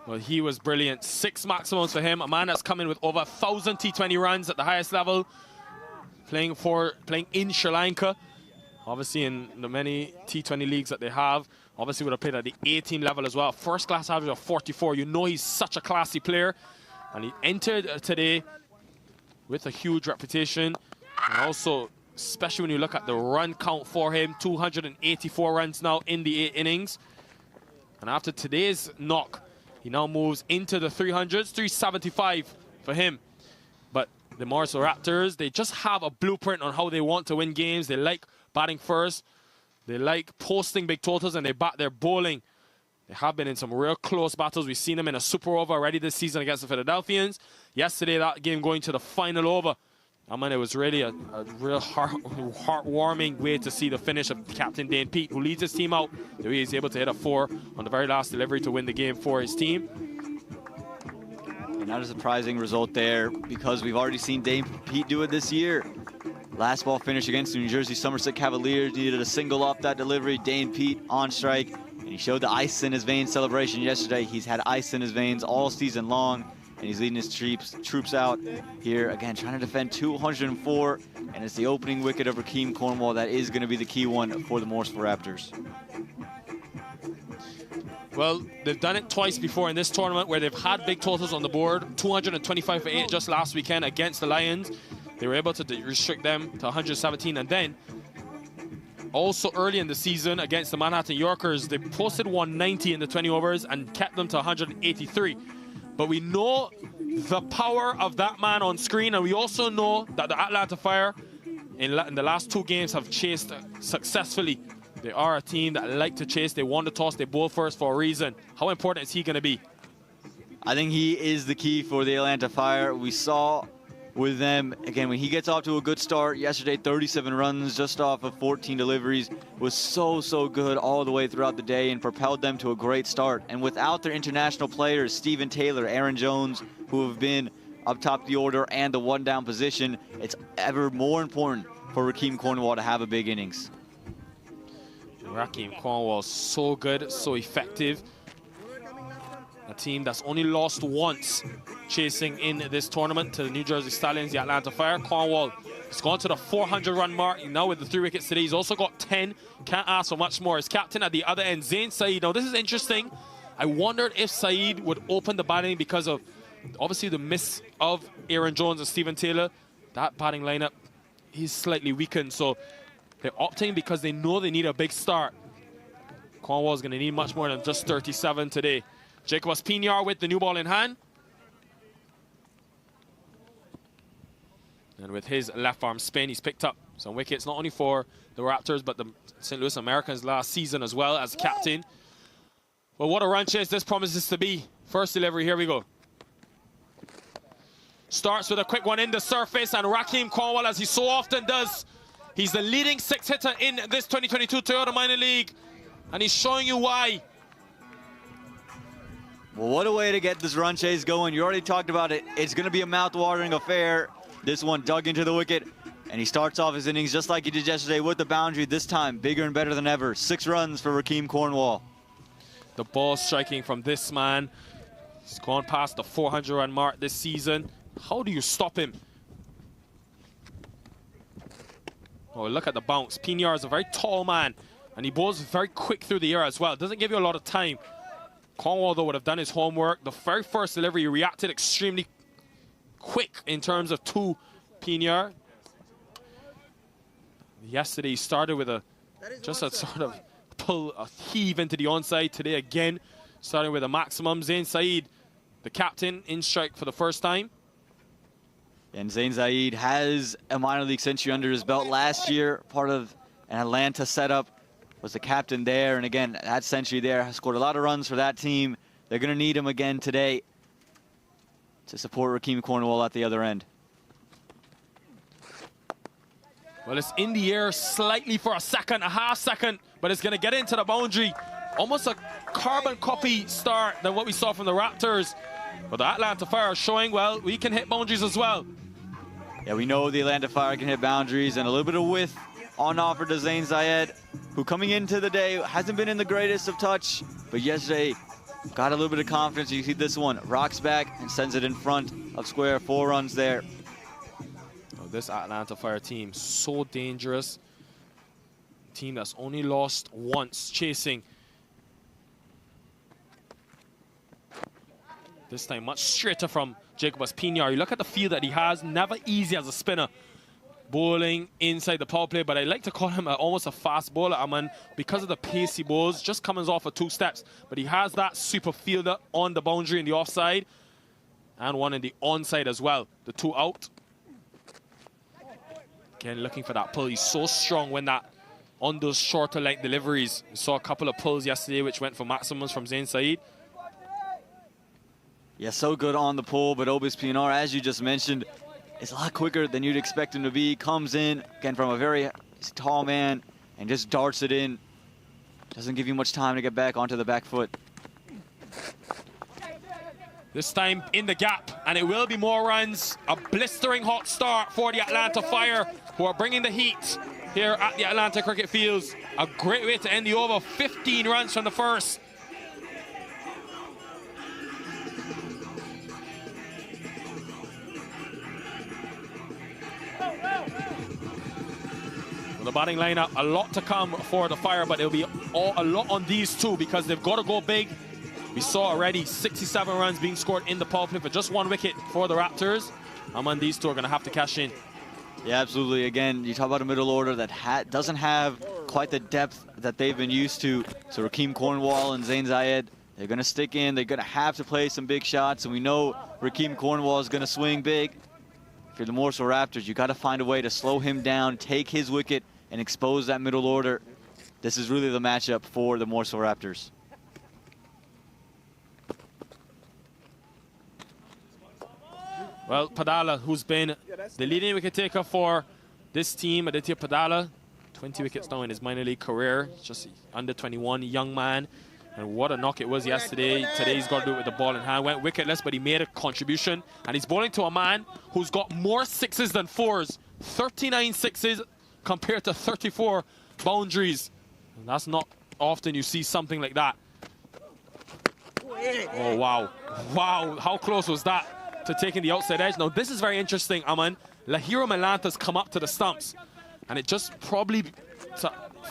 Well, he was brilliant. 6 maximums for him. A man that's coming with over 1,000 T20 runs at the highest level, playing in Sri Lanka. Obviously, in the many T20 leagues that they have, obviously would have played at the A-team level as well. First class average of 44. You know he's such a classy player. And he entered today with a huge reputation. And also, especially when you look at the run count for him, 284 runs now in the 8 innings. And after today's knock, he now moves into the 300s, 375 for him. But the Morrisville Raptors, they just have a blueprint on how they want to win games. They like batting first. They like posting big totals, and they bat their bowling. They have been in some real close battles. We've seen them in a super over already this season against the Philadelphians. Yesterday, that game going to the final over. I mean, it was really a real heartwarming way to see the finish of Captain Dane Pete, who leads his team out. He's able to hit a 4 on the very last delivery to win the game for his team. And not a surprising result there, because we've already seen Dane Pete do it this year. Last ball finish against the New Jersey Somerset Cavaliers, needed a single off that delivery. Dane Pete on strike, and he showed the ice in his veins celebration yesterday. He's had ice in his veins all season long, and he's leading his troops out here again, trying to defend 204, and it's the opening wicket of Rakeem Cornwall that is going to be the key one for the Morrisville Raptors. Well, they've done it twice before in this tournament where they've had big totals on the board. 225 for 8 just last weekend against the Lions. They were able to restrict them to 117, and then Also early in the season against the Manhattan Yorkers, they posted 190 in the 20 overs and kept them to 183. But we know the power of that man on screen, and we also know that the Atlanta Fire in the last 2 games have chased successfully. They are a team that like to chase. They won the toss. They bowl first for a reason. How important is he going to be? I think he is the key for the Atlanta Fire. We saw with them, again, when he gets off to a good start, yesterday 37 runs just off of 14 deliveries, was so good all the way throughout the day and propelled them to a great start. And without their international players, Stephen Taylor, Aaron Jones, who have been up top of the order and the one-down position, it's ever more important for Rakeem Cornwall to have a big innings. Rakeem Cornwall, so good, so effective. A team that's only lost once chasing in this tournament to the New Jersey Stallions, the Atlanta Fire. Cornwall has gone to the 400-run mark now with the 3 wickets today. He's also got 10. Can't ask for much more. His captain at the other end, Zain Saeed. Now, this is interesting. I wondered if Saeed would open the batting because of, obviously, the miss of Aaron Jones and Stephen Taylor. That batting lineup is slightly weakened, so they're opting because they know they need a big start. Cornwall's going to need much more than just 37 today. Jacob Espinar with the new ball in hand. And with his left arm spin, he's picked up some wickets, not only for the Raptors, but the St. Louis Americans last season as well as captain. But what a run chase this promises to be. First delivery, here we go. Starts with a quick one in the surface, and Rakeem Cornwall, as he so often does, he's the leading 6-hitter in this 2022 Toyota Minor League, and he's showing you why. Well, what a way to get this run chase going. You already talked about it. It's going to be a mouth-watering affair. This one dug into the wicket, and he starts off his innings just like he did yesterday with the boundary, this time bigger and better than ever. 6 runs for Rakeem Cornwall. The ball striking from this man. He's gone past the 400-run mark this season. How do you stop him? Oh, look at the bounce. Pinar is a very tall man, and he bowls very quick through the air as well. It doesn't give you a lot of time. Cornwall, though, would have done his homework. The very first delivery, he reacted extremely quick in terms of to Pinar. Yesterday, he started with just a sort of pull, a heave into the onside. Today, again, starting with a maximum. Zain Saeed, the captain, in strike for the first time. And Zain Saeed has a minor league century under his belt last year, part of an Atlanta setup. Was the captain there, and again, that century there has scored a lot of runs for that team. They're going to need him again today to support Rakeem Cornwall at the other end. Well, it's in the air slightly for a half second, but it's going to get into the boundary. Almost a carbon copy start than what we saw from the Raptors. But the Atlanta Fire are showing, well, we can hit boundaries as well. Yeah, we know the Atlanta Fire can hit boundaries, and a little bit of width on offer to Zain Saeed, who coming into the day hasn't been in the greatest of touch, but yesterday got a little bit of confidence. You see this one, rocks back and sends it in front of square. 4 runs there. Oh, this Atlanta Fire team, so dangerous. Team that's only lost once chasing. This time much straighter from Jacob Espinar. You look at the feel that he has, never easy as a spinner. Bowling inside the power play, but I like to call him almost a fast bowler, because of the pace he bowls, just comes off of 2 steps. But he has that super fielder on the boundary in the offside, and one in the onside as well. The 2 out. Again, looking for that pull. He's so strong when on those shorter length deliveries. We saw a couple of pulls yesterday which went for maximums from Zain Saeed. Yeah, so good on the pull, but Espinar, as you just mentioned, is a lot quicker than you'd expect him to be. Comes in, again, from a very tall man and just darts it in. Doesn't give you much time to get back onto the back foot. This time in the gap, and it will be more runs. A blistering hot start for the Atlanta Fire, who are bringing the heat here at the Atlanta Cricket Fields. A great way to end the over. 15 runs from the first. The batting lineup, a lot to come for the Fire, but it'll be a lot on these two because they've got to go big. We saw already 67 runs being scored in the power play for just 1 wicket for the Raptors. These two are going to have to cash in. Yeah, absolutely. Again, you talk about a middle order that doesn't have quite the depth that they've been used to. So Rakeem Cornwall and Zain Zayed, they're going to stick in. They're going to have to play some big shots. And we know Rakeem Cornwall is going to swing big. If you're the Morrisville Raptors, you got to find a way to slow him down, take his wicket, and expose that middle order. This is really the matchup for the Morrisville Raptors. Well, Padala, who's been the leading wicket taker for this team, Aditya Padala, 20 wickets now in his minor league career, just under 21, young man. And what a knock it was yesterday. Today he's got to do it with the ball in hand. Went wicketless, but he made a contribution. And he's bowling to a man who's got more sixes than fours. 39 sixes compared to 34 boundaries. And that's not often you see something like that. Oh, wow. Wow, how close was that to taking the outside edge? Now, this is very interesting, Aman. Lahiro Melanta's come up to the stumps. And it just probably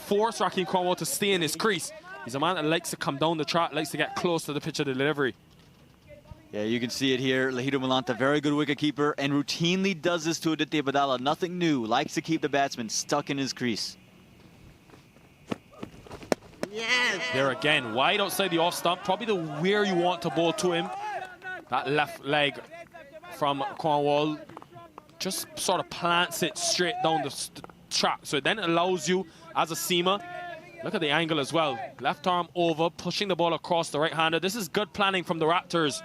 forced Rakeem Cornwall to stay in his crease. He's a man that likes to come down the track, likes to get close to the pitch of the delivery. Yeah, you can see it here. Lahiro Melanta, very good wicketkeeper, and routinely does this to Aditya Padala. Nothing new. Likes to keep the batsman stuck in his crease. Yes. There again, wide outside the off stump. Probably the where you want to bowl to him. That left leg from Cornwall just sort of plants it straight down the track. So it then allows you, as a seamer, look at the angle as well. Left arm over, pushing the ball across the right-hander. This is good planning from the Raptors.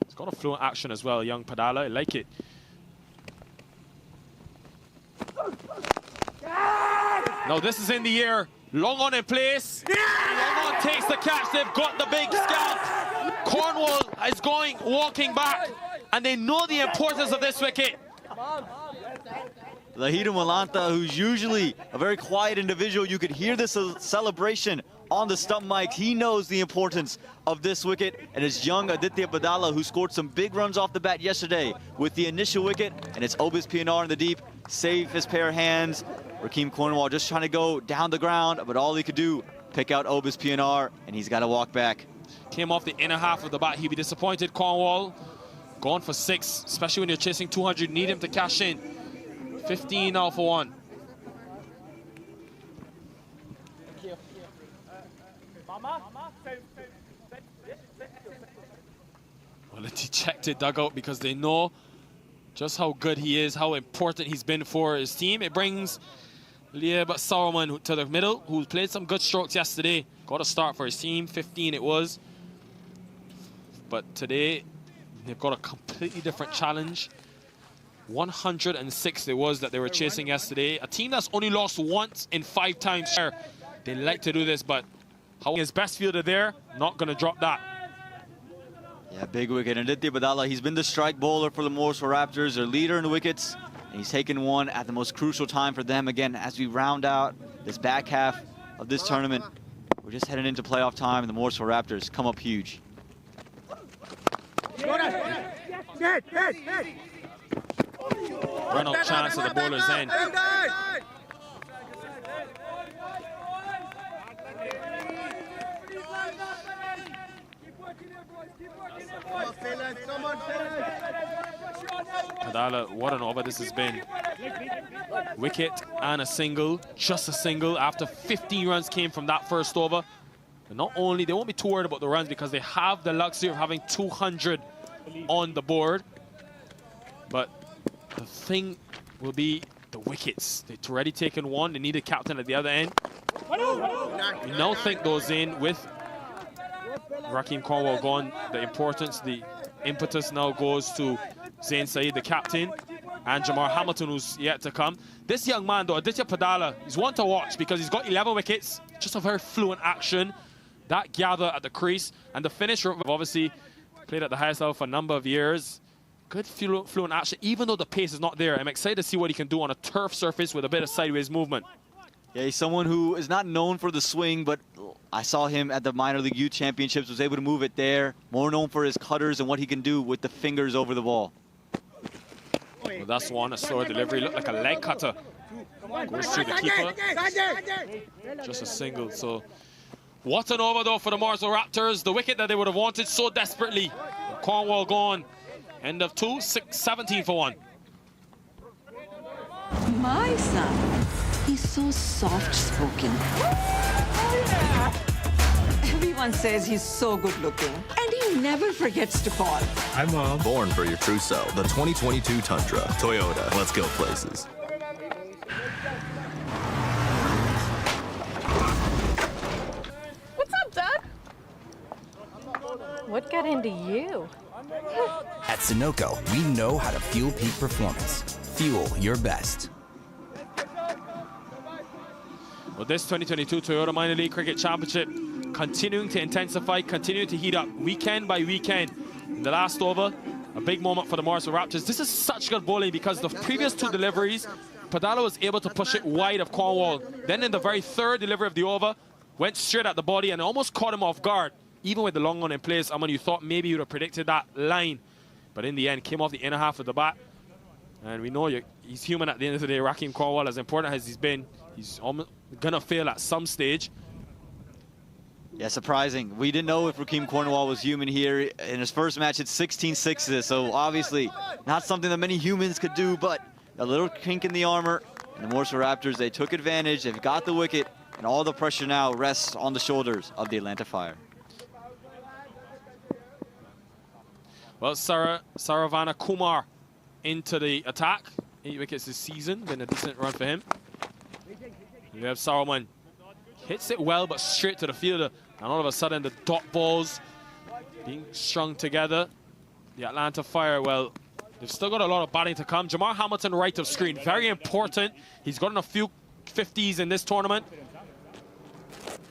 It's got a fluent action as well, young Padala. I like it. Now this is in the air. Long on in place. Long on takes the catch. They've got the big scalp. Cornwall is walking back. And they know the importance of this wicket. Lahiro Melanta, who's usually a very quiet individual, you could hear this celebration on the stump mic. He knows the importance of this wicket, and it's young Aditya Padala, who scored some big runs off the bat yesterday with the initial wicket, and it's Obis PNR in the deep, safest pair of hands. Rakeem Cornwall just trying to go down the ground, but all he could do, pick out Obis PNR, and he's got to walk back. Came off the inner half of the bat. He'd be disappointed. Cornwall gone for 6, especially when you're chasing 200. Need him to cash in. 15 now for 1. Well, a dejected dugout because they know just how good he is, how important he's been for his team. It brings Lieb Sauerman to the middle, who played some good strokes yesterday. Got a start for his team, 15 it was. But today, they've got a completely different challenge. 106 it was that they were chasing yesterday. A team that's only lost once in 5 times. They like to do this, but his best fielder there, not going to drop that. Yeah, big wicket. And Aditya Padala, he's been the strike bowler for the Morrisville Raptors, their leader in the wickets. And he's taken one at the most crucial time for them. Again, as we round out this back half of this tournament, we're just heading into playoff time, and the Morrisville Raptors come up huge. Run out chance at the bowler's end. Padala, what an over this has been. Wicket and a single, just a single after 15 runs came from that first over. And not only, they won't be too worried about the runs because they have the luxury of having 200 on the board. But the thing will be the wickets. They've already taken one. They need a captain at the other end. You now think those in with Rakeem Cornwall gone. The importance, the impetus now goes to Zain Saeed, the captain, and Jamar Hamilton, who's yet to come. This young man, though, Aditya Padala, he's one to watch because he's got 11 wickets. Just a very fluent action. That gather at the crease. And the finish, obviously, played at the highest level for a number of years. Good fluent action, even though the pace is not there. I'm excited to see what he can do on a turf surface with a bit of sideways movement. Yeah, he's someone who is not known for the swing, but I saw him at the minor league youth championships, was able to move it there. More known for his cutters and what he can do with the fingers over the ball. Well, that's one, a slower delivery, looked like a leg cutter. Goes through the keeper. Just a single, so. What an over, though, for the Morrisville Raptors. The wicket that they would have wanted so desperately. Cornwall gone. End of 2, 17 for 1. My son, he's so soft-spoken. Everyone says he's so good-looking, and he never forgets to call. Hi, Mom. Born for your trousseau, the 2022 Tundra. Toyota, let's go places. What's up, Dad? What got into you? At Sunoco, we know how to fuel peak performance. Fuel your best. Well, this 2022 Toyota Minor League Cricket Championship continuing to intensify, continuing to heat up weekend by weekend. In the last over, a big moment for the Morrisville Raptors. This is such good bowling because the previous two deliveries, Padala was able to push it wide of Cornwall. Then in the very third delivery of the over, went straight at the body and almost caught him off guard. Even with the long one in place, I mean, you thought maybe you would have predicted that line. But in the end, came off the inner half of the bat. And we know he's human at the end of the day. Raheem Cornwall, as important as he's been, he's almost gonna fail at some stage. Yeah, surprising. We didn't know if Raheem Cornwall was human here. In his first match, it's 16 sixes, so obviously not something that many humans could do, but a little kink in the armor. And the Morrisville Raptors, they took advantage, they've got the wicket, and all the pressure now rests on the shoulders of the Atlanta Fire. Well, Saravana Kumar into the attack. 8 wickets this season, been a decent run for him. We have Saruman. Hits it well, but straight to the fielder. And all of a sudden, the dot balls being strung together. The Atlanta Fire, well, they've still got a lot of batting to come. Jamar Hamilton, right of screen, very important. He's gotten a few 50s in this tournament.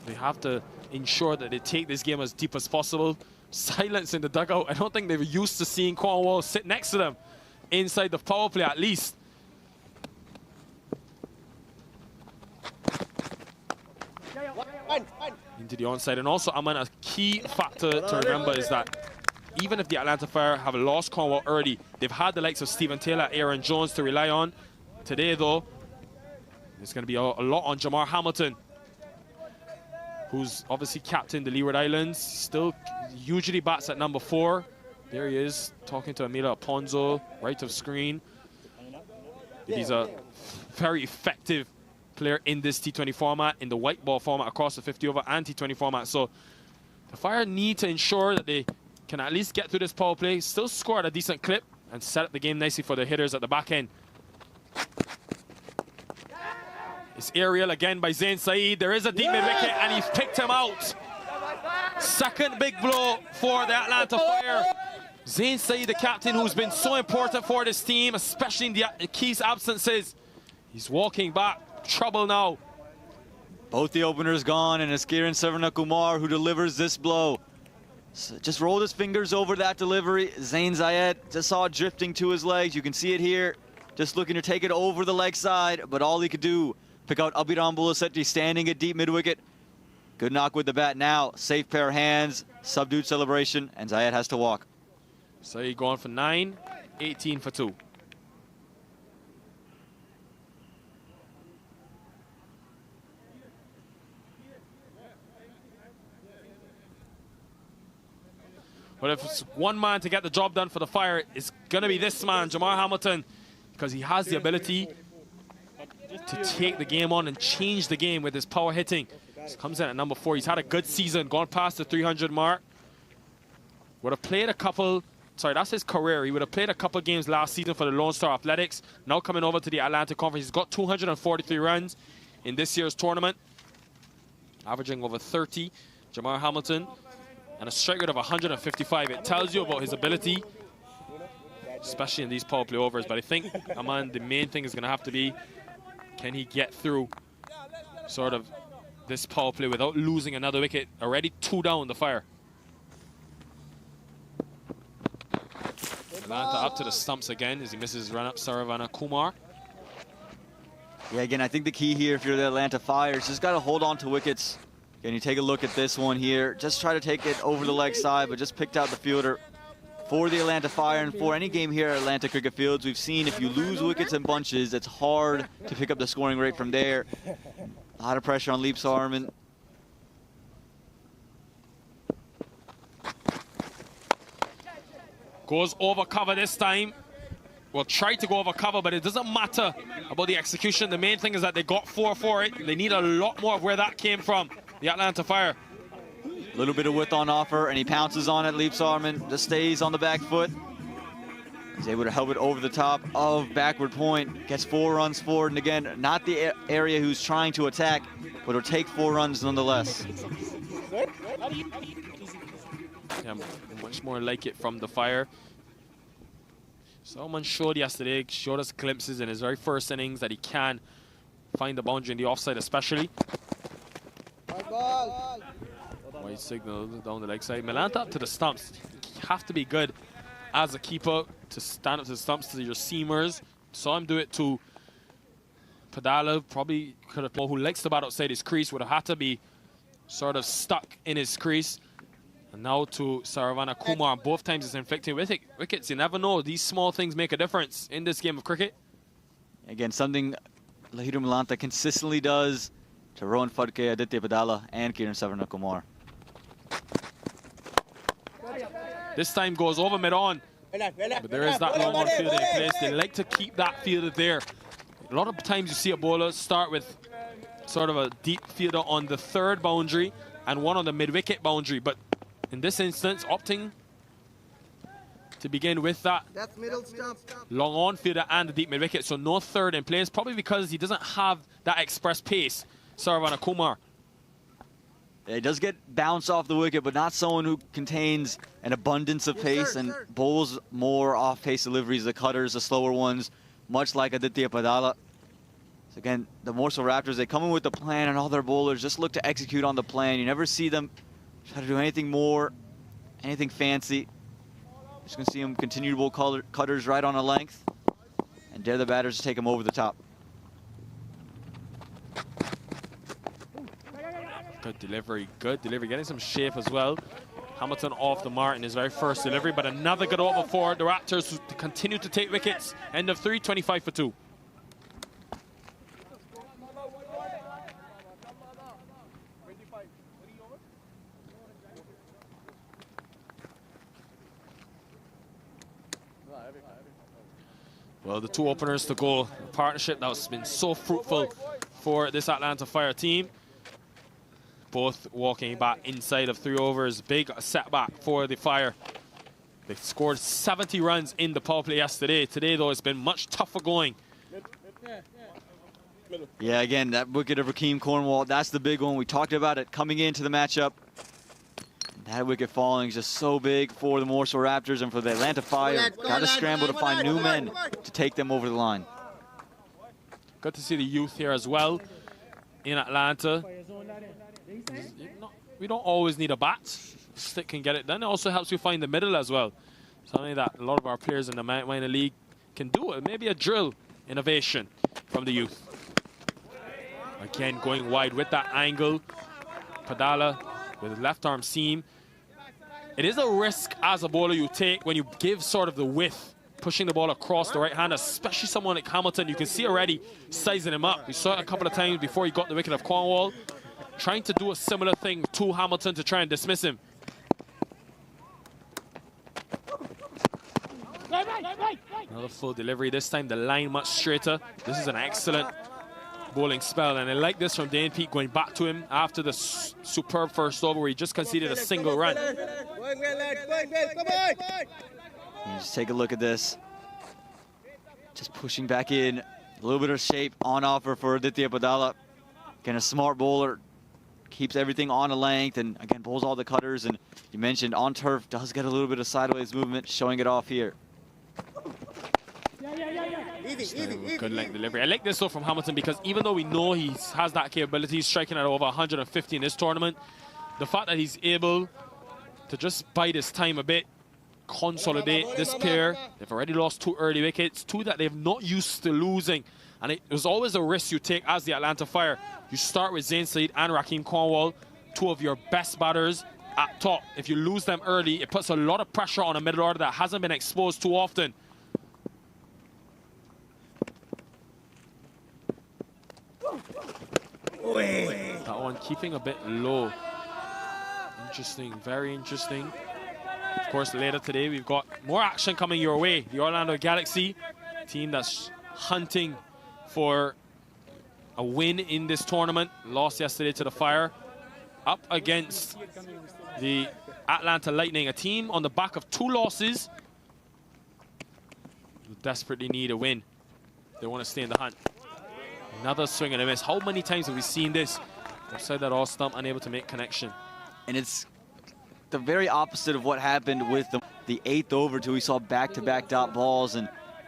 They have to ensure that they take this game as deep as possible. Silence in the dugout. I don't think they're used to seeing Cornwall sit next to them inside the power play, at least. Into the onside. And also, Aman, a key factor to remember is that even if the Atlanta Fire have lost Cornwall early, they've had the likes of Stephen Taylor, Aaron Jones to rely on. Today, though, there's going to be a lot on Jamar Hamilton, who's obviously captained the Leeward Islands. Still usually bats at number 4. There he is, talking to Emilio Aponzo, right of screen. He's a very effective player in this T20 format, in the white ball format, across the 50 over and T20 format. So the Fire need to ensure that they can at least get through this power play, still score at a decent clip, and set up the game nicely for the hitters at the back end. It's aerial again by Zain Saeed. There is a deep mid-wicket, and he's picked him out. Second big blow for the Atlanta Fire. Zain Saeed, the captain, who's been so important for this team, especially in the Keys' absences. He's walking back. Trouble now. Both the openers gone, and it's Kiran Sarvanakumar who delivers this blow. So just rolled his fingers over that delivery. Zain Zayed just saw it drifting to his legs. You can see it here. Just looking to take it over the leg side, but all he could do, pick out Abhiram Bulasetti standing at deep mid-wicket. Good knock with the bat now. Safe pair of hands, subdued celebration, and Zayed has to walk. So he's going for 9, 18 for 2. But if it's one man to get the job done for the Fire, it's going to be this man, Jamar Hamilton, because he has the ability to take the game on and change the game with his power hitting. He comes in at number 4. He's had a good season, gone past the 300 mark. Would have played a couple, sorry, that's his career. He would have played a couple games last season for the Lone Star Athletics. Now coming over to the Atlantic Conference. He's got 243 runs in this year's tournament, averaging over 30. Jamar Hamilton, and a strike rate of 155. It tells you about his ability, especially in these power play overs. But I think, Aman, the main thing is going to have to be, can he get through sort of this power play without losing another wicket? Already 2 down the Fire. Atlanta up to the stumps again as he misses run-up Saravana Kumar. Yeah, again, I think the key here, if you're the Atlanta Fire, is just got to hold on to wickets. Again, you take a look at this one here. Just try to take it over the leg side, but just picked out the fielder for the Atlanta Fire. And for any game here at Atlanta Cricket Fields, we've seen if you lose wickets in bunches, it's hard to pick up the scoring rate from there. A lot of pressure on Leap Sarman. Goes over cover this time. well, tried to go over cover, but it doesn't matter about the execution. The main thing is that they got 4 for it. They need a lot more of where that came from, the Atlanta Fire. A little bit of width on offer, and he pounces on it. Leaps arm and just stays on the back foot. He's able to help it over the top of backward point. Gets 4 runs forward, and again, not the area who's trying to attack, but it'll take 4 runs nonetheless. Yeah, much more like it from the Fire. Someone showed yesterday, showed us glimpses in his very first innings that he can find the boundary in the offside especially. White signal down the leg side. Milanta up to the stumps. You have to be good as a keeper to stand up to the stumps to your seamers. Saw him do it to Padala. Probably could have, who likes to bat outside his crease, would have had to be sort of stuck in his crease. And now to Saravana Kumar. Both times it's inflicting wickets. You never know. These small things make a difference in this game of cricket. Again, something Lahiru Milanta consistently does to Rohan Phadke, Aditya Padala, and Kiran Saravana Kumar. This time goes over mid-on, but there is that long-on fielder in place. They like to keep that fielder there. A lot of times you see a bowler start with sort of a deep fielder on the 3rd boundary and one on the mid-wicket boundary, but in this instance, opting to begin with that long-on fielder and the deep mid-wicket, so no 3rd in place, probably because he doesn't have that express pace, Saravana Kumar. He does get bounced off the wicket, but not someone who contains an abundance of pace and bowls more off-pace deliveries, the cutters, the slower ones, much like Aditya Padala. So again, the Morrisville Raptors, they come in with the plan, and all their bowlers just look to execute on the plan. You never see them try to do anything more, anything fancy. Just going to see them continue to bowl cutters right on a length and dare the batters to take them over the top. Good delivery, getting some shape as well. Hamilton off the mark in his very first delivery, but another good over for the Raptors to continue to take wickets. End of 3, 25 for 2. Well, the 2 openers to go, a partnership that's been so fruitful for this Atlanta Fire team. Both walking back inside of 3 overs. Big setback for the Fire. They scored 70 runs in the power play yesterday. Today, though, it's been much tougher going. Yeah, again, that wicket of Rakeem Cornwall, that's the big one. We talked about it coming into the matchup. That wicket falling is just so big for the Morrisville Raptors and for the Atlanta Fire. Got to scramble to find new men to take them over the line. Good to see the youth here as well in Atlanta. We don't always need a bat. Stick can get it done. It also helps you find the middle as well. Something that a lot of our players in the minor league can do. It may be a drill innovation from the youth. Again, going wide with that angle. Padala with his left arm seam. It is a risk as a bowler you take when you give sort of the width, pushing the ball across the right hand, especially someone like Hamilton. You can see already sizing him up. We saw it a couple of times before he got the wicket of Cornwall, trying to do a similar thing to Hamilton to try and dismiss him. Another full delivery, this time the line much straighter. This is an excellent bowling spell, and I like this from Dane Peake going back to him after the superb first over where he just conceded a single run. Just take a look at this. Just pushing back in. A little bit of shape on offer for Aditya Padala. Again, a smart bowler. Keeps everything on a length and, again, bowls all the cutters. And you mentioned on turf, does get a little bit of sideways movement, showing it off here. Good length delivery. I like this though from Hamilton because even though we know he has that capability, striking at over 150 in this tournament, the fact that he's able to just bide his time a bit, consolidate this pair. They've already lost 2 early wickets, 2 that they've not used to losing. And it was always a risk you take as the Atlanta Fire. You start with Zain Saeed and Rakeem Cornwall, 2 of your best batters at top. If you lose them early, it puts a lot of pressure on a middle order that hasn't been exposed too often. That one keeping a bit low. Interesting, very interesting. Of course, later today we've got more action coming your way. The Orlando Galaxy team that's hunting for a win in this tournament. Lost yesterday to the Fire. Up against the Atlanta Lightning, a team on the back of 2 losses. Who desperately need a win. They want to stay in the hunt. Another swing and a miss. How many times have we seen this? Outside that all stump, unable to make connection. And it's the very opposite of what happened with the 8th over too. We saw back-to-back dot balls, and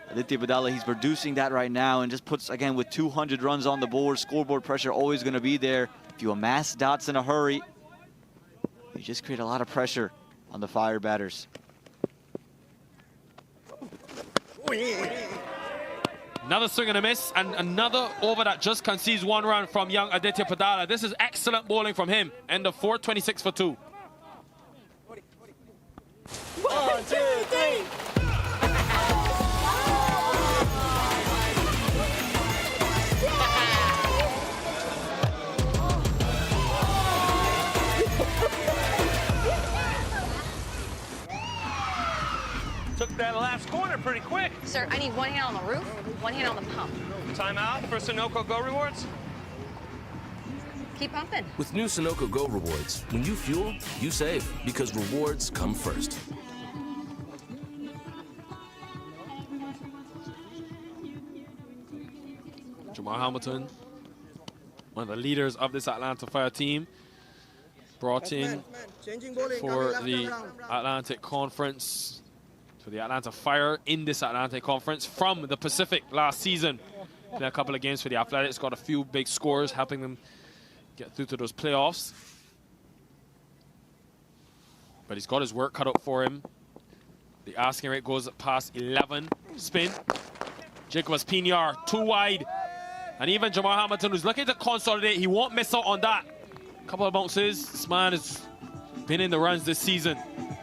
Aditya Badala, he's producing that right now and just puts, again, with 200 runs on the board, scoreboard pressure always going to be there. If you amass dots in a hurry, you just create a lot of pressure on the Fire batters. Another swing and a miss, and another over that just concedes 1 run from young Aditya Padala. This is excellent bowling from him. End of 4, 26 for 2. 1, 2, 3. Took that last corner pretty quick. Sir, I need 1 hand on the roof, 1 hand on the pump. Timeout for Sunoco Go Rewards. Keep pumping. With new Sunoco Go rewards, when you fuel, you save, because rewards come first. Jamar Hamilton, one of the leaders of this Atlanta Fire team, brought in for the Atlantic Conference, for the Atlanta Fire in this Atlantic Conference from the Pacific last season. Played a couple of games for the Athletics, got a few big scores, helping them get through to those playoffs. But he's got his work cut out for him. The asking rate goes past 11. Spin. Jacobus Pinar, 2 wide. And even Jamar Hamilton, who's looking to consolidate, he won't miss out on that. Couple of bounces. This man has been in the runs this season.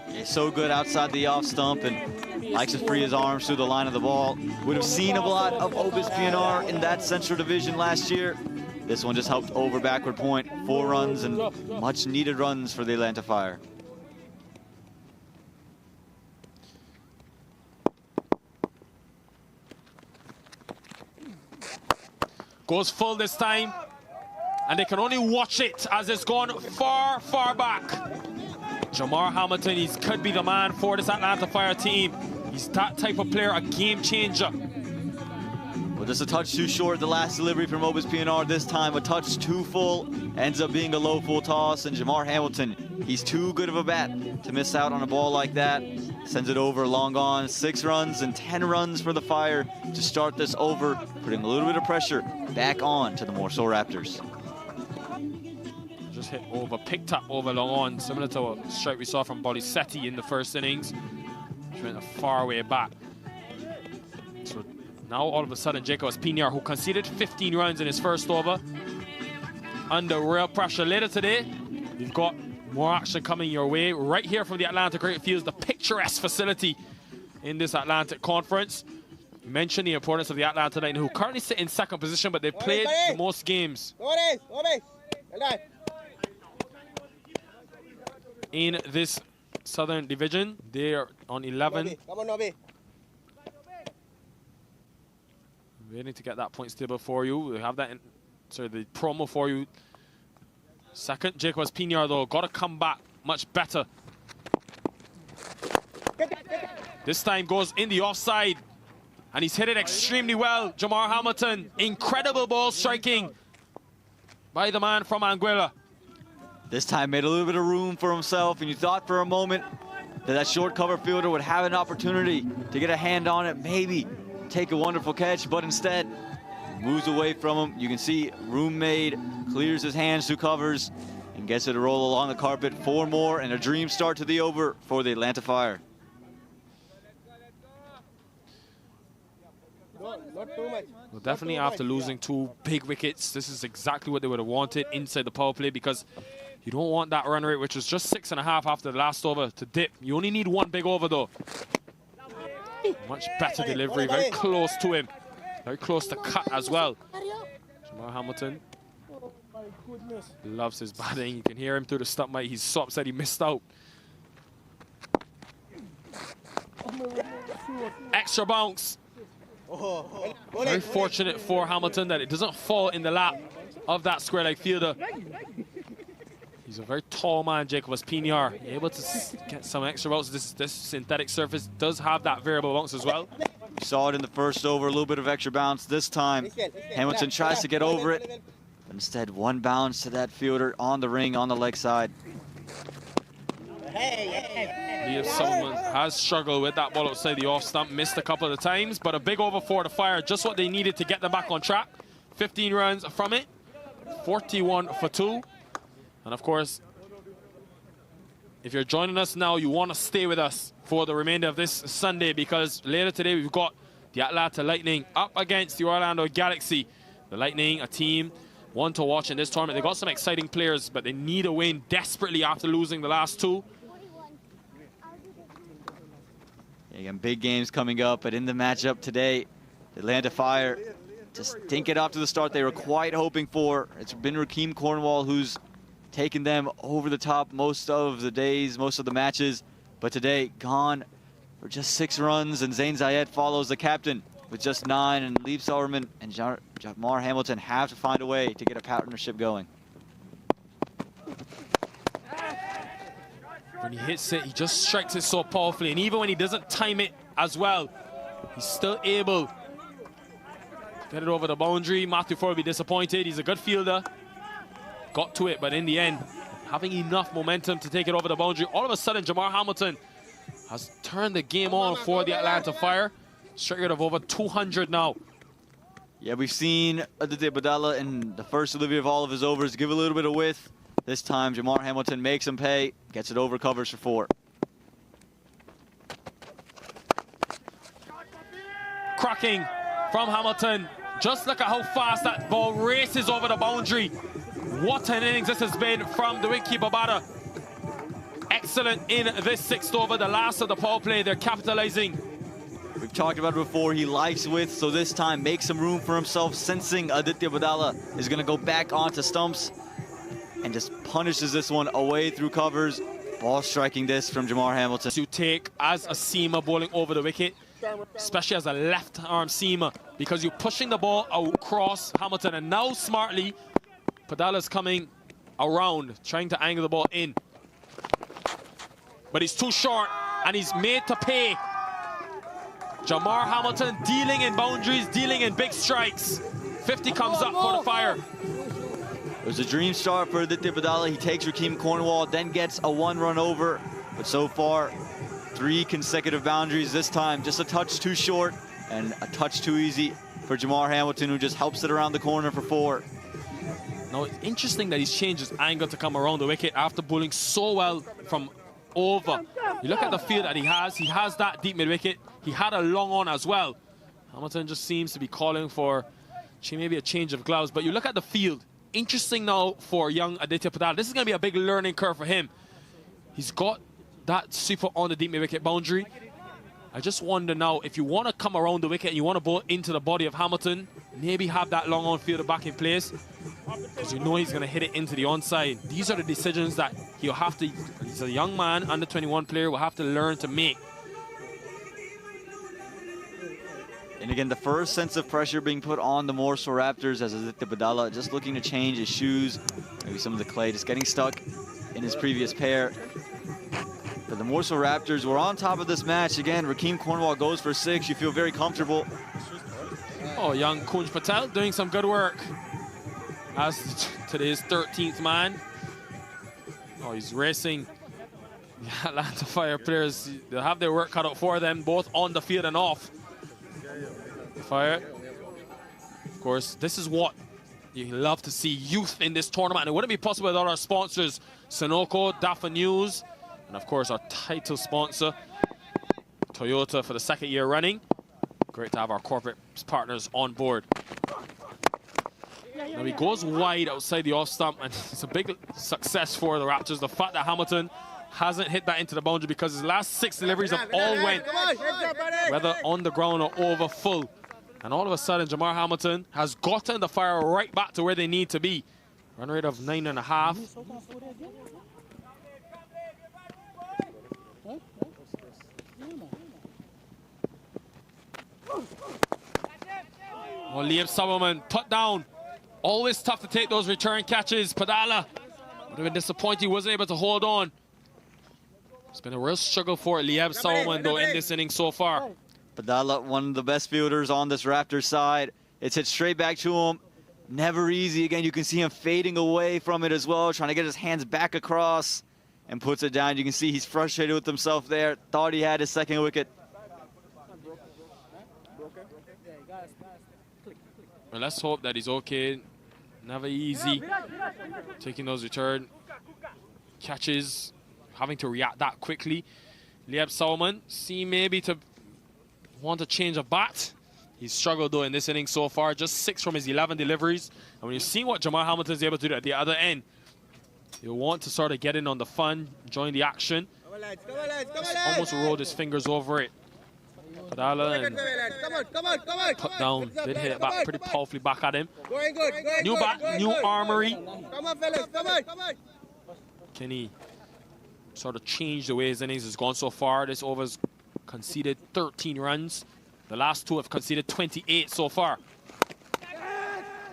He's so good outside the off stump and likes to free his arms through the line of the ball. Would have seen a lot of Obis PNR in that Central Division last year. This one just helped over backward point. 4 runs and much needed runs for the Atlanta Fire. Goes full this time, and they can only watch it as it's gone far, far back. Jamar Hamilton, he could be the man for this Atlanta Fire team. He's that type of player, a game changer. Well, just a touch too short, the last delivery from Obis PNR. This time a touch too full, ends up being a low full toss, and Jamar Hamilton, he's too good of a bat to miss out on a ball like that. Sends it over, long gone. 6 runs and 10 runs for the Fire to start this over, putting a little bit of pressure back on to the Morrisville Raptors. Just hit over, picked up over long on, similar to a strike we saw from Bolisetti in the first innings. Which went a far way back. So now all of a sudden, Jacobus Pinar, who conceded 15 runs in his first over, under real pressure. Later today, you've got more action coming your way right here from the Atlanta Great Fields, the picturesque facility in this Atlantic Conference. You mentioned the importance of the Atlanta Lightning, who currently sit in 2nd position, but they've played the most games in this Southern Division. They are on 11. Waiting to get that point table for you. We have that in, sorry, the promo for you. Second, Jacobus Pinar, though, got to come back much better. This time goes in the offside, and he's hit it extremely well. Jamar Hamilton, incredible ball striking by the man from Anguilla. This time made a little bit of room for himself, and you thought for a moment that short cover fielder would have an opportunity to get a hand on it, maybe take a wonderful catch, but instead moves away from him. You can see room made, clears his hands through covers, and gets it to roll along the carpet. 4 more, and a dream start to the over for the Atlanta Fire. Well, definitely after losing 2 big wickets, this is exactly what they would have wanted inside the power play, because you don't want that run rate, which was just 6.5 after the last over, to dip. You only need 1 big over, though. Much better delivery, very close to him. Very close to cut as well. Jamar Hamilton loves his batting. You can hear him through the stump, mate. He's so upset he missed out. Extra bounce. Very fortunate for Hamilton that it doesn't fall in the lap of that square leg fielder. He's a very tall man, Jacob Pinar, able to get some extra bounce. This synthetic surface does have that variable bounce as well. We saw it in the first over, a little bit of extra bounce. This time, Hamilton tries to get over it, but instead one bounce to that fielder on the ring, on the leg side. Leah Solomon has struggled with that ball outside the off stump, missed a couple of times, but a big over for the Fire, just what they needed to get them back on track. 15 runs from it, 41 for 2. And of course, if you're joining us now, you want to stay with us for the remainder of this Sunday, because later today we've got the Atlanta Lightning up against the Orlando Galaxy. The Lightning, a team, one to watch in this tournament. They got some exciting players, but they need a win desperately after losing the last 2. Again, big games coming up, but in the matchup today, the Atlanta Fire just didn't get off to the start they were quite hoping for. It's been Rakeem Cornwall who's taken them over the top most of the days, most of the matches, but today gone for just 6 runs, and Zain Zayed follows the captain with just 9, and Lieb Sauerman and Jamar Hamilton have to find a way to get a partnership going. When he hits it, he just strikes it so powerfully, and even when he doesn't time it as well, he's still able to get it over the boundary. Matthew Ford will be disappointed. He's a good fielder. Got to it, but in the end, having enough momentum to take it over the boundary. All of a sudden, Jamar Hamilton has turned the game on for the Atlanta Fire. Strike rate of over 200 now. Yeah, we've seen Aditya Badala in the first delivery of all of his overs give a little bit of width. This time, Jamar Hamilton makes him pay, gets it over, covers for 4. Cracking from Hamilton. Just look at how fast that ball races over the boundary. What an innings this has been from the wicketkeeper batter. Excellent in this 6th over, the last of the power play. They're capitalizing. We've talked about it before, he likes width, so this time makes some room for himself, sensing Aditya Badala is going to go back onto stumps, and just punishes this one away through covers. Ball striking this from Jamar Hamilton. To take as a seamer bowling over the wicket, especially as a left-arm seamer, because you're pushing the ball across Hamilton, and now smartly, Padala's coming around, trying to angle the ball in. But he's too short, and he's made to pay. Jamar Hamilton dealing in boundaries, dealing in big strikes. 50 comes up for the Fire. It was a dream start for Aditya Badala. He takes Rakeem Cornwall, then gets a 1-run over. But so far, 3 consecutive boundaries. This time, just a touch too short and a touch too easy for Jamar Hamilton, who just helps it around the corner for 4. Now, it's interesting that he's changed his angle to come around the wicket after bowling so well from over. You look at the field that he has that deep mid-wicket. He had a long on as well. Hamilton just seems to be calling for maybe a change of gloves. But you look at the field. Interesting now for young Aditya Padala. This is going to be a big learning curve for him. He's got that sweeper on the deep mid-wicket boundary. I just wonder now, if you want to come around the wicket and you want to bowl into the body of Hamilton, maybe have that long on fielder back in place, because you know he's going to hit it into the onside. These are the decisions that he'll have to, he's a young man, under 21 player, will have to learn to make. And again, the first sense of pressure being put on the Morrisville Raptors as Aditya Badala just looking to change his shoes, maybe some of the clay just getting stuck in his previous pair. But the Morrisville Raptors were on top of this match. Again, Rakeem Cornwall goes for 6. You feel very comfortable. Oh, young Kunj Patel doing some good work as today's 13th man. Oh, he's racing. The Atlanta Fire players, they'll have their work cut out for them, both on the field and off. Fire. Of course, this is what you love to see, youth in this tournament. And it wouldn't be possible without our sponsors, Sunoco, Dafa News, and of course our title sponsor, Toyota, for the 2nd year running. Great to have our corporate partners on board. Now he goes wide outside the off stump, and it's a big success for the Raptors. The fact that Hamilton hasn't hit that into the boundary, because his last 6 deliveries have all went, whether on the ground or over full. And all of a sudden, Jamar Hamilton has gotten the Fire right back to where they need to be. Run rate of 9.5. Oh, Liam Solomon put down. Always tough to take those return catches. Padala would have been disappointed he wasn't able to hold on. It's been a real struggle for Liam Solomon, though, in this inning so far. Padala, one of the best fielders on this Raptors side. It's hit straight back to him. Never easy. Again, you can see him fading away from it as well, trying to get his hands back across and puts it down. You can see he's frustrated with himself there. Thought he had his second wicket. Well, let's hope that he's okay. Never easy taking those return catches, having to react that quickly. Liam Solomon seemed maybe to want to change a bat. He's struggled though in this inning so far, just 6 from his 11 deliveries. And when you see what Jamar Hamilton's able to do at the other end, you'll want to sort of get in on the fun, join the action. Almost rolled his fingers over it. Padala and put down, did hit it back pretty powerfully back at him. New bat, new armory. Can he sort of change the way his innings has gone so far? This over's conceded 13 runs. The last 2 have conceded 28 so far.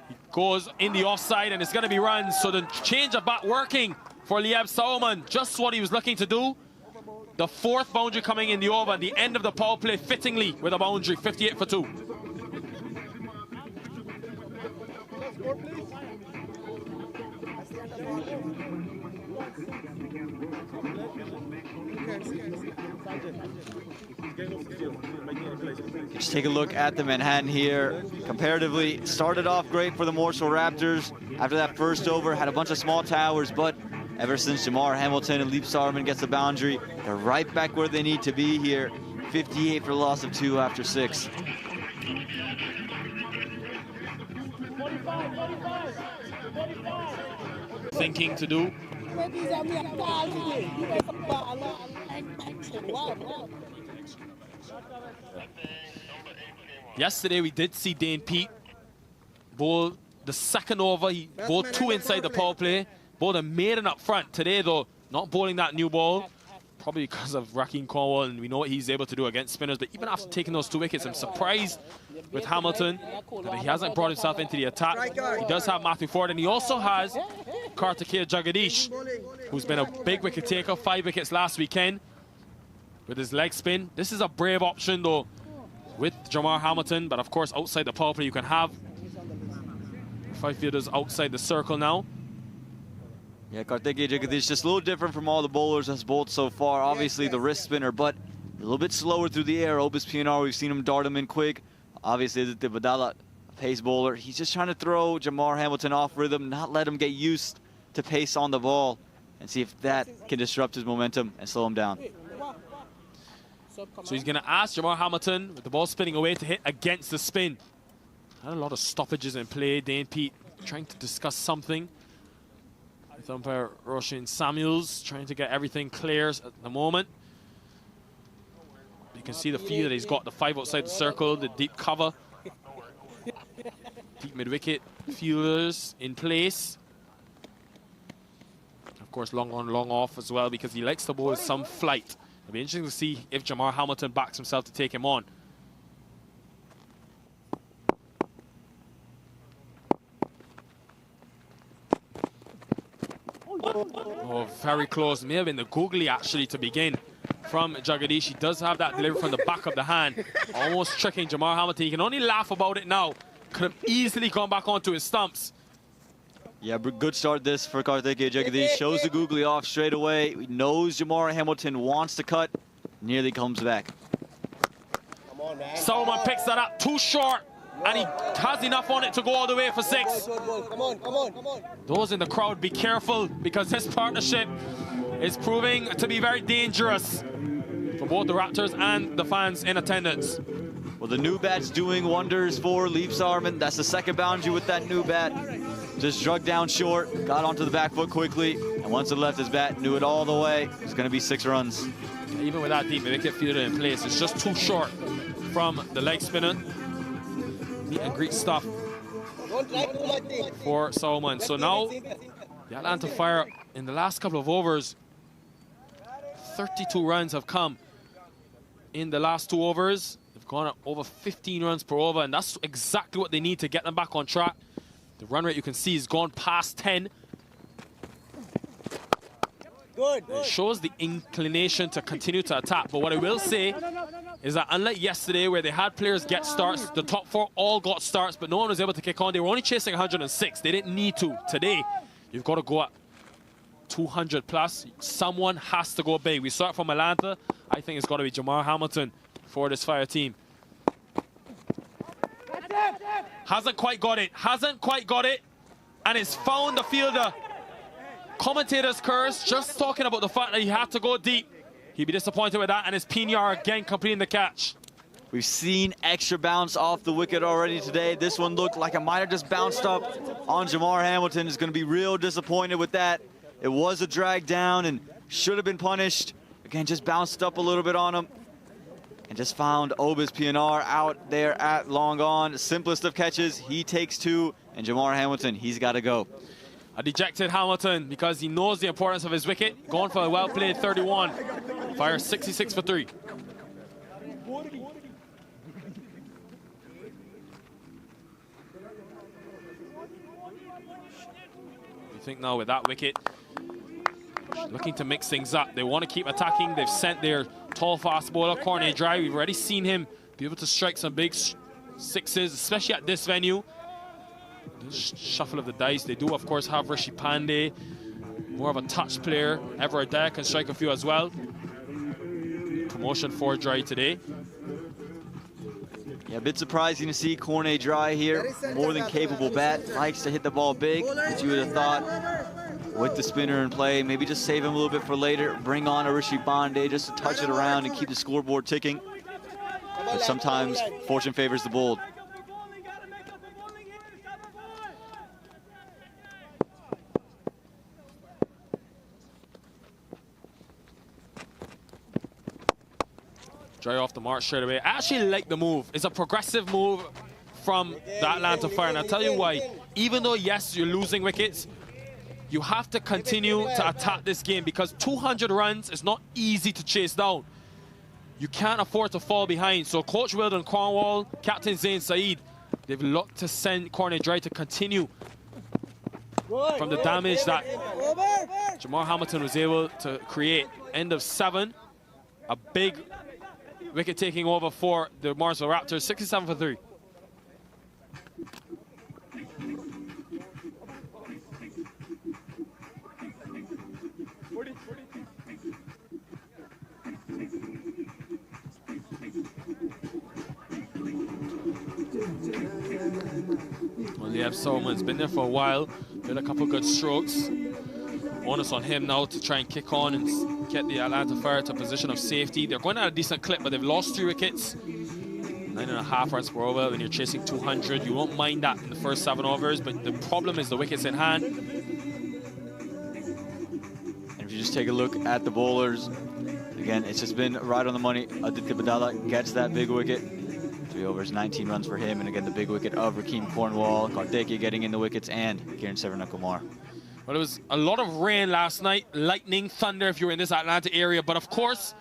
He goes in the offside and it's going to be runs. So the change of bat working for Liam Solomon. Just what he was looking to do. The 4th boundary coming in the over. The end of the power play fittingly with a boundary, 58 for 2. Just take a look at the Manhattan here. Comparatively, started off great for the Morrisville Raptors. After that first over, had a bunch of small towers, but ever since Jamar Hamilton and Leap Sarman gets the boundary, they're right back where they need to be here. 58 for a loss of 2 after 6. Thinking to do. Yesterday we did see Dane Pete bowl the second over. He bowled 2 inside the power play. Bowled a maiden up front. Today though, not bowling that new ball. Probably because of Raheem Cornwall, and we know what he's able to do against spinners. But even after taking those 2 wickets, I'm surprised with Hamilton that he hasn't brought himself into the attack. He does have Matthew Ford, and he also has Kartikeya Jagadish, who's been a big wicket taker, 5 wickets last weekend with his leg spin. This is a brave option though with Jamar Hamilton, but of course outside the power play you can have 5 fielders outside the circle now. Yeah, Kartikeya Jagadish just a little different from all the bowlers that's bowled so far. Obviously the wrist spinner, but a little bit slower through the air. Obis PNR, we've seen him dart him in quick. Obviously the Badala, pace bowler. He's just trying to throw Jamar Hamilton off rhythm, not let him get used to pace on the ball, and see if that can disrupt his momentum and slow him down. So he's going to ask Jamar Hamilton, with the ball spinning away, to hit against the spin. Had a lot of stoppages in play. Dane Pete trying to discuss something with umpire Roshan Samuels, trying to get everything clear at the moment. You can see the field that he's got, the 5 outside the circle, the deep cover. Deep mid-wicket fielders in place. Of course, long on, long off as well, because he likes to bowl with some flight. It'll be interesting to see if Jamar Hamilton backs himself to take him on. Oh, very close. May have been the googly actually to begin from Jagadish. He does have that delivery from the back of the hand. Almost tricking Jamar Hamilton. He can only laugh about it now. Could have easily gone back onto his stumps. Yeah, good start this for Kartikeya Jagadish. Shows the googly off straight away. He knows Jamar Hamilton wants to cut. Nearly comes back. Solomon picks that up too short, and he has enough on it to go all the way for 6. Come on. Those in the crowd, be careful, because this partnership is proving to be very dangerous for both the Raptors and the fans in attendance. Well, the new bat's doing wonders for Leap Sarman. That's the second boundary with that new bat. Just drug down short, got onto the back foot quickly, and once it left his bat, knew it all the way. It's going to be 6 runs. Even with that deep wicket fielder in place, it's just too short from the leg spinner. Meet and greet stuff for Solomon. So now the Atlanta Fire, in the last couple of overs, 32 runs have come in the last 2 overs. They've gone up over 15 runs per over, and that's exactly what they need to get them back on track. The run rate you can see has gone past 10. Good. It shows the inclination to continue to attack. But what I will say is that unlike yesterday where they had players get starts, the top 4 all got starts, but no one was able to kick on. They were only chasing 106. They didn't need to. Today, you've got to go up 200 plus. Someone has to go big. We saw it from Atlanta. I think it's got to be Jamar Hamilton for this Fire team. Hasn't quite got it. Hasn't quite got it. And it's found the fielder. Commentator's curse, just talking about the fact that he had to go deep. He'd be disappointed with that, and it's Pinar again completing the catch. We've seen extra bounce off the wicket already today. This one looked like it might have just bounced up on Jamar Hamilton. Is going to be real disappointed with that. It was a drag down and should have been punished. Again, just bounced up a little bit on him. And just found Obis Pinar out there at long on. Simplest of catches, he takes 2, and Jamar Hamilton, he's got to go. A dejected Hamilton because he knows the importance of his wicket. Going for a well-played 31. Fire 66 for 3. You think now with that wicket, looking to mix things up. They want to keep attacking. They've sent their tall fast bowler, Cornet Drive. We've already seen him be able to strike some big sixes, especially at this venue. Shuffle of the dice. They do, of course, have Rishi Pandey, more of a touch player. Everett Dyer can strike a few as well. Promotion for Dry today. Yeah, a bit surprising to see Cornet Dry here. More than capable bat. Likes to hit the ball big, but you would have thought with the spinner in play, maybe just save him a little bit for later. Bring on a Rishi Pandey just to touch it around and keep the scoreboard ticking. But sometimes fortune favors the bold. Dry off the mark straight away. I actually like the move. It's a progressive move from the Atlanta Fire. And I'll tell you why. Even though, yes, you're losing wickets, you have to continue to attack this game because 200 runs is not easy to chase down. You can't afford to fall behind. So Coach Weldon Cornwall, Captain Zain Saeed, they've looked to send Cornet Dry to continue from the damage that Jamar Hamilton was able to create. End of 7. A big wicket taking over for the Morrisville Raptors, 67 for 3. Well, Liam Solomon's been there for a while, did a couple good strokes. Onus on him now to try and kick on and get the Atlanta Fire to a position of safety. They're going at a decent clip, but they've lost 3 wickets. 9.5 runs per over when you're chasing 200. You won't mind that in the first 7 overs, but the problem is the wickets in hand. And if you just take a look at the bowlers, again, it's just been right on the money. Aditya Badala gets that big wicket. 3 overs, 19 runs for him. And again, the big wicket of Rakeem Cornwall, Karthikeya getting in the wickets, and Kiran Sevarnakumar. Well, it was a lot of rain last night, lightning, thunder if you were in this Atlanta area. But of course,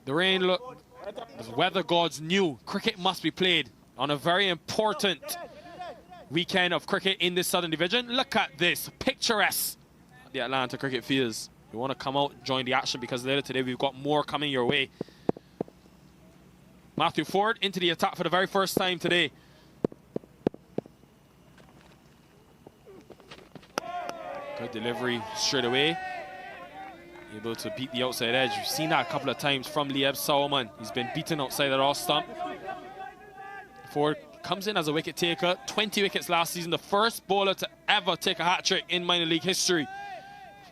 the rain, look, the weather gods knew cricket must be played on a very important weekend of cricket in this Southern Division. Look at this, picturesque, the Atlanta cricket fields. You want to come out, join the action because later today we've got more coming your way. Matthew Ford into the attack for the very first time today. Good delivery straight away. Able to beat the outside edge. You've seen that a couple of times from Lieb Solomon. He's been beaten outside that off stump. Ford comes in as a wicket taker. 20 wickets last season. The first bowler to ever take a hat-trick in minor league history.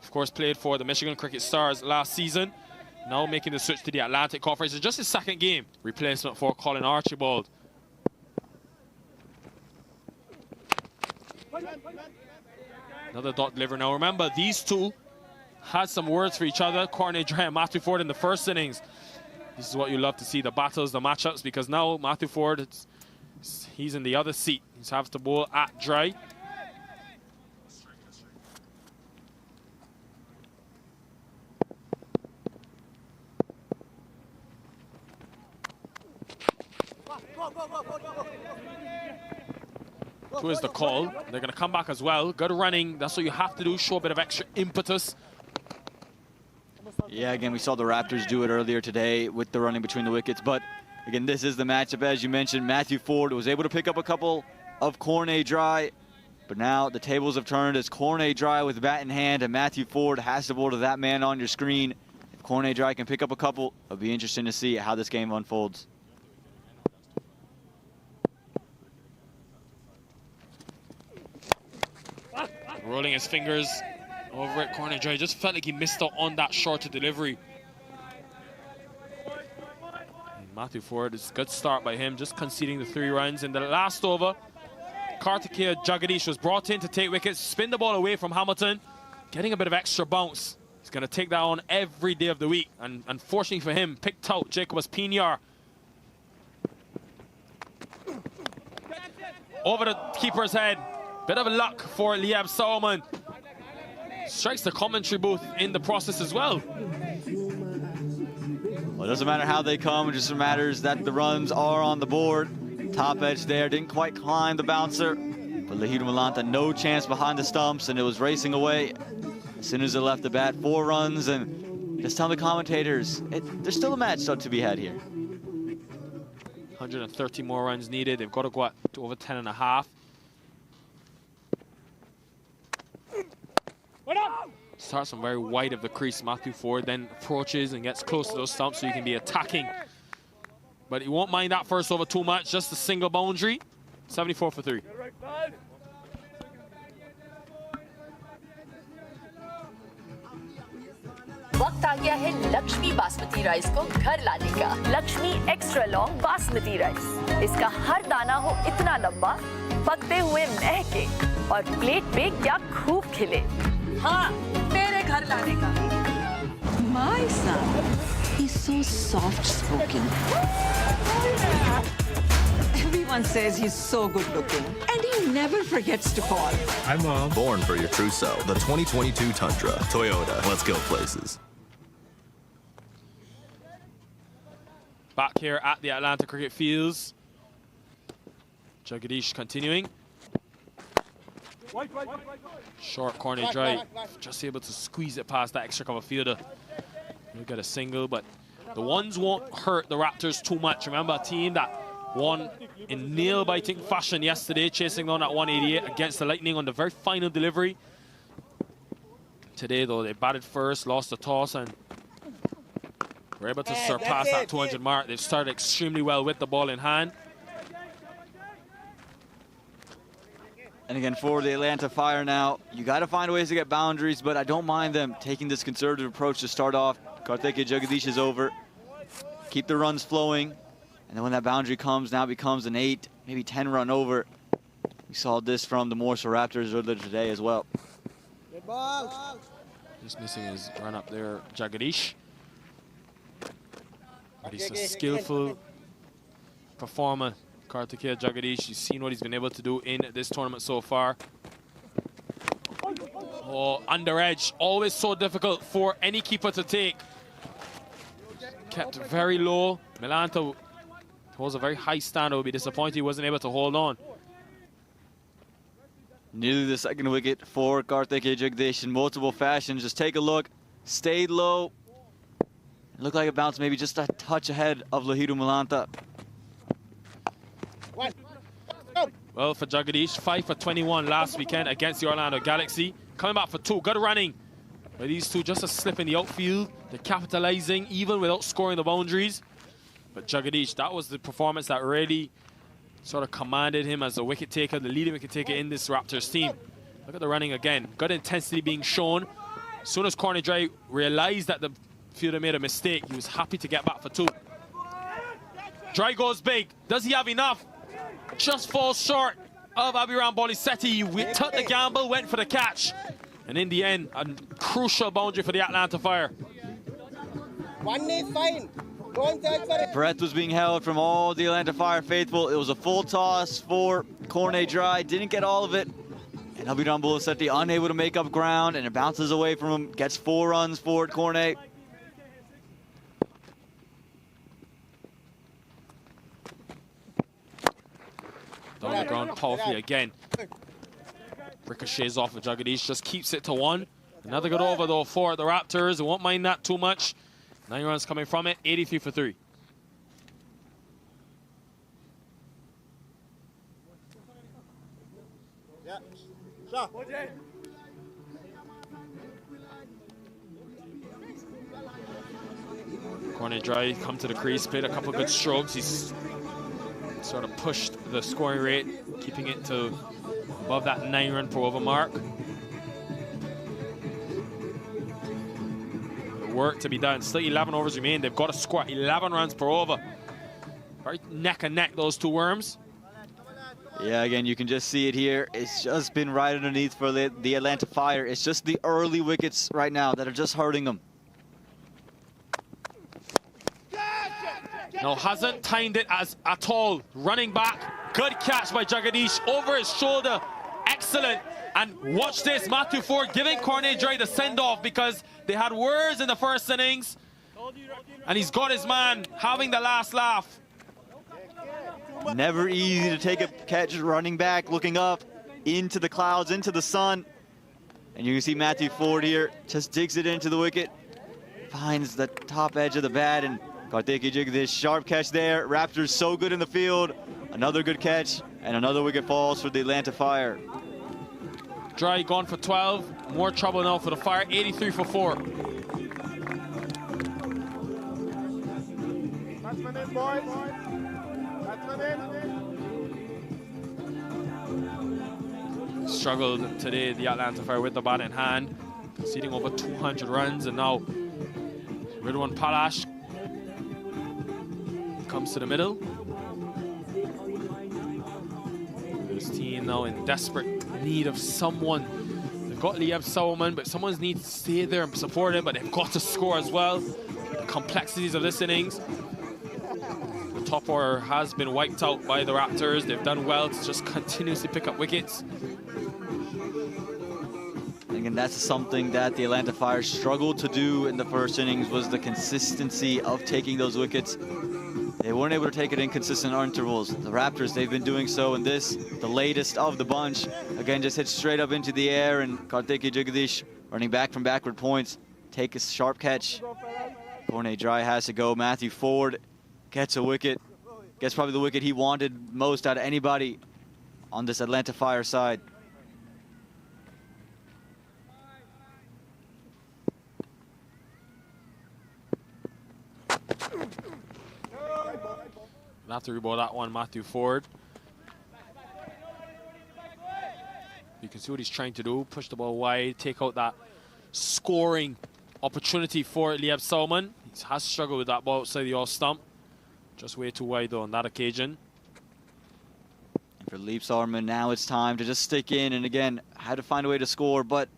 Of course, played for the Michigan Cricket Stars last season. Now making the switch to the Atlantic Conference. It's just his 2nd game. Replacement for Colin Archibald. Another dot delivery. Now remember, these two had some words for each other, Cornet Dry and Matthew Ford in the first innings. This is what you love to see, the battles, the matchups, because now Matthew Ford, he's in the other seat. He has to bowl at Dry. Two is the call. They're going to come back as well. Good running. That's what you have to do. Show a bit of extra impetus. Yeah, again, we saw the Raptors do it earlier today with the running between the wickets. But again, this is the matchup, as you mentioned. Matthew Ford was able to pick up a couple of Cornet dry. But now the tables have turned as Cornet dry with bat in hand, and Matthew Ford has to bowl to that man on your screen. If Cornet dry can pick up a couple, it'll be interesting to see how this game unfolds. Rolling his fingers over at Cornet dry. Just felt like he missed out on that shorter delivery. And Matthew Ford, is a good start by him, just conceding the 3 runs. In the last over, Kartikeya Jagadish was brought in to take wickets, spin the ball away from Hamilton, getting a bit of extra bounce. He's going to take that on every day of the week. And unfortunately for him, picked out Jacobus Pinar. Over the keeper's head. Bit of luck for Liam Salmon. Strikes the commentary booth in the process as well. Well, it doesn't matter how they come, it just matters that the runs are on the board. Top edge there, didn't quite climb the bouncer. But Lahiru Malanta, no chance behind the stumps, and it was racing away. As soon as it left the bat, 4 runs, and just tell the commentators, there's still a match to be had here. 130 more runs needed. They've got to go up to over 10.5. Starts from very wide of the crease. Matthew Ford then approaches and gets close to those stumps so he can be attacking. But he won't mind that first over too much. Just a single boundary. 74 for 3. वक्त आ गया है Lakshmi basmati rice को घर लाने का। Lakshmi extra long basmati rice. इसका हर दाना हो इतना लंबा, पकते हुए महके और प्लेट पे क्या खूब खिले। हाँ, तेरे घर लाने का। My son is so soft-spoken. Everyone says he's so good-looking, and he never forgets to call. Hi, Mom. Born for your trousseau, the 2022 Tundra. Toyota, let's go places. Back here at the Atlanta Cricket Fields. Jagadish continuing. Short corner drive, just able to squeeze it past that extra cover fielder. He'll get a single, but the ones won't hurt the Raptors too much. Remember, a team that won in nail-biting fashion yesterday, chasing down at 188 against the Lightning on the very final delivery. Today, though, they batted first, lost the toss, and were able to surpass that 200 mark. They've started extremely well with the ball in hand. And again, for the Atlanta Fire now, you got to find ways to get boundaries, but I don't mind them taking this conservative approach to start off. Kartikeya Jagadish is over. Keep the runs flowing. And then when that boundary comes, now it becomes an 8, maybe 10 run over. We saw this from the Morrisville Raptors earlier today as well. Just missing his run up there, Jagadish. But he's a skillful performer. Kartikeya Jagadish, you've seen what he's been able to do in this tournament so far. Oh, under edge, always so difficult for any keeper to take. Kept very low. Malanta holds a very high stand. Will be disappointed he wasn't able to hold on. Nearly the second wicket for Kartikeya Jagadish in multiple fashions. Just take a look. Stayed low. It looked like it bounced maybe just a touch ahead of Lahiru Malanta. Well, for Jagadish, 5 for 21 last weekend against the Orlando Galaxy. Coming back for 2, good running. But these two just a slip in the outfield. They're capitalizing even without scoring the boundaries. But Jagadish, that was the performance that really sort of commanded him as a wicket taker, the leading wicket taker in this Raptors team. Look at the running again. Good intensity being shown. As soon as Cornet Dry realized that the fielder made a mistake, he was happy to get back for 2. Dry goes big. Does he have enough? Just falls short of Abhiram Bolisetti. He took the gamble, went for the catch. And in the end, a crucial boundary for the Atlanta Fire. 1 is fine. Don't search for it. Breath was being held from all the Atlanta Fire faithful. It was a full toss for Cornet Dry. Didn't get all of it. And Abhiram Bolisetti unable to make up ground, and it bounces away from him. Gets 4 runs for it, Cornet. on the ground powerfully again. Ricochets off of Jagadish, just keeps it to 1. Another good over though for the Raptors. They won't mind that too much. 9 runs coming from it, 83 for 3. Yeah. Shot. Cornet Dry come to the crease, played a couple good strokes. He's sort of pushed the scoring rate, keeping it to above that 9 run per over mark. Work to be done. Still 11 overs remain. They've got to score 11 runs per over. Right neck and neck, those two worms. Yeah, again, you can just see it here. It's just been right underneath for the Atlanta Fire. It's just the early wickets right now that are just hurting them. No, hasn't timed it at all. Running back, good catch by Jagadish over his shoulder. Excellent. And watch this, Matthew Ford giving Cornet Dry the send-off because they had words in the first innings. And he's got his man having the last laugh. Never easy to take a catch running back, looking up into the clouds, into the sun. And you can see Matthew Ford here, just digs it into the wicket, finds the top edge of the bat, and Karthik Jagadish, sharp catch there. Raptors so good in the field. Another good catch, and another wicket falls for the Atlanta Fire. Dry gone for 12. More trouble now for the Fire, 83 for 4. Batsman in, boys. Batsman in. Struggled today, the Atlanta Fire, with the bat in hand, conceding over 200 runs, and now Ridwan Palash comes to the middle. This team now in desperate need of someone. They've got Liam Solomon, but someone needs to stay there and support him, but they've got to score as well. The complexities of this innings. The top order has been wiped out by the Raptors. They've done well to just continuously pick up wickets. And that's something that the Atlanta Fire struggled to do in the first innings, was the consistency of taking those wickets. They weren't able to take it in consistent intervals. The Raptors, they've been doing so in this, the latest of the bunch. Again, just hit straight up into the air, and Karthik Jagadish running back from backward points. Take a sharp catch. Cornet Dry has to go. Matthew Ford gets a wicket. Gets probably the wicket he wanted most out of anybody on this Atlanta Fire side. Have to reball that one, Matthew Ford. You can see what he's trying to do. Push the ball wide, take out that scoring opportunity for Liam Solomon. He has struggled with that ball outside the off stump. Just way too wide though on that occasion. And for Liam Solomon, now it's time to just stick in, and again, had to find a way to score, but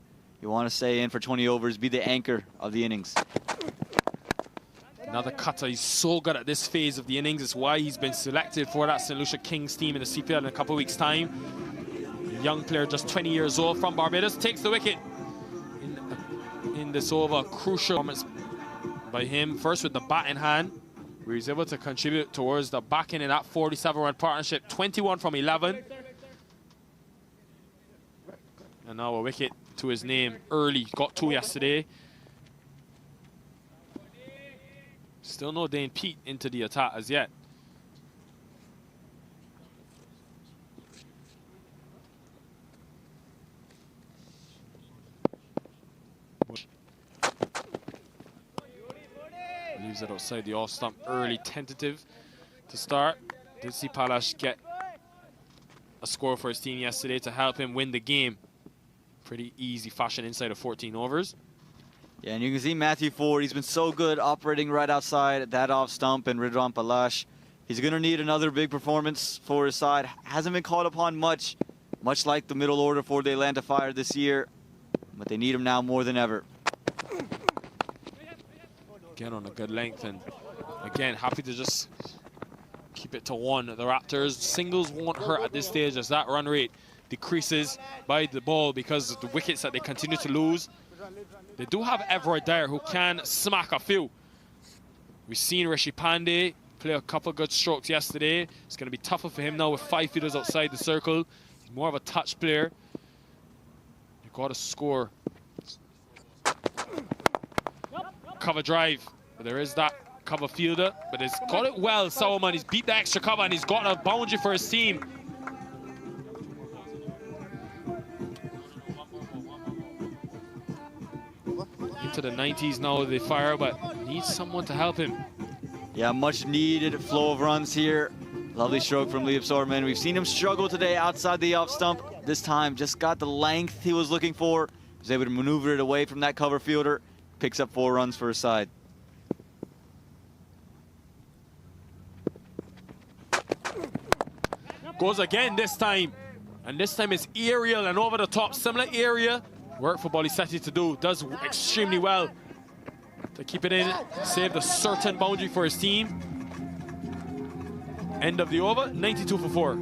you want to stay in for 20 overs, be the anchor of the innings. Another cutter. He's so good at this phase of the innings. It's why he's been selected for that St. Lucia Kings team in the CPL in a couple of weeks' time. A young player, just 20 years old, from Barbados, takes the wicket in this over. Crucial performance by him. First with the bat in hand, where he's able to contribute towards the back end in that 47-run partnership. 21 from 11. And now a wicket to his name early. Got 2 yesterday. Still no Dane Pete into the attack as yet. Leaves it outside the off stump early, tentative to start. Did see Palash get a score for his team yesterday to help him win the game. Pretty easy fashion inside of 14 overs. Yeah, and you can see Matthew Ford, he's been so good operating right outside that off stump, and Ridwan Palash, he's going to need another big performance for his side. Hasn't been called upon much like the middle order for the Atlanta Fire this year, but they need him now more than ever. Again on a good length, and again happy to just keep it to 1. The Raptors singles won't hurt at this stage as that run rate decreases by the ball because of the wickets that they continue to lose. They do have Everett Dyer who can smack a few. We've seen Rishi Pandey play a couple good strokes yesterday. It's going to be tougher for him now with 5 fielders outside the circle. He's more of a touch player. You've got to score. Cover drive. But there is that cover fielder, but he's got it well, Sauermann. He's beat the extra cover and he's got a boundary for his team. Into the 90s now with the fire, but needs someone to help him. Yeah, much needed flow of runs here. Lovely stroke from Liam Sauermann. We've seen him struggle today outside the off stump. This time just got the length he was looking for. He was able to maneuver it away from that cover fielder. Picks up 4 runs for his side. Goes again this time. And this time it's aerial and over the top. Similar area work for Bolisetti to do. Does extremely well to keep it in, save the certain boundary for his team. End of the over, 92 for 4.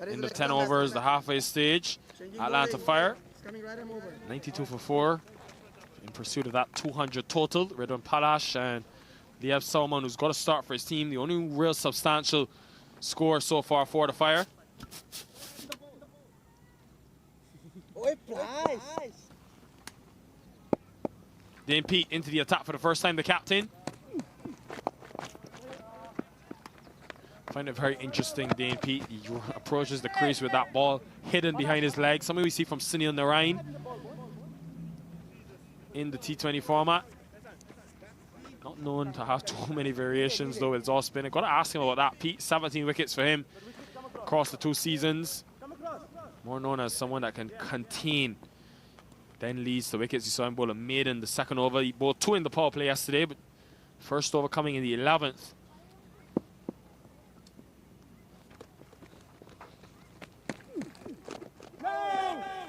End of 10 overs, the halfway stage. Atlanta Fire, 92 for 4. In pursuit of that 200 total. Redwan Palash and Liev Sauermann, who's got to start for his team. The only real substantial score so far for the Fire. Dane Pete into the attack for the first time, the captain. Find it very interesting, Dane Pete. He approaches the crease with that ball hidden behind his leg. Something we see from Sunil Narain in the T20 format. Not known to have too many variations though. It's all spinning. Got to ask him about that, Pete. 17 wickets for him across the 2 seasons. More known as someone that can contain, then leads to wickets. You saw him bowl a maiden the second over. He bowled 2 in the power play yesterday, but first over coming in the 11th.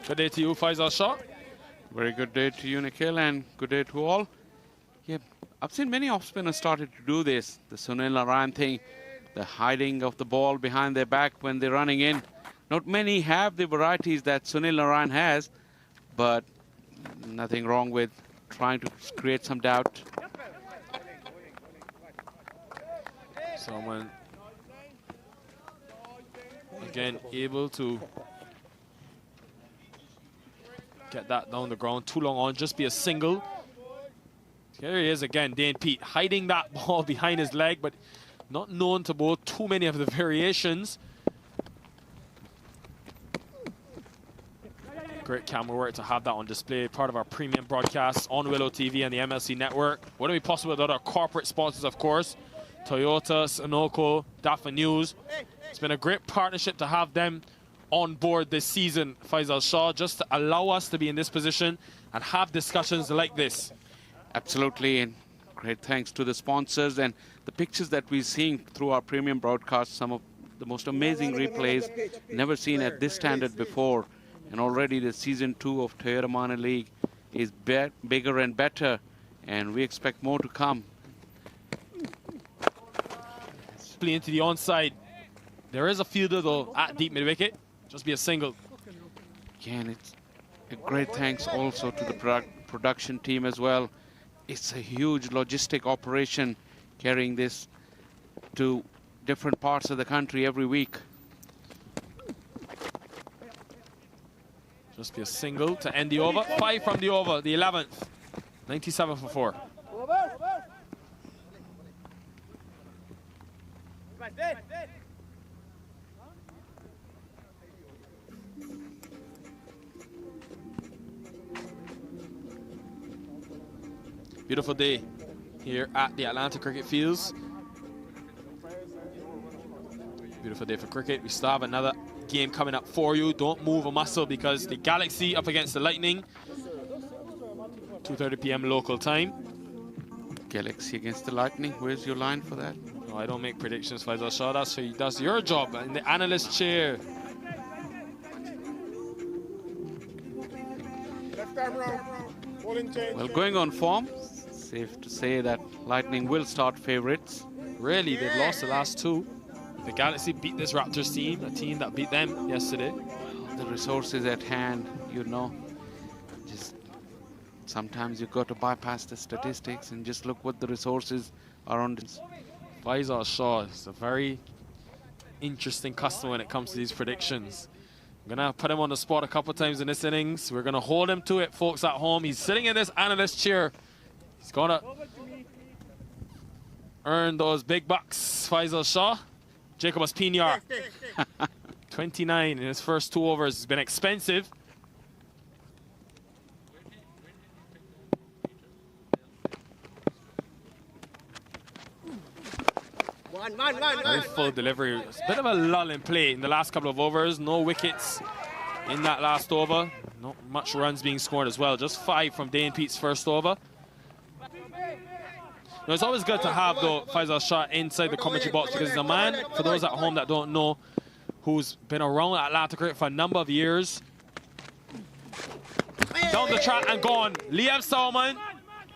Good day to you, Faisal Shah. Very good day to you, Nikhil, and good day to all. Yeah, I've seen many off-spinners started to do this. The Sunil Narain thing, the hiding of the ball behind their back when they're running in. Not many have the varieties that Sunil Narain has, but nothing wrong with trying to create some doubt. Someone, again, able to get that down the ground. Too long on, just be a single. Here he is again, Dane Pete, hiding that ball behind his leg, but not known to bowl too many of the variations. Great camera work to have that on display, part of our premium broadcasts on Willow TV and the MiLC network. Wouldn't be possible without our corporate sponsors, of course. Toyota, Sunoco, Dafa News. It's been a great partnership to have them on board this season, Faisal Shah, just to allow us to be in this position and have discussions like this. Absolutely, and great thanks to the sponsors and the pictures that we're seeing through our premium broadcast. Some of the most amazing replays never seen at this standard before. And already the season 2 of Toyota Minor League is bigger and better, and we expect more to come. Play into the onside. There is a fielder though at deep mid wicket. Just be a single. Again, it's a great thanks also to the production team as well. It's a huge logistic operation carrying this to different parts of the country every week. Just be a single to end the over. 5 from the over, the 11th. 97 for 4. Beautiful day here at the Atlanta Cricket Fields. Beautiful day for cricket. We still have another game coming up for you. Don't move a muscle because the Galaxy up against the Lightning. 2:30 p.m. local time. Galaxy against the Lightning. Where's your line for that? No, I don't make predictions, Faisal Shah. That's your job in the analyst chair. Well, going on form, safe to say that Lightning will start favorites. Really, they've lost the last two. The Galaxy beat this Raptors team, a team that beat them yesterday. The resources at hand, you know, just sometimes you've got to bypass the statistics and just look what the resources are on. Faisal Shah is a very interesting customer when it comes to these predictions. I'm gonna put him on the spot a couple times in this innings. We're gonna hold him to it, folks at home. He's sitting in this analyst chair. He's gonna earn those big bucks, Faisal Shah. Jacobus Pinar, 29 in his first 2 overs. It's been expensive. Very full delivery. It's a bit of a lull in play in the last couple of overs. No wickets in that last over. Not much runs being scored as well. Just 5 from Dane Pete's first over. Now, it's always good to have, though, Faisal Shah inside the commentary box because he's a man, for those at home that don't know, who's been around Atlanta cricket for a number of years. Down the track and gone. Liam Salman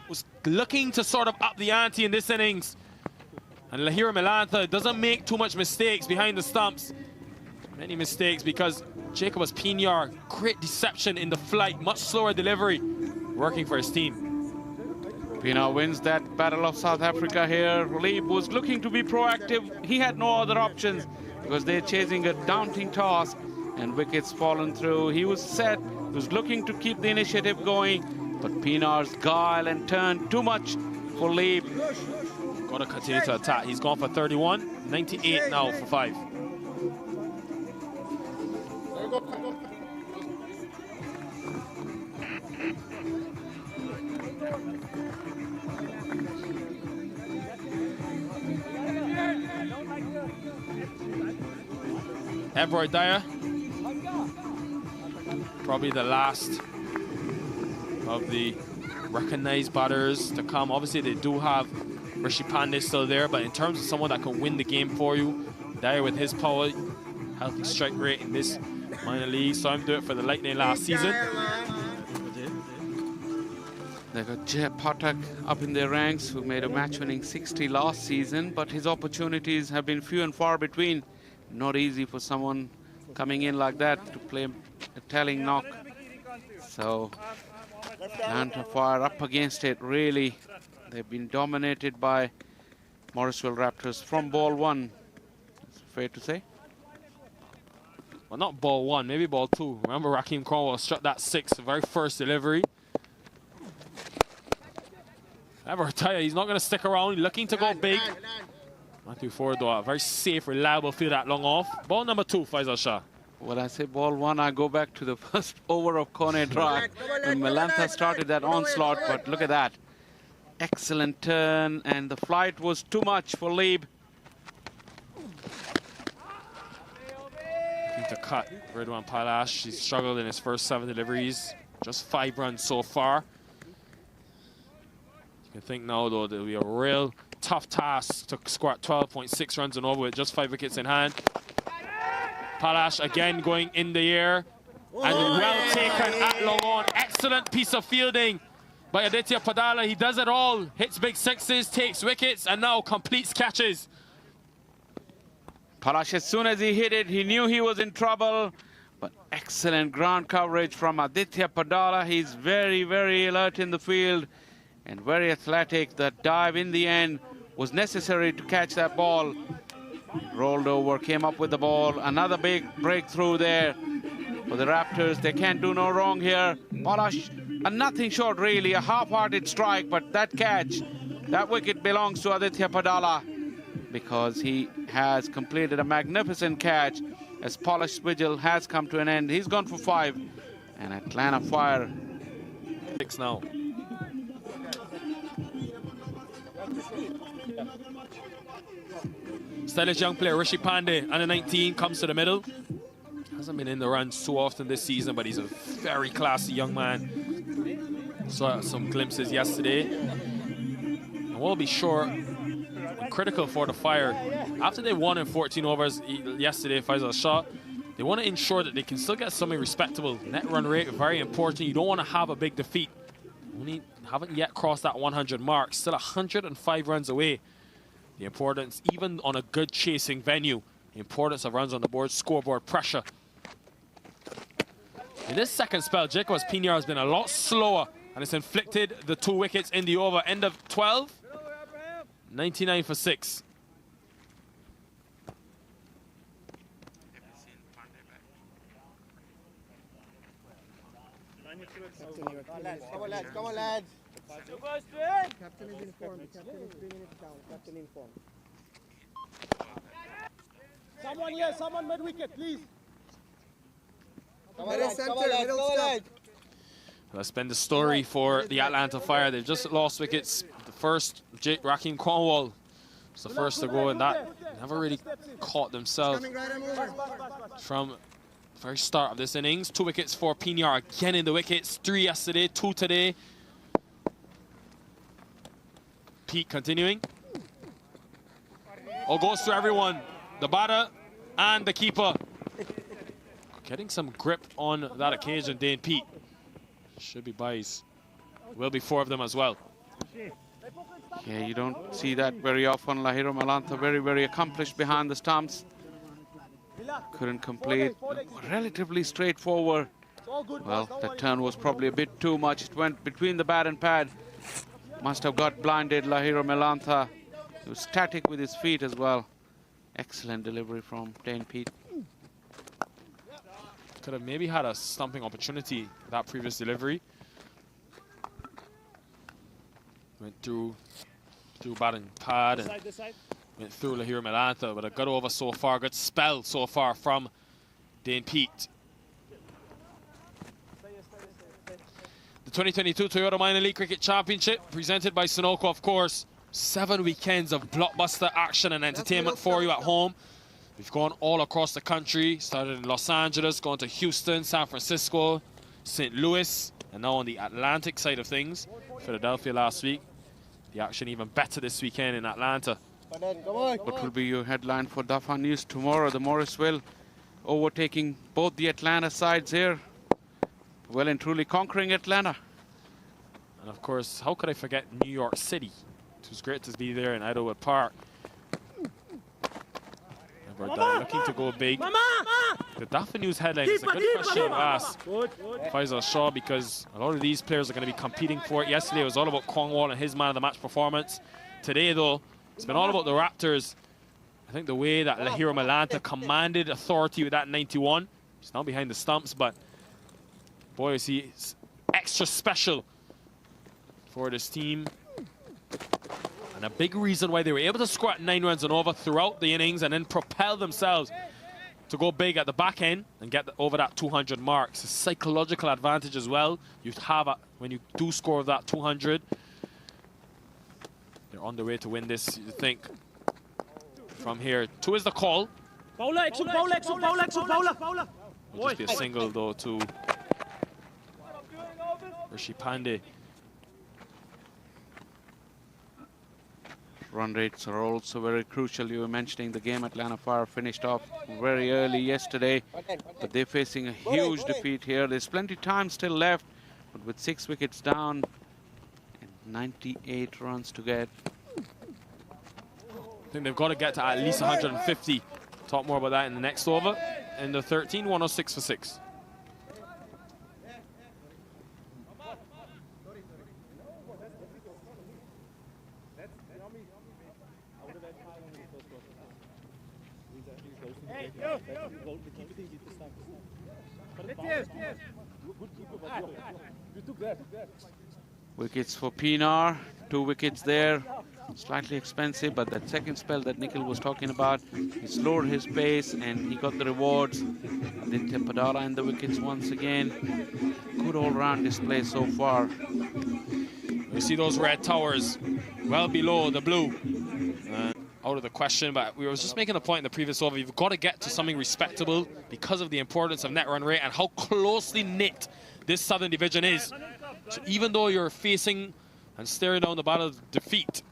was looking to sort of up the ante in this innings. And Lahira Milantha doesn't make too much mistakes behind the stumps. Many mistakes because Jacobus Pinar, great deception in the flight, much slower delivery, working for his team. Pinar wins that Battle of South Africa here. Leib was looking to be proactive. He had no other options because they're chasing a daunting task and wickets fallen through. He was set, he was looking to keep the initiative going, but Pinar's guile and turn too much for Leib. Got to continue to attack. He's gone for 31, 98 now for 5. Ebroy Dyer, probably the last of the recognized batters to come. Obviously, they do have Rishi Pandey still there, but in terms of someone that can win the game for you, Dyer with his power, healthy strike rate in this minor league, saw him do it for the Lightning last season. They've got Jay Pathak up in their ranks, who made a match-winning 60 last season, but his opportunities have been few and far between. Not easy for someone coming in like that to play a telling knock. So, Atlanta Fire up against it, really. They've been dominated by Morrisville Raptors from ball 1. It's fair to say. Well, not ball 1, maybe ball 2. Remember Raheem Cromwell struck that 6, the very first delivery. Ebroy Dyer, he's not going to stick around, looking to go big. Matthew Ford, though, a very safe, reliable field that long off. Ball number 2, Faisal Shah. When I say ball 1, I go back to the first over of Kone Drive when Milantha started that onslaught, but look at that. Excellent turn, and the flight was too much for Leib. Need to cut Ridwan Palash. He's struggled in his first 7 deliveries. Just 5 runs so far. You can think now, though, there'll be a real tough task to score 12.6 runs and over with just 5 wickets in hand. Palash again going in the air. And well taken at long on. Excellent piece of fielding by Aditya Padala. He does it all. Hits big 6s, takes wickets, and now completes catches. Palash, as soon as he hit it, he knew he was in trouble. But excellent ground coverage from Aditya Padala. He's very, very alert in the field and very athletic. That dive in the end was necessary to catch that ball. Rolled over, came up with the ball. Another big breakthrough there for the Raptors. They can't do no wrong here. Palash, a nothing short really, a half-hearted strike, but that catch, that wicket belongs to Aditya Padala because he has completed a magnificent catch as Palash's vigil has come to an end. He's gone for 5, and Atlanta Fire 6 now. Stylish young player Rishi Pandey, under 19, comes to the middle. Hasn't been in the run so often this season, but he's a very classy young man. Saw some glimpses yesterday. And we'll be sure and critical for the Fire. After they won in 14 overs yesterday, Faisal Shah, they want to ensure that they can still get something respectable. Net run rate, very important. You don't want to have a big defeat. Only haven't yet crossed that 100 mark. Still 105 runs away. The importance, even on a good chasing venue, the importance of runs on the board, scoreboard pressure. In this second spell, Jacobs Pinar has been a lot slower, and it's inflicted the 2 wickets in the over. End of 12, 99 for 6. Come on, lads. Come on, lads. Captain is informed. Captain is 3 minutes down. Captain informed. Someone here. Someone mid-wicket, please. Come on, lads. Come on, lads. Come on, lads. That's been the story for the Atlanta Fire. They've just lost wickets. The first, Raheem Cornwall was the first to go, and that never really caught themselves from the very start of this innings. 2 wickets for Pinar, again in the wickets. 3 yesterday, 2 today. Pete continuing. All goes to everyone. The batter and the keeper. Getting some grip on that occasion, Dane Pete. Should be buys. Will be 4 of them as well. Yeah, you don't see that very often. Lahiro Malantha very, very accomplished behind the stumps. Couldn't complete. Relatively straightforward. Well, that turn was probably a bit too much. It went between the bat and pad. Must have got blinded, Lahiro Malantha. He was static with his feet as well. Excellent delivery from Dane Pete. Could have maybe had a stumping opportunity, that previous delivery. Went through bat and pad and went through Lahiro Malantha, but a good over so far, good spell so far from Dane Pete. The 2022 Toyota Minor League Cricket Championship, presented by Sunoco, of course. 7 weekends of blockbuster action and entertainment for you at home. We've gone all across the country, started in Los Angeles, gone to Houston, San Francisco, St. Louis, and now on the Atlantic side of things, Philadelphia last week. The action even better this weekend in Atlanta. What will be your headline for Dafa News tomorrow? The Morrisville overtaking both the Atlanta sides here. Well and truly conquering Atlanta. And of course, how could I forget New York City? It was great to be there in Idlewood Park. Looking to go big. The Dafa News headline is a good question to ask Faisal Shah, because a lot of these players are going to be competing for it. Yesterday it was all about Cornwall and his man of the match performance. Today though, it's been all about the Raptors. I think the way that Lahiro Malantha commanded authority with that 91. He's now behind the stumps, but boy, is he extra special for this team. And a big reason why they were able to score at 9 runs and over throughout the innings and then propel themselves to go big at the back end and get over that 200 mark. It's a psychological advantage as well. You have when you do score that 200. They're on the way to win this, you think, from here. 2 is the call. Will just be a single though to Rishi Pandey. Run rates are also very crucial. You were mentioning the game Atlanta Fire finished off very early yesterday, but they're facing a huge defeat here. There's plenty of time still left, but with 6 wickets down and 98 runs to get. I think they've got to get to at least 150. Talk more about that in the next over. In the 13, 106 for 6. Wickets for Pinar, 2 wickets there. Slightly expensive, but that second spell that Nikhil was talking about, he slowed his pace and he got the rewards. Aditya Padara in the wickets once again. Good all-round display so far. We see those red towers well below the blue. Out of the question, but we were just making a point in the previous over. You've got to get to something respectable because of the importance of net run rate and how closely knit this Southern Division is. So even though you're facing and staring down the battle of defeat,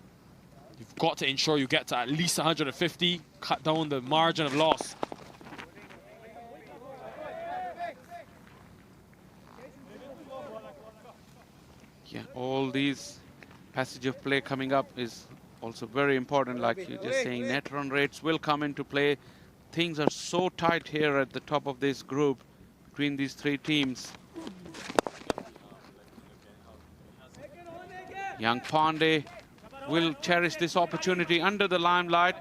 you've got to ensure you get to at least 150, cut down the margin of loss. Yeah, all these passage of play coming up is also very important. Like you're just saying, net run rates will come into play. Things are so tight here at the top of this group between these three teams. Young Pandey will cherish this opportunity under the limelight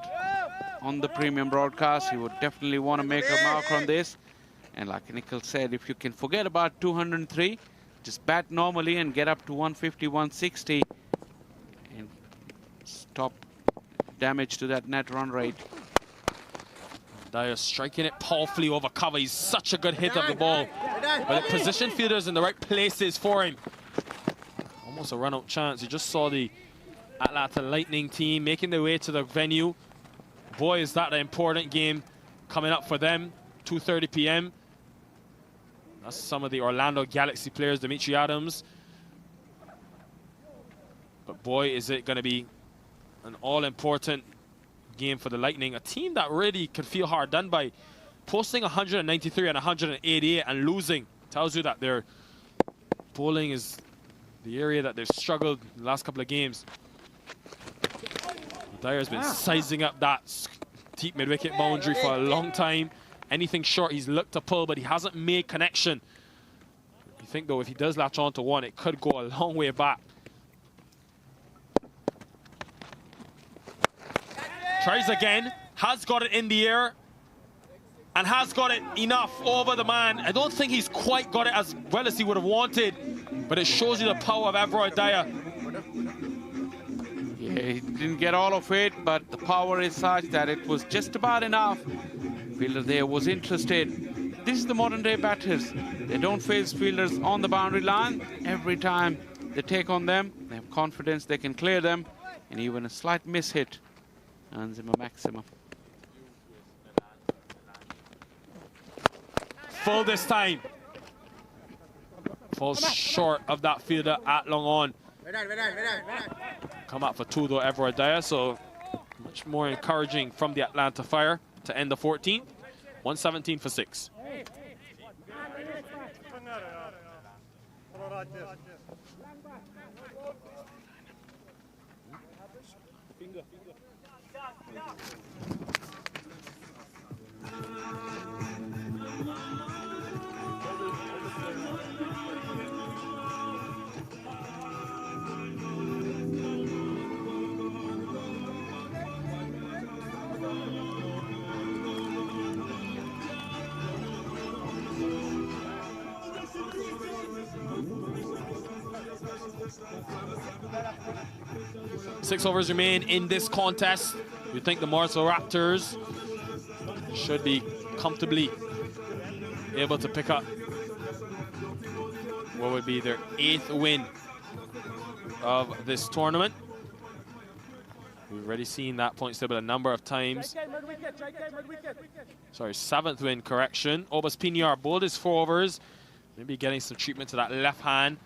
on the premium broadcast. He would definitely want to make a mark on this. And like Nikhil said, if you can forget about 203, just bat normally and get up to 150, 160 and stop damage to that net run rate. Dyer striking it powerfully over cover. He's such a good hit of the ball. But the position fielders in the right places for him. Almost a run-out chance. You just saw the Atlanta Lightning team making their way to the venue. Boy, is that an important game coming up for them. 2:30 p.m. That's some of the Orlando Galaxy players, Dimitri Adams. But boy, is it going to be an all-important game for the Lightning. A team that really could feel hard done by, posting 193 and 188 and losing. Tells you that their bowling is the area that they've struggled in the last couple of games. Dyer's been sizing up that deep mid-wicket boundary for a long time. Anything short, he's looked to pull, but he hasn't made connection. You think, though, if he does latch on to one, it could go a long way back. Tries again, has got it in the air, and has got it enough over the man. I don't think he's quite got it as well as he would have wanted, but it shows you the power of Everard Dyer. Yeah, he didn't get all of it, but the power is such that it was just about enough. Fielder there was interested. This is the modern day batters. They don't face fielders on the boundary line. Every time they take on them, they have confidence they can clear them, and even a slight miss hit earns him a maximum. Full this time. Falls short of that fielder at long on. Come up for two though, Everard Dyer, so much more encouraging from the Atlanta Fire to end the 14th. 117 for 6. Six overs remain in this contest. You think the Morrisville Raptors should be comfortably able to pick up what would be their 8th win of this tournament. We've already seen that point table a number of times. Sorry, 7th win, correction. Obas Pinar bowled his 4 overs. Maybe getting some treatment to that left hand.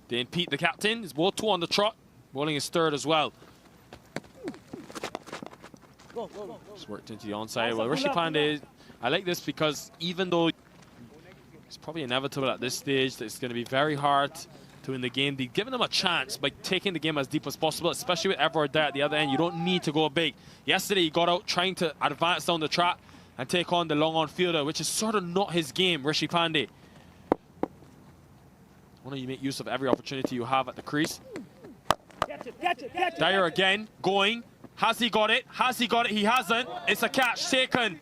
Dane Pete, the captain, is bowled 2 on the trot, bowling his 3rd as well. Just worked into the onside. Well, Rishi Pandey, I like this because even though it's probably inevitable at this stage that it's going to be very hard to win the game, they've given them a chance by taking the game as deep as possible, especially with Everard there at the other end. You don't need to go big. Yesterday, he got out trying to advance down the track and take on the long on fielder, which is sort of not his game, Rishi Pandey. Why don't you make use of every opportunity you have at the crease? Dyer again, going. Has he got it? Has he got it? He hasn't. It's a catch taken.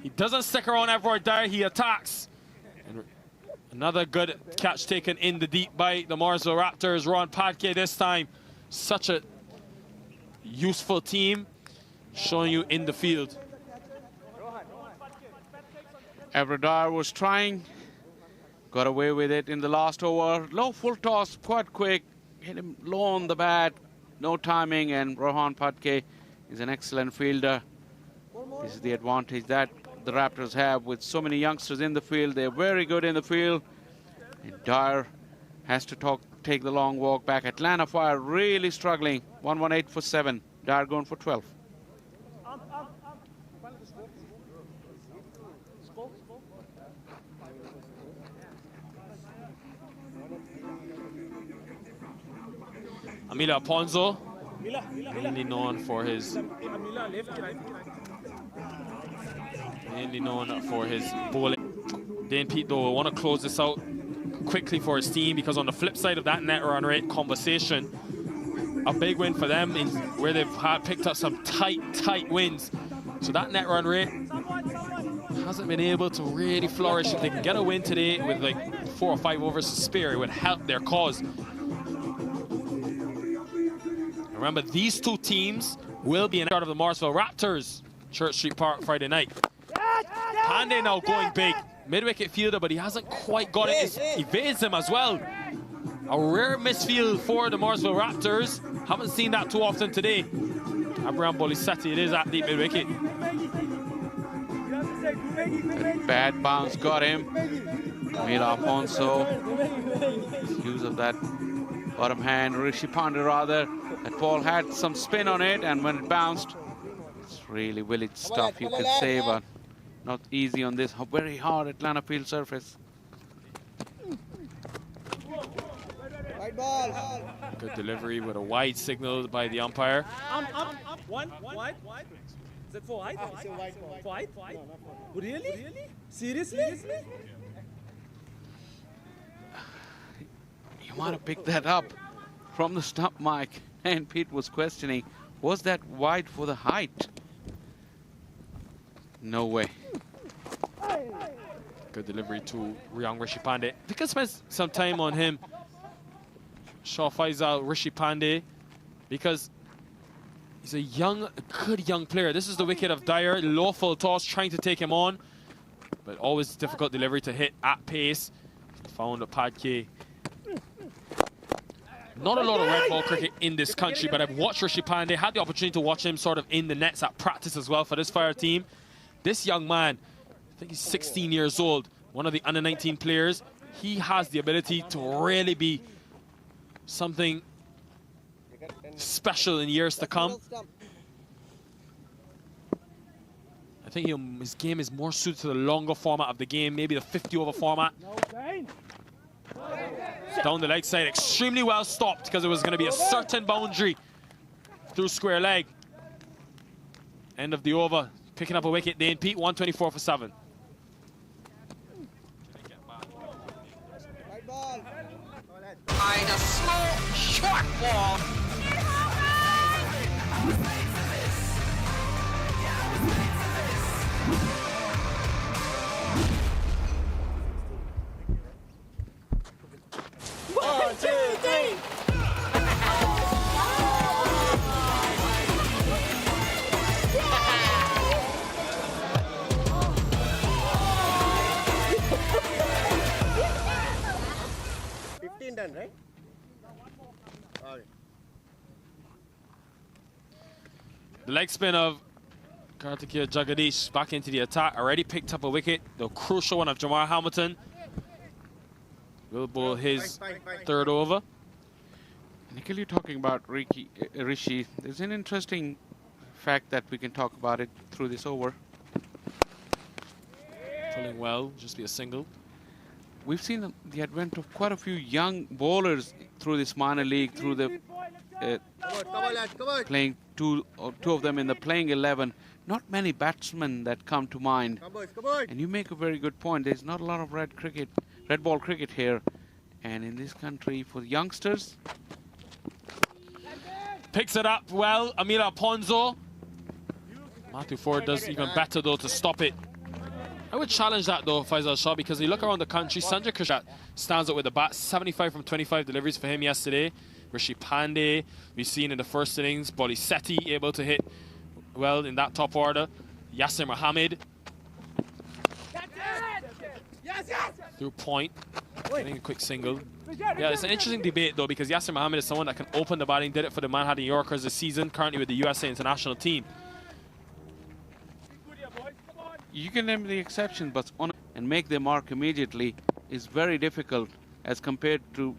He doesn't stick around Everard Dyer. He attacks. And another good catch taken in the deep by the Morrisville Raptors. Ron Padke this time. Such a useful team showing you in the field. Everett Dyer was trying, got away with it in the last over. Low full toss, quite quick, hit him low on the bat, no timing, and Rohan Patke is an excellent fielder. This is the advantage that the Raptors have with so many youngsters in the field. They're very good in the field. And Dyer has to take the long walk back. Atlanta Fire really struggling. 118 for 7. Dyer going for 12. Amila Ponzo, mainly known for his bowling. Dane Pete though will want to close this out quickly for his team, because on the flip side of that net run rate conversation, a big win for them in where they've picked up some tight wins. So that net run rate hasn't been able to really flourish. If they can get a win today with like 4 or 5 overs to spare, it would help their cause. Remember, these two teams will be in part of the Morrisville Raptors, Church Street Park, Friday night. Pandey now going big. Mid-wicket fielder, but he hasn't quite got it. Evades him as well. A rare misfield for the Morrisville Raptors. Haven't seen that too often today. Abraham Bolisetti, it is at deep mid-wicket. Bad bounce got him. Mila Afonso. Use of that bottom hand. Rishi Pandey rather. That ball had some spin on it, and when it bounced, it's really village stuff, you could say, but not easy on this very hard Atlanta field surface. Good delivery with a wide signal by the umpire. One, wide. Is it for wide? Wide? Really? Seriously? You want to pick that up from the stump mic, and Pete was questioning, was that wide for the height? No way. Good delivery to young Rishi Pandey. We can spend some time on him, Shah Faisal Rishi Pandey, because he's a good young player. This is the wicket of Dyer. Low full toss, trying to take him on, but always difficult delivery to hit at pace. Found a Padke. Not a lot of red ball cricket in this country, but I've watched Rishi Pandey, had the opportunity to watch him sort of in the nets at practice as well for this Fire team. This young man, I think he's 16 years old, one of the under-19 players. He has the ability to really be something special in years to come. I think his game is more suited to the longer format of the game, maybe the 50-over format. Down the leg side, extremely well stopped, because it was going to be a certain boundary through square leg. End of the over, picking up a wicket. Dane Pete, 124 for 7. A slow, short ball. One, two, three. Done, right? Okay. The leg spin of Kartikeya Jagadish back into the attack. Already picked up a wicket. The crucial one of Jamar Hamilton. Will bowl his third over. Nikhil, you're talking about Rishi. There's an interesting fact that we can talk about it through this over. Pulling well, just be a single. We've seen the advent of quite a few young bowlers through this minor league, through the playing two of them in the playing 11. Not many batsmen that come to mind. And you make a very good point. There's not a lot of red ball cricket here. And in this country, for the youngsters. Picks it up well, Amila Ponzo. Matthew Ford does even better though to stop it. I would challenge that though, Faisal Shah, because you look around the country, Sanjay Krishat stands up with the bat. 75 from 25 deliveries for him yesterday. Rishi Pandey, we've seen in the first innings. Bolisetti able to hit well in that top order. Yasser Mohammed. through point, getting a quick single. Yeah, it's an interesting debate though, because Yasser Mohammed is someone that can open the batting, did it for the Manhattan Yorkers this season, currently with the USA international team. You can name the exception, but and make their mark immediately is very difficult as compared to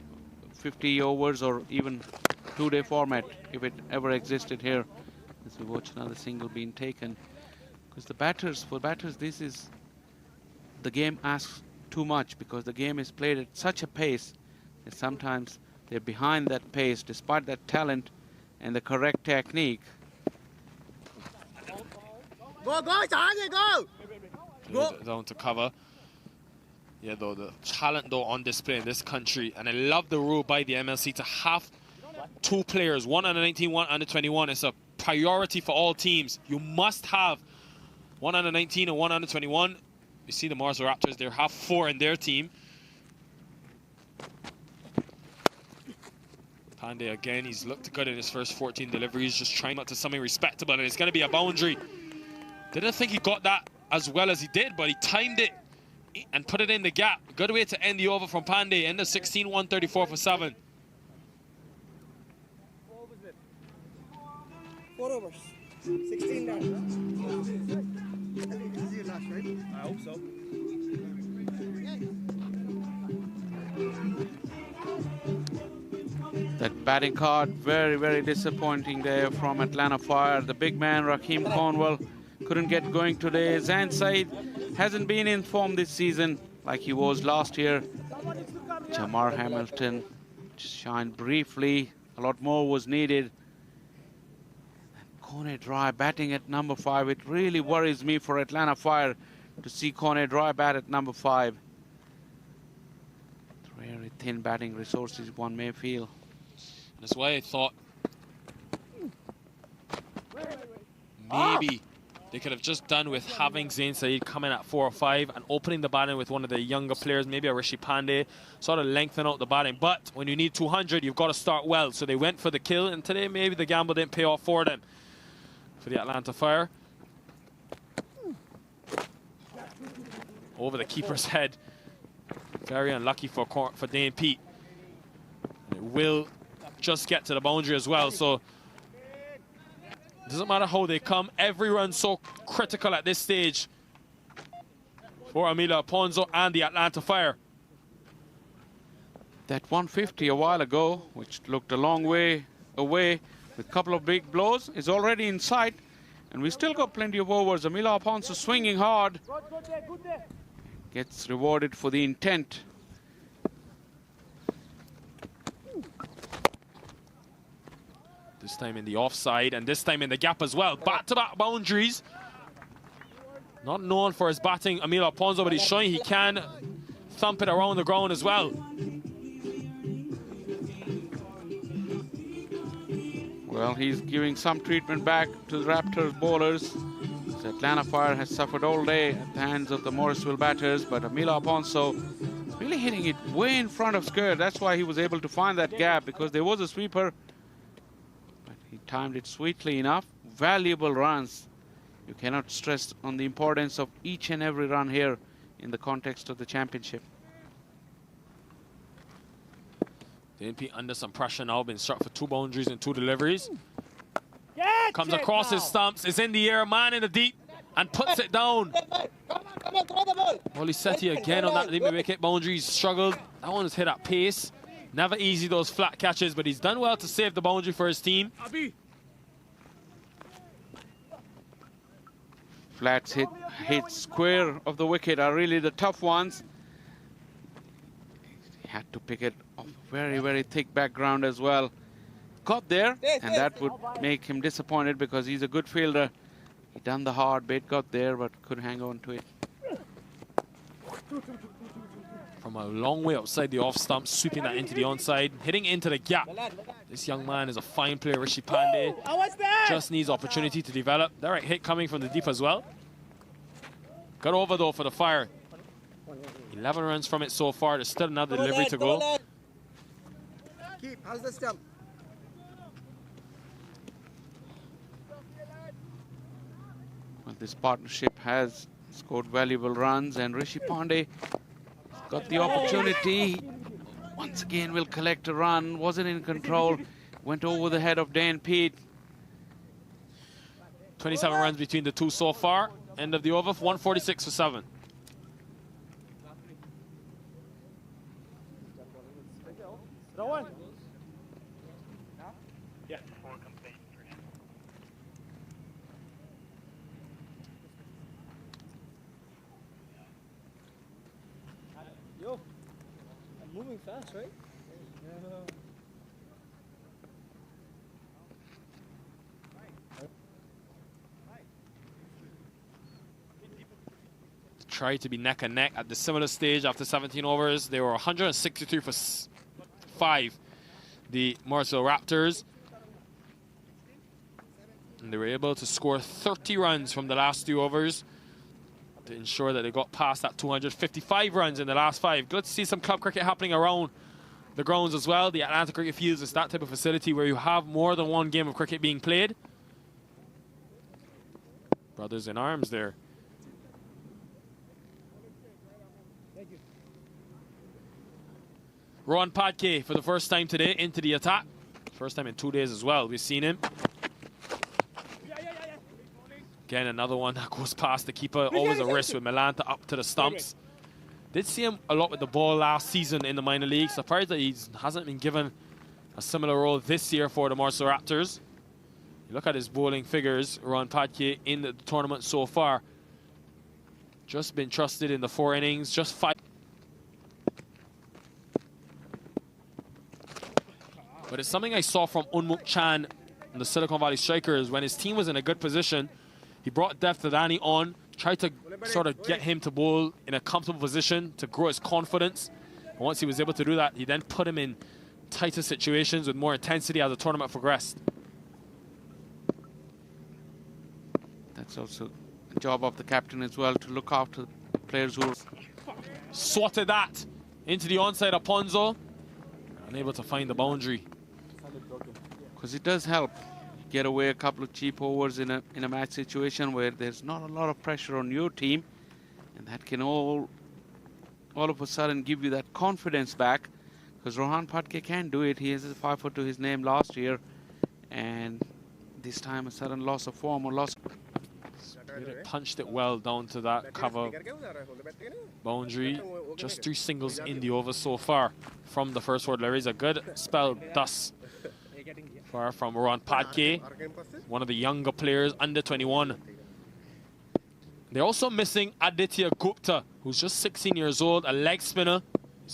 50 overs or even two-day format, if it ever existed here. As we watch another single being taken, because for batters, this is the game asks too much, because the game is played at such a pace that sometimes they're behind that pace despite that talent and the correct technique. Go, go! Down to cover. Yeah, though, the talent though on display in this country, and I love the rule by the MLC to have two players, one under 19, one under 21. It's a priority for all teams. You must have one under 19 and one under 21. You see the Morrisville Raptors, they have 4 in their team. Pandey again, he's looked good in his first 14 deliveries, just trying not to something respectable, and it's going to be a boundary. Didn't think he got that as well as he did, but he timed it and put it in the gap. Good way to end the over from Pandey. End of 16, 134 for 7. 4 overs. 16 down. This is your last, right? I hope so. That batting card, very, very disappointing there from Atlanta Fire. The big man, Raheem Cornwell, couldn't get going today. Zain Saeed hasn't been in form this season like he was last year. Jamar Hamilton just shined briefly. A lot more was needed. Kone Dry batting at number 5. It really worries me for Atlanta Fire to see Kone Dry bat at number 5. Very thin batting resources, one may feel. That's why I thought maybe they could have just done with having Zain Saeed coming at 4 or 5 and opening the batting with one of the younger players, maybe a Rishi Pandey, sort of lengthen out the batting. But when you need 200, you've got to start well. So they went for the kill, and today maybe the gamble didn't pay off for them. For the Atlanta Fire. Over the keeper's head. Very unlucky for Dane Pete. And it will just get to the boundary as well. So it doesn't matter how they come. Every run so critical at this stage for Emilio Ponzo and the Atlanta Fire. That 150 a while ago, which looked a long way away, with a couple of big blows, is already in sight, and we still got plenty of overs. Emilio Ponzo swinging hard, gets rewarded for the intent. This time in the offside, and this time in the gap as well. Back-to-back boundaries. Not known for his batting, Emilio Ponzo, but he's showing he can thump it around the ground as well. Well, he's giving some treatment back to the Raptors bowlers. The Atlanta Fire has suffered all day at the hands of the Morrisville batters, but Emilio Ponzo really hitting it way in front of Skirt. That's why he was able to find that gap, because there was a sweeper, but he timed it sweetly enough. Valuable runs. You cannot stress on the importance of each and every run here in the context of the championship. DNP under some pressure now, been struck for 2 boundaries and 2 deliveries. Comes across his stumps, is in the air, man in the deep, and puts it down. Moliseti again on that limit wicket boundary. He's struggled. That one is hit at pace. Never easy, those flat catches, but he's done well to save the boundary for his team. Flats hit square of the wicket are really the tough ones. He had to pick it off very, very thick background as well. Got there, and that would make him disappointed because he's a good fielder. He done the hard bit, got there, but couldn't hang on to it. From a long way outside the off stump, sweeping that into the onside, hitting into the gap. This young man is a fine player, Rishi Pandey. Just needs opportunity to develop. Direct hit coming from the deep as well. Got over though for the Fire. 11 runs from it so far. There's still another delivery to go. Keep, how's the stump? Well, this partnership has scored valuable runs, and Rishi Pandey is got the opportunity. Once again will collect a run. Wasn't in control. Went over the head of Dan Pete. 27 runs between the two so far. End of the over, 146 for 7. Yo, I'm moving fast, right? Tried to be neck and neck at the similar stage after 17 overs. They were 163 for 5, the Morrisville Raptors. And they were able to score 30 runs from the last 2 overs to ensure that they got past that 255 runs in the last 5. Good to see some club cricket happening around the grounds as well. The Atlanta Cricket Fields is that type of facility where you have more than one game of cricket being played. Brothers in arms there. Rohan Padke for the first time today into the attack. First time in 2 days as well. We've seen him. Again, another one that goes past the keeper. Always a risk with Milanta up to the stumps. Did see him a lot with the ball last season in the minor league. Surprised that he hasn't been given a similar role this year for the Morrisville Raptors. You look at his bowling figures, Rohan Padke in the tournament so far. Just been trusted in the 4 innings, just 5. But it's something I saw from Unmuk Chan in the Silicon Valley Strikers. When his team was in a good position, he brought Dev Thadani on, tried to sort of get him to bowl in a comfortable position to grow his confidence. And once he was able to do that, he then put him in tighter situations with more intensity as the tournament progressed. That's also the job of the captain as well, to look after players who... Swatted that into the onside of Ponzo. Unable to find the boundary. Because it does help get away a couple of cheap overs in a match situation where there's not a lot of pressure on your team, and that can all of a sudden give you that confidence back, because Rohan Padke can do it. He has a 5 to his name last year, and this time a sudden loss of form or loss. Punched it well down to that cover boundary. Just 3 singles in the over so far from the first word. Larry's a good spell thus far from Rohan Padke, one of the younger players, under 21. They're also missing Aditya Gupta, who's just 16 years old, a leg spinner.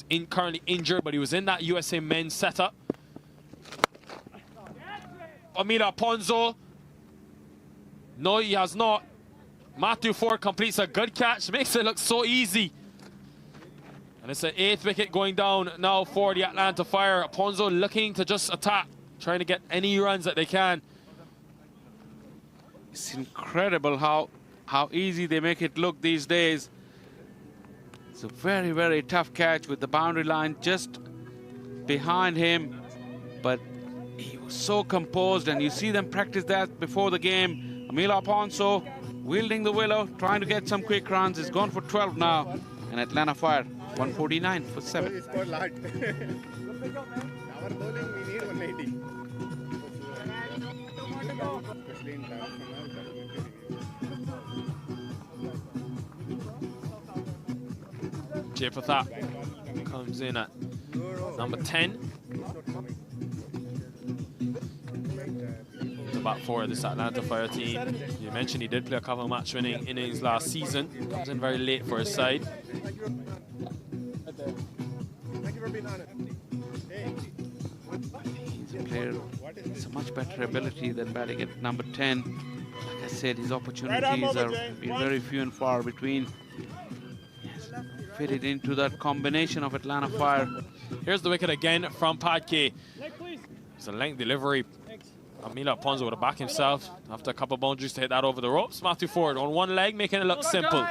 He's currently injured, but he was in that USA men's setup. Amila Ponzo. No, he has not. Matthew Ford completes a good catch, makes it look so easy. And it's an 8th wicket going down now for the Atlanta Fire. Ponzo looking to just attack, trying to get any runs that they can. It's incredible how easy they make it look these days. It's a very, very tough catch with the boundary line just behind him. But he was so composed, and you see them practice that before the game. Amila Ponzo wielding the willow, trying to get some quick runs. He's gone for 12 now. And Atlanta Fire, 149 for 7. Our bowling, we need 180. Jay Pratap comes in at number 10. The back four of this Atlanta Fire team. You mentioned he did play a couple of match-winning innings last season. Comes in very late for his side. He's a player, it's a much better ability than batting at number 10. Like I said, his opportunities are very few and far between. Yes, fitted into that combination of Atlanta Fire. Here's the wicket again from Padke. It's a length delivery. Amila Ponzo would have backed himself after a couple of boundaries to hit that over the ropes. Matthew Ford on one leg, making it look simple.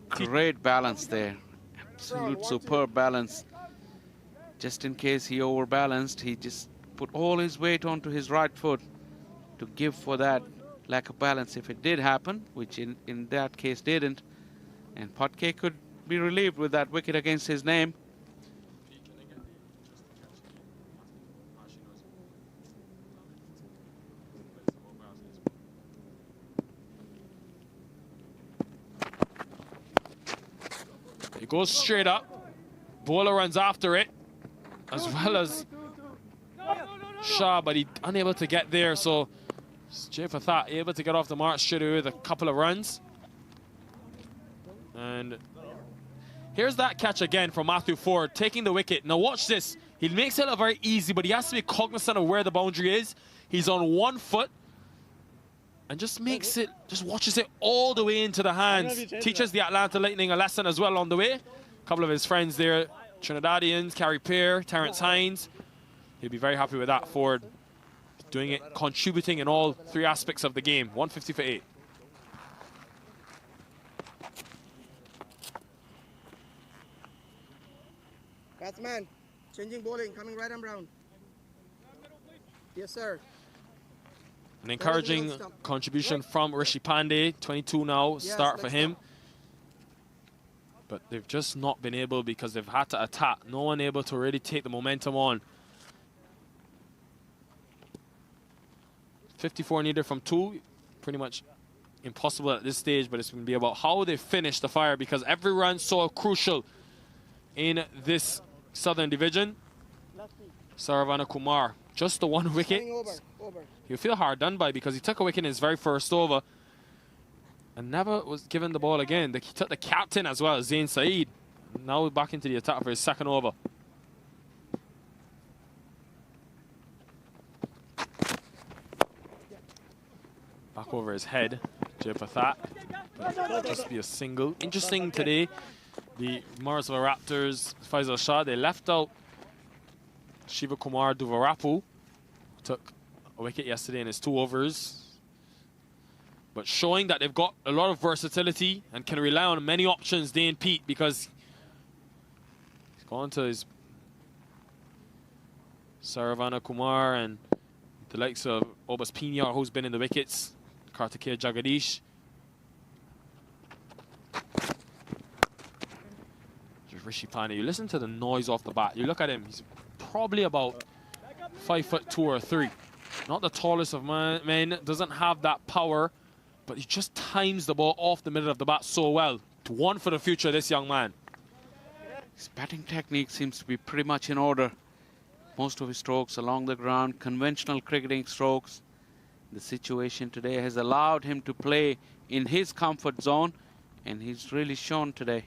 Great balance there. Absolute superb balance. Just in case he overbalanced, he just put all his weight onto his right foot to give for that lack of balance. If it did happen, which in that case didn't, and Padke could be relieved with that wicket against his name. It goes straight up. Bowler runs after it, as well as Shah, but he unable to get there. So Jay Pathat able to get off the mark straight away with a couple of runs. And here's that catch again from Matthew Ford, taking the wicket. Now watch this. He makes it look very easy, but he has to be cognizant of where the boundary is. He's on 1 foot and just makes it, just watches it all the way into the hands. Teaches the Atlanta Lightning a lesson as well on the way. A couple of his friends there, Trinidadians, Carrie Pear, Terrence Hines. He'll be very happy with that. Ford doing it, contributing in all 3 aspects of the game. 150 for 8. Batsman, changing bowling, coming right and round. Yes, sir. An encouraging contribution from Rishi Pandey. 22 now, start for him. But they've just not been able, because they've had to attack. No one able to really take the momentum on. 54 needed from 2. Pretty much impossible at this stage, but it's going to be about how they finish the fire, because every run so crucial in this Southern Division. Saravana Kumar, just the 1 wicket. He'll feel hard done by, because he took a wicket in his very first over and never was given the ball again. He took the captain as well, Zain Saeed. Now back into the attack for his 2nd over. Back over his head, Jay Pathat. Just be a single. Interesting today, the Morrisville Raptors, Faisal Shah, they left out Shiva Kumar Duvarapu, took a wicket yesterday in his 2 overs. But showing that they've got a lot of versatility and can rely on many options, Dane Pete, because he's gone to his Saravana Kumar and the likes of Obas Pinyar, who's been in the wickets, Kartikeya Jagadish. Rishi Pandey, you listen to the noise off the bat. You look at him, he's probably about 5'2" or 3. Not the tallest of men, doesn't have that power, but he just times the ball off the middle of the bat so well. One for the future, this young man. His batting technique seems to be pretty much in order. Most of his strokes along the ground, conventional cricketing strokes. The situation today has allowed him to play in his comfort zone, and he's really shown today.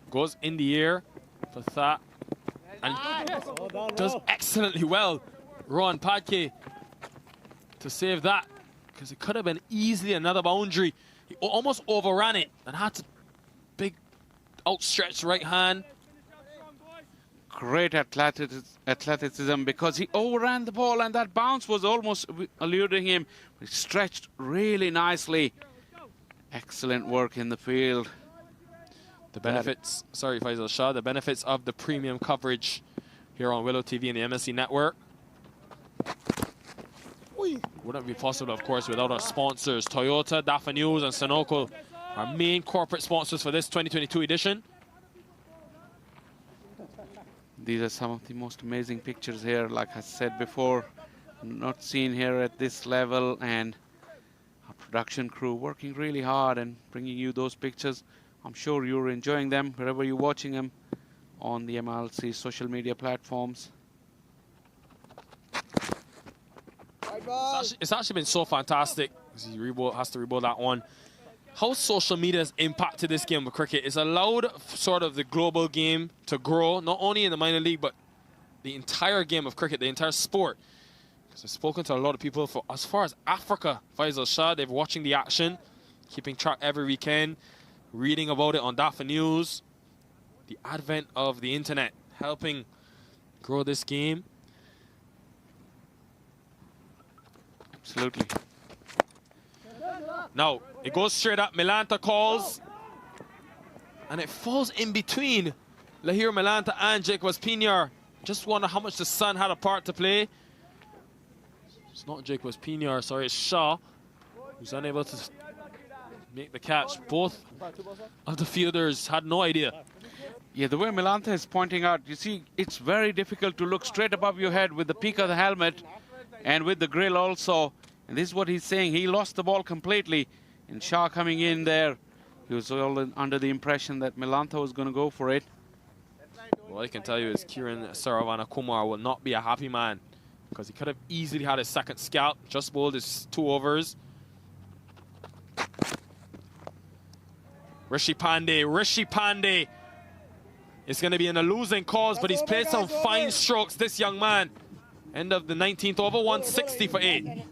Goes in the air for that, and does excellently well. Rohan Padke to save that, because it could have been easily another boundary. He almost overran it and had to big outstretched right hand. Great athleticism, because he overran the ball and that bounce was almost eluding him. He stretched really nicely. Excellent work in the field. The benefits, sorry Faisal Shah, the benefits of the premium coverage here on Willow TV and the MiLC network wouldn't be possible, of course, without our sponsors. Toyota, Dafa News, and Sunoco, our main corporate sponsors for this 2022 edition. These are some of the most amazing pictures here, like I said before, not seen here at this level, and our production crew working really hard and bringing you those pictures. I'm sure you're enjoying them wherever you're watching them on the MiLC social media platforms. It's actually been so fantastic. He has to rebuild that one. How social media has impacted this game of cricket. It's allowed sort of the global game to grow, not only in the minor league, but the entire game of cricket, the entire sport. Because I've spoken to a lot of people for as far as Africa. Faisal Shah, they're watching the action, keeping track every weekend, reading about it on Dafa News. The advent of the internet helping grow this game. Absolutely. Now, it goes straight up. Milanta calls. And it falls in between Lahir Milanta and Jacobs Pinyar. Just wonder how much the sun had a part to play. It's not Jacobs Pinyar, sorry, it's Shah, who's unable to make the catch. Both of the fielders had no idea. Yeah, the way Milantha is pointing out, you see, it's very difficult to look straight above your head with the peak of the helmet and with the grill also. And this is what he's saying. He lost the ball completely. And Shah coming in there, he was all under the impression that Milantha was going to go for it. What I can tell you is Kiran Saravanakumar will not be a happy man, because he could have easily had his second scalp, just bowled his 2 overs. Rishi Pandey is going to be in a losing cause, but he's played some fine strokes, this young man. End of the 19th over, 160 for 8.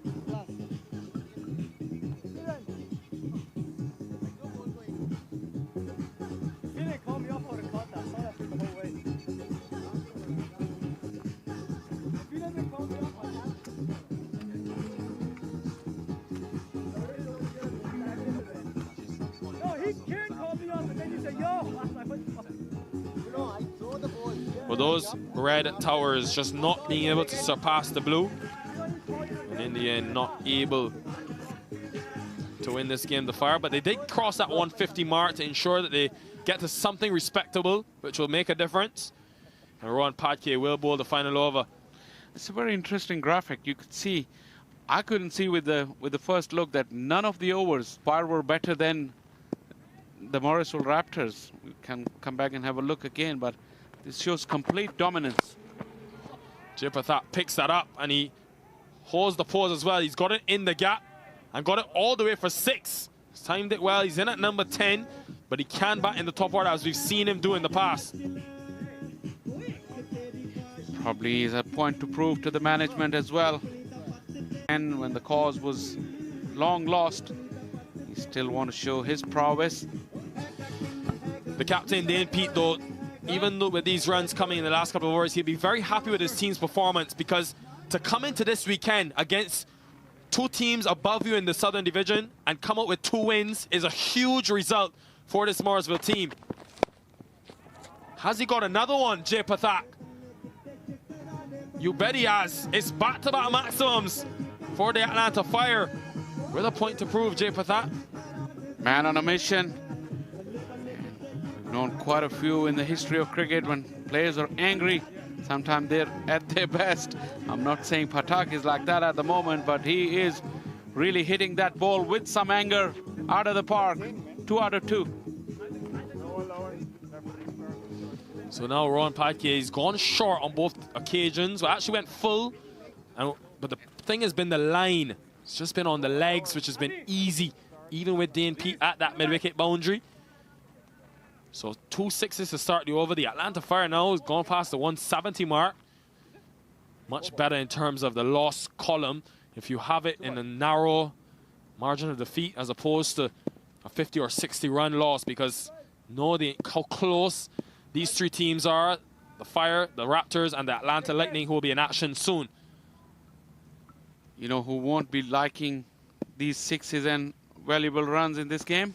Well, those red towers just not being able to surpass the blue, and in the end not able to win this game, the Fire. But they did cross that 150 mark to ensure that they get to something respectable, which will make a difference. And Rohan Patke will bowl the final over. It's a very interesting graphic. You could see, I couldn't see with the first look that none of the overs Fire were better than the Morrisville Raptors. We can come back and have a look again, but this shows complete dominance. Jayapathat picks that up and he holds the pose as well. He's got it in the gap and got it all the way for 6. He's timed it well. He's in at number 10, but he can bat in the top order as we've seen him do in the past. Probably is a point to prove to the management as well. And when the cause was long lost, he still want to show his prowess. The captain, Dane Pete, though, even though with these runs coming in the last couple of overs, he'll be very happy with his team's performance, because to come into this weekend against 2 teams above you in the Southern Division and come out with 2 wins is a huge result for this Morrisville team. Has he got another one, Jayapathat? You bet he has. It's back-to-back maximums for the Atlanta Fire. With a point to prove, Jayapathat. Man on a mission. We've known quite a few in the history of cricket. When players are angry, sometimes they're at their best. I'm not saying Pathak is like that at the moment, but he is really hitting that ball with some anger out of the park. 2 out of 2. So now Rohan Patke has gone short on both occasions. Well, actually went full, but the thing has been the line. It's just been on the legs, which has been easy, even with Dane Pete at that mid-wicket boundary. So 2 sixes to start the over. The Atlanta Fire now has gone past the 170 mark. Much better in terms of the loss column if you have it in a narrow margin of defeat as opposed to a 50 or 60 run loss, because know how close these 3 teams are: the Fire, the Raptors, and the Atlanta Lightning, who will be in action soon. You know who won't be liking these 6s and valuable runs in this game?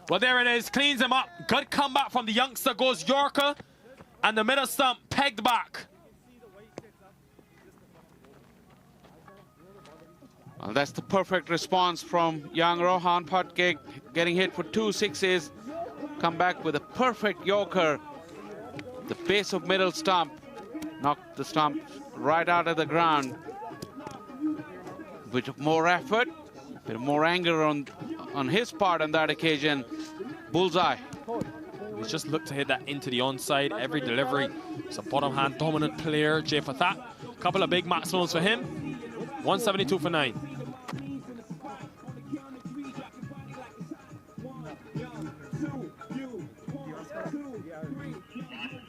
Well, there it is. Cleans him up. Good comeback from the youngster. Goes Yorker. And the middle stump pegged back. Well, that's the perfect response from young Rohan Patke, getting hit for 2 sixes. Come back with a perfect Yorker. The base of middle stump. Knocked the stump right out of the ground. A bit of more effort, a bit of more anger on his part on that occasion. Bullseye. He's just looked to hit that into the onside. Every delivery. He's a bottom hand dominant player, Jayapathat. A couple of big maximums for him. 172 for 9.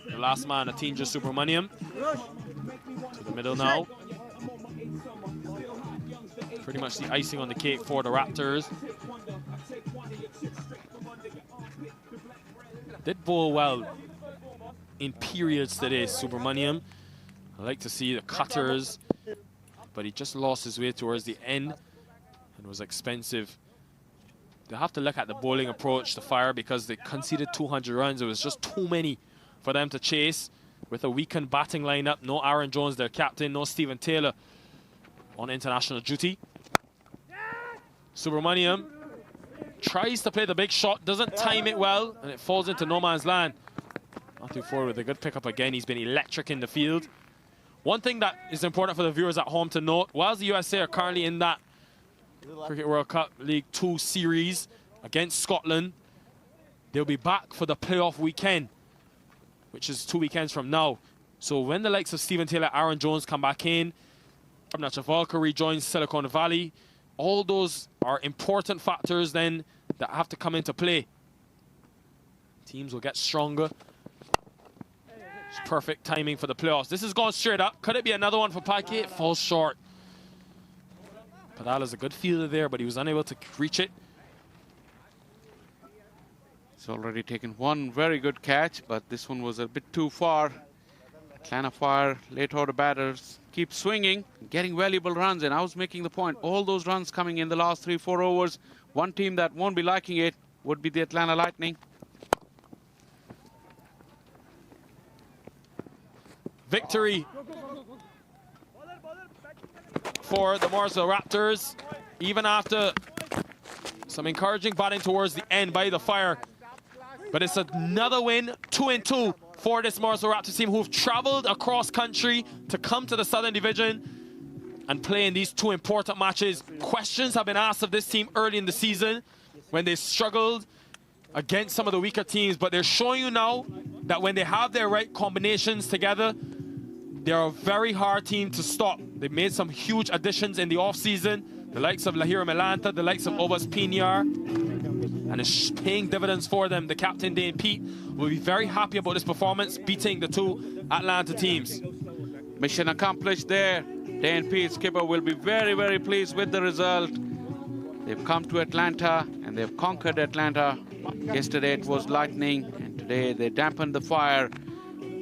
The last man, Atinja Subramaniam. To the middle now. Pretty much the icing on the cake for the Raptors. Did bowl well in periods today, Subramaniam. I like to see the cutters, but he just lost his way towards the end and was expensive. They have to look at the bowling approach, the Fire, because they conceded 200 runs. It was just too many for them to chase with a weakened batting lineup. No Aaron Jones, their captain, no Stephen Taylor on international duty. Subramaniam tries to play the big shot, doesn't time it well, and it falls into no man's land. Matthew Ford with a good pickup again. He's been electric in the field. One thing that is important for the viewers at home to note, whilst the USA are currently in that Cricket World Cup League 2 series against Scotland, they'll be back for the playoff weekend, which is 2 weekends from now. So when the likes of Stephen Taylor, Aaron Jones come back in, Abhinav Chavalkar rejoins Silicon Valley, all those are important factors then that have to come into play. Teams will get stronger. It's perfect timing for the playoffs. This is going straight up. Could it be another one for Paquet? It falls short. Padala's a good fielder there, but he was unable to reach it. He's already taken one very good catch, but this one was a bit too far. Atlanta Fire, late order batters, keep swinging, getting valuable runs. And I was making the point, all those runs coming in the last 3-4 overs. One team that won't be liking it would be the Atlanta Lightning. Victory for the Morrisville Raptors, even after some encouraging batting towards the end by the Fire. But it's another win, 2-2 for this Morrisville Raptors team, who've traveled across country to come to the Southern Division and play in these two important matches. Questions have been asked of this team early in the season when they struggled against some of the weaker teams, but they're showing you now that when they have their right combinations together, they're a very hard team to stop. They've made some huge additions in the offseason, the likes of Lahira Melanta, the likes of Obas Pinyar, and it's paying dividends for them. The captain, Dane Pete, will be very happy about this performance, beating the two Atlanta teams. Mission accomplished there. Dane Pete, skipper, will be very, very pleased with the result. They've come to Atlanta and they've conquered Atlanta. Yesterday it was lightning, and today they dampened the Fire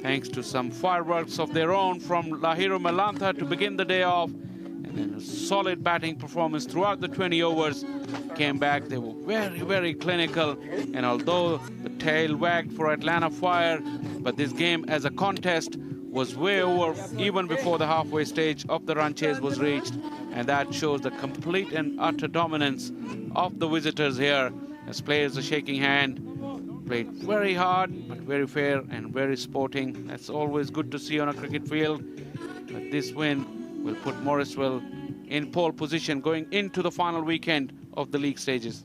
thanks to some fireworks of their own from Lahiro Melantha to begin the day off. And then a solid batting performance throughout the 20 overs. Came back, they were very, very clinical. And although the tail wagged for Atlanta Fire, but this game as a contest was way over even before the halfway stage of the run chase was reached. And that shows the complete and utter dominance of the visitors here, as players are shaking hand. Played very hard, but very fair and very sporting. That's always good to see on a cricket field. But this win will put Morrisville in pole position going into the final weekend of the league stages.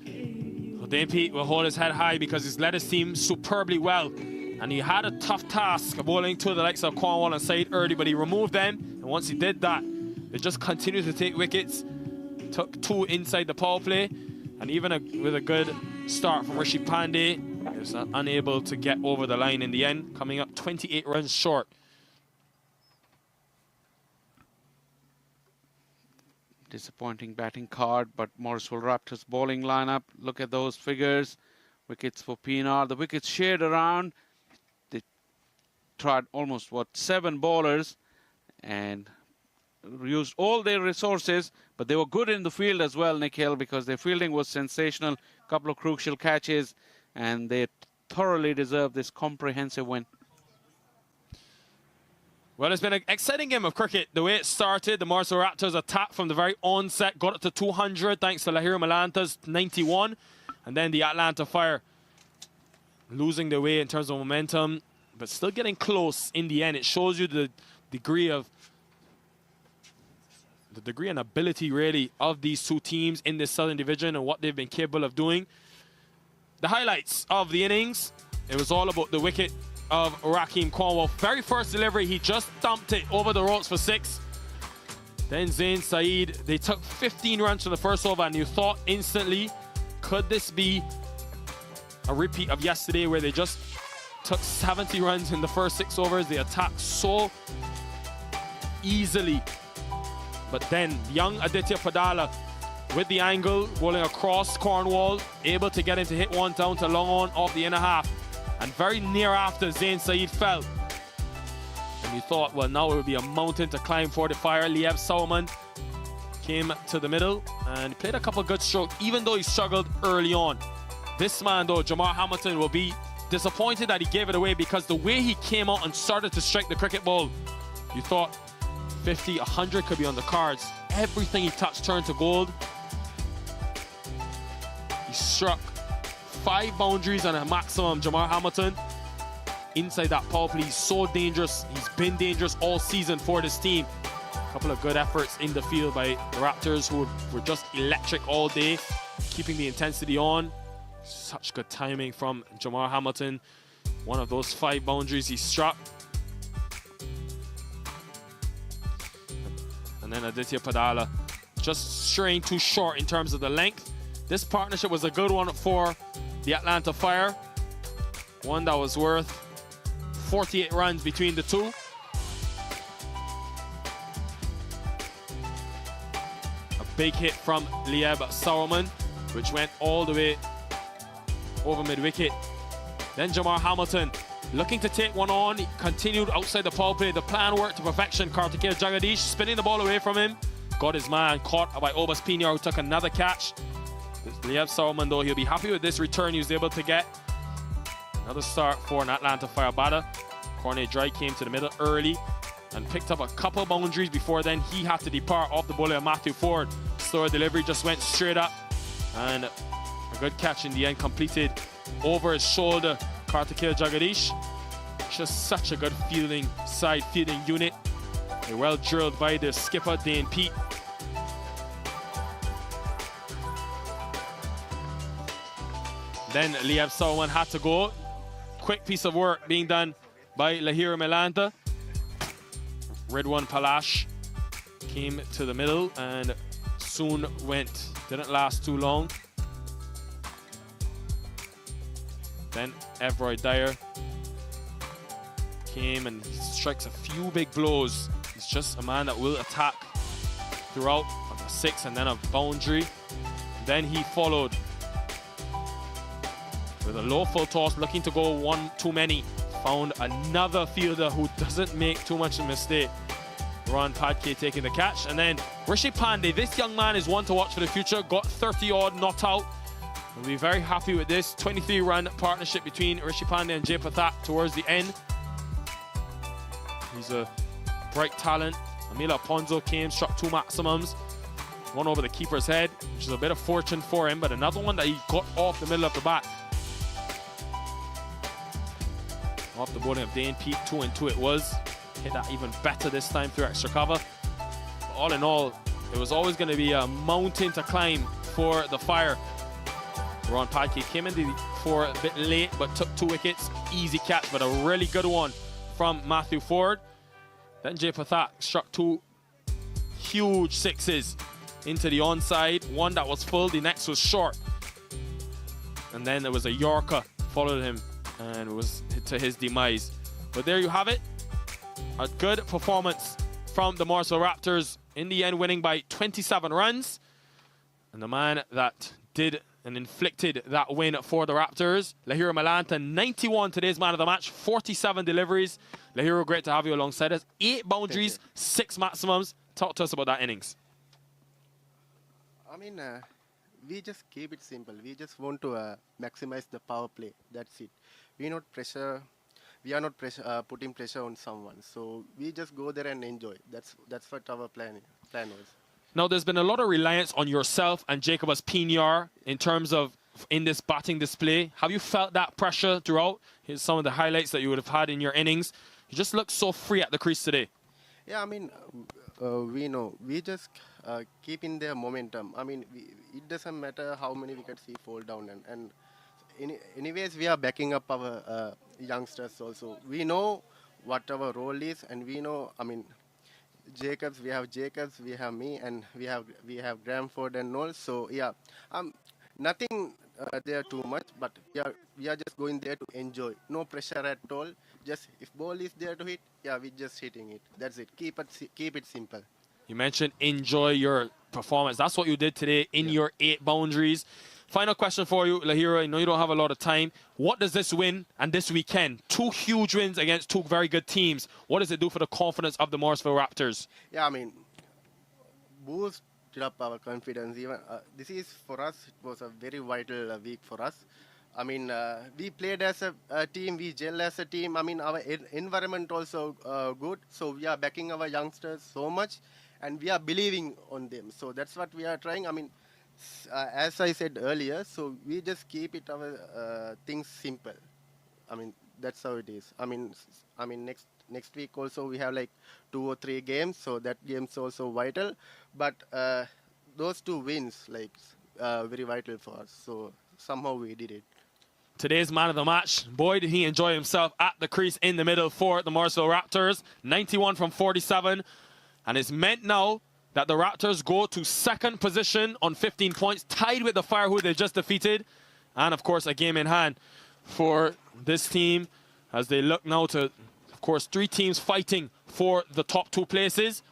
Well, Dane Pete will hold his head high because he's led his team superbly well. And he had a tough task of bowling to the likes of Cornwall and Said early, but he removed them. And once he did that, they just continued to take wickets. Took 2 inside the power play. And even with a good start from Rishi Pandey, he was unable to get over the line in the end, coming up 28 runs short. Disappointing batting card, but Morrisville Raptors bowling lineup. Look at those figures. Wickets for PNR. The wickets shared around. They tried almost, 7 bowlers and used all their resources, but they were good in the field as well, Nikhil, because their fielding was sensational. A couple of crucial catches, and they thoroughly deserve this comprehensive win. Well, it's been an exciting game of cricket. The way it started, the Morrisville Raptors attacked from the very onset, got it to 200 thanks to Lahira Melanta's 91, and then the Atlanta Fire losing their way in terms of momentum, but still getting close in the end. It shows you the degree and ability, really, of these two teams in this Southern Division and what they've been capable of doing. The highlights of the innings, it was all about the wicket of Raheem Cornwall. Very first delivery, he just dumped it over the ropes for 6. Then Zain Saeed, they took 15 runs from the first over, and you thought instantly, could this be a repeat of yesterday where they just took 70 runs in the first 6 overs? They attacked so easily. But then young Aditya Padala with the angle, bowling across Cornwall, able to get him to hit one down to long on off the inner half. And very near after, Zain Saeed fell. And you thought, well, now it would be a mountain to climb for the Fire. Liev Sauerman came to the middle and played a couple of good strokes, even though he struggled early on. This man, though, Jamar Hamilton, will be disappointed that he gave it away, because the way he came out and started to strike the cricket ball, you thought 50, 100 could be on the cards. Everything he touched turned to gold. He He struck 5 boundaries and a maximum. Jamar Hamilton inside that power play. He's so dangerous. He's been dangerous all season for this team. A couple of good efforts in the field by the Raptors, who were just electric all day, keeping the intensity on. Such good timing from Jamar Hamilton. One of those 5 boundaries he struck. And then Aditya Padala just straying too short in terms of the length. This partnership was a good one for the Atlanta Fire. One that was worth 48 runs between the two. A big hit from Lieb Sauerman, which went all the way over mid-wicket. Then Jamar Hamilton looking to take one on. He continued outside the power play. The plan worked to perfection. Kartikeya Jagadish spinning the ball away from him. Got his man caught by Obas Pinar, who took another catch. Lieb Sauerman, though, he'll be happy with this return he was able to get. Another start for an Atlanta Fire batter. Cornet Dry came to the middle early and picked up a couple boundaries before then he had to depart off the bowler Matthew Ford. Slower delivery, just went straight up, and a good catch in the end, completed over his shoulder. Kartikeya Jagadish, just such a good side fielding unit. They're well drilled by the skipper Dane Pete. Then Lieb Sauerman had to go. Quick piece of work being done by Lahira Melanta. Ridwan Palash came to the middle and soon went. Didn't last too long. Then Evroy Dyer came and strikes a few big blows. He's just a man that will attack throughout a 6 and then a boundary. Then he followed with a low full toss, looking to go one too many. Found another fielder who doesn't make too much of a mistake. Ron Padke taking the catch. And then Rishi Pandey, this young man is one to watch for the future. Got 30 odd, not out. We'll be very happy with this 23-run partnership between Rishi Pandey and Jay Pathak towards the end. He's a bright talent. Amila Ponzo came, struck 2 maximums. One over the keeper's head, which is a bit of fortune for him, but another one that he got off the middle of the bat. Off the bowling of Dane Pete, 2 and 2 it was. Hit that even better this time through extra cover. But all in all, it was always going to be a mountain to climb for the Fire. Ron Padke came in for a bit late, but took 2 wickets. Easy catch, but a really good one from Matthew Ford. Then Jay Pathak struck 2 huge 6s into the onside. One that was full, the next was short. And then there was a Yorker, followed him, and was to his demise. But there you have it. A good performance from the Morrisville Raptors, in the end winning by 27 runs. And the man that did and inflicted that win for the Raptors, Lahira Melanta, 91, today's man of the match, 47 deliveries. Lahira, great to have you alongside us. 8 boundaries, 6 maximums. Talk to us about that innings. I mean, we just keep it simple. We just want to maximize the power play. That's it. We are not putting pressure on someone. So we just go there and enjoy. That's what our plan was. Now, there's been a lot of reliance on yourself and Jacobus Pinar in terms of in this batting display. Have you felt that pressure throughout? Here's some of the highlights that you would have had in your innings. You just look so free at the crease today. Yeah, I mean, we know. We just keep in their momentum. I mean, it doesn't matter how many wickets we fall down. And anyways, we are backing up our youngsters also. We know what our role is, and we know, I mean, Jacobs, we have me, and we have Gramford and Knowles. So yeah, nothing there too much, but we are just going there to enjoy. No pressure at all. Just if ball is there to hit, yeah, we just hitting it. That's it. Keep it simple. You mentioned enjoy your performance. That's what you did today in your 8 boundaries. Final question for you, Lahira. I know you don't have a lot of time. What does this win and this weekend, 2 huge wins against 2 very good teams, what does it do for the confidence of the Morrisville Raptors? Yeah, I mean, boosted up our confidence. Even this is, for us, it was a very vital week for us. I mean, we played as a team, we gel as a team. I mean, our environment also good. So we are backing our youngsters so much, and we are believing on them. So that's what we are trying. I mean, As I said earlier, so we just keep it our things simple. I mean, that's how it is. I mean, next week also we have like 2 or 3 games, so that game's also vital. But those 2 wins, like, very vital for us. So somehow we did it. Today's man of the match, boy, did he enjoy himself at the crease in the middle for the Morrisville Raptors. 91 from 47. And it's meant now that the Raptors go to second position on 15 points, tied with the Fire, who they just defeated. And, of course, a game in hand for this team as they look now to, of course, 3 teams fighting for the top 2 places.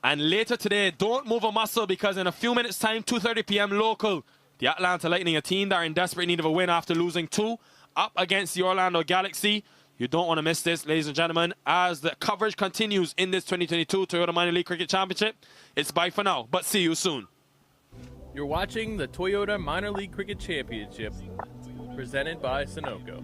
And later today, don't move a muscle, because in a few minutes' time, 2:30 p.m. local, the Atlanta Lightning, a team that are in desperate need of a win after losing 2, up against the Orlando Galaxy. You don't want to miss this, ladies and gentlemen, as the coverage continues in this 2022 Toyota Minor League Cricket Championship. It's bye for now, but see you soon. You're watching the Toyota Minor League Cricket Championship, presented by Sunoco.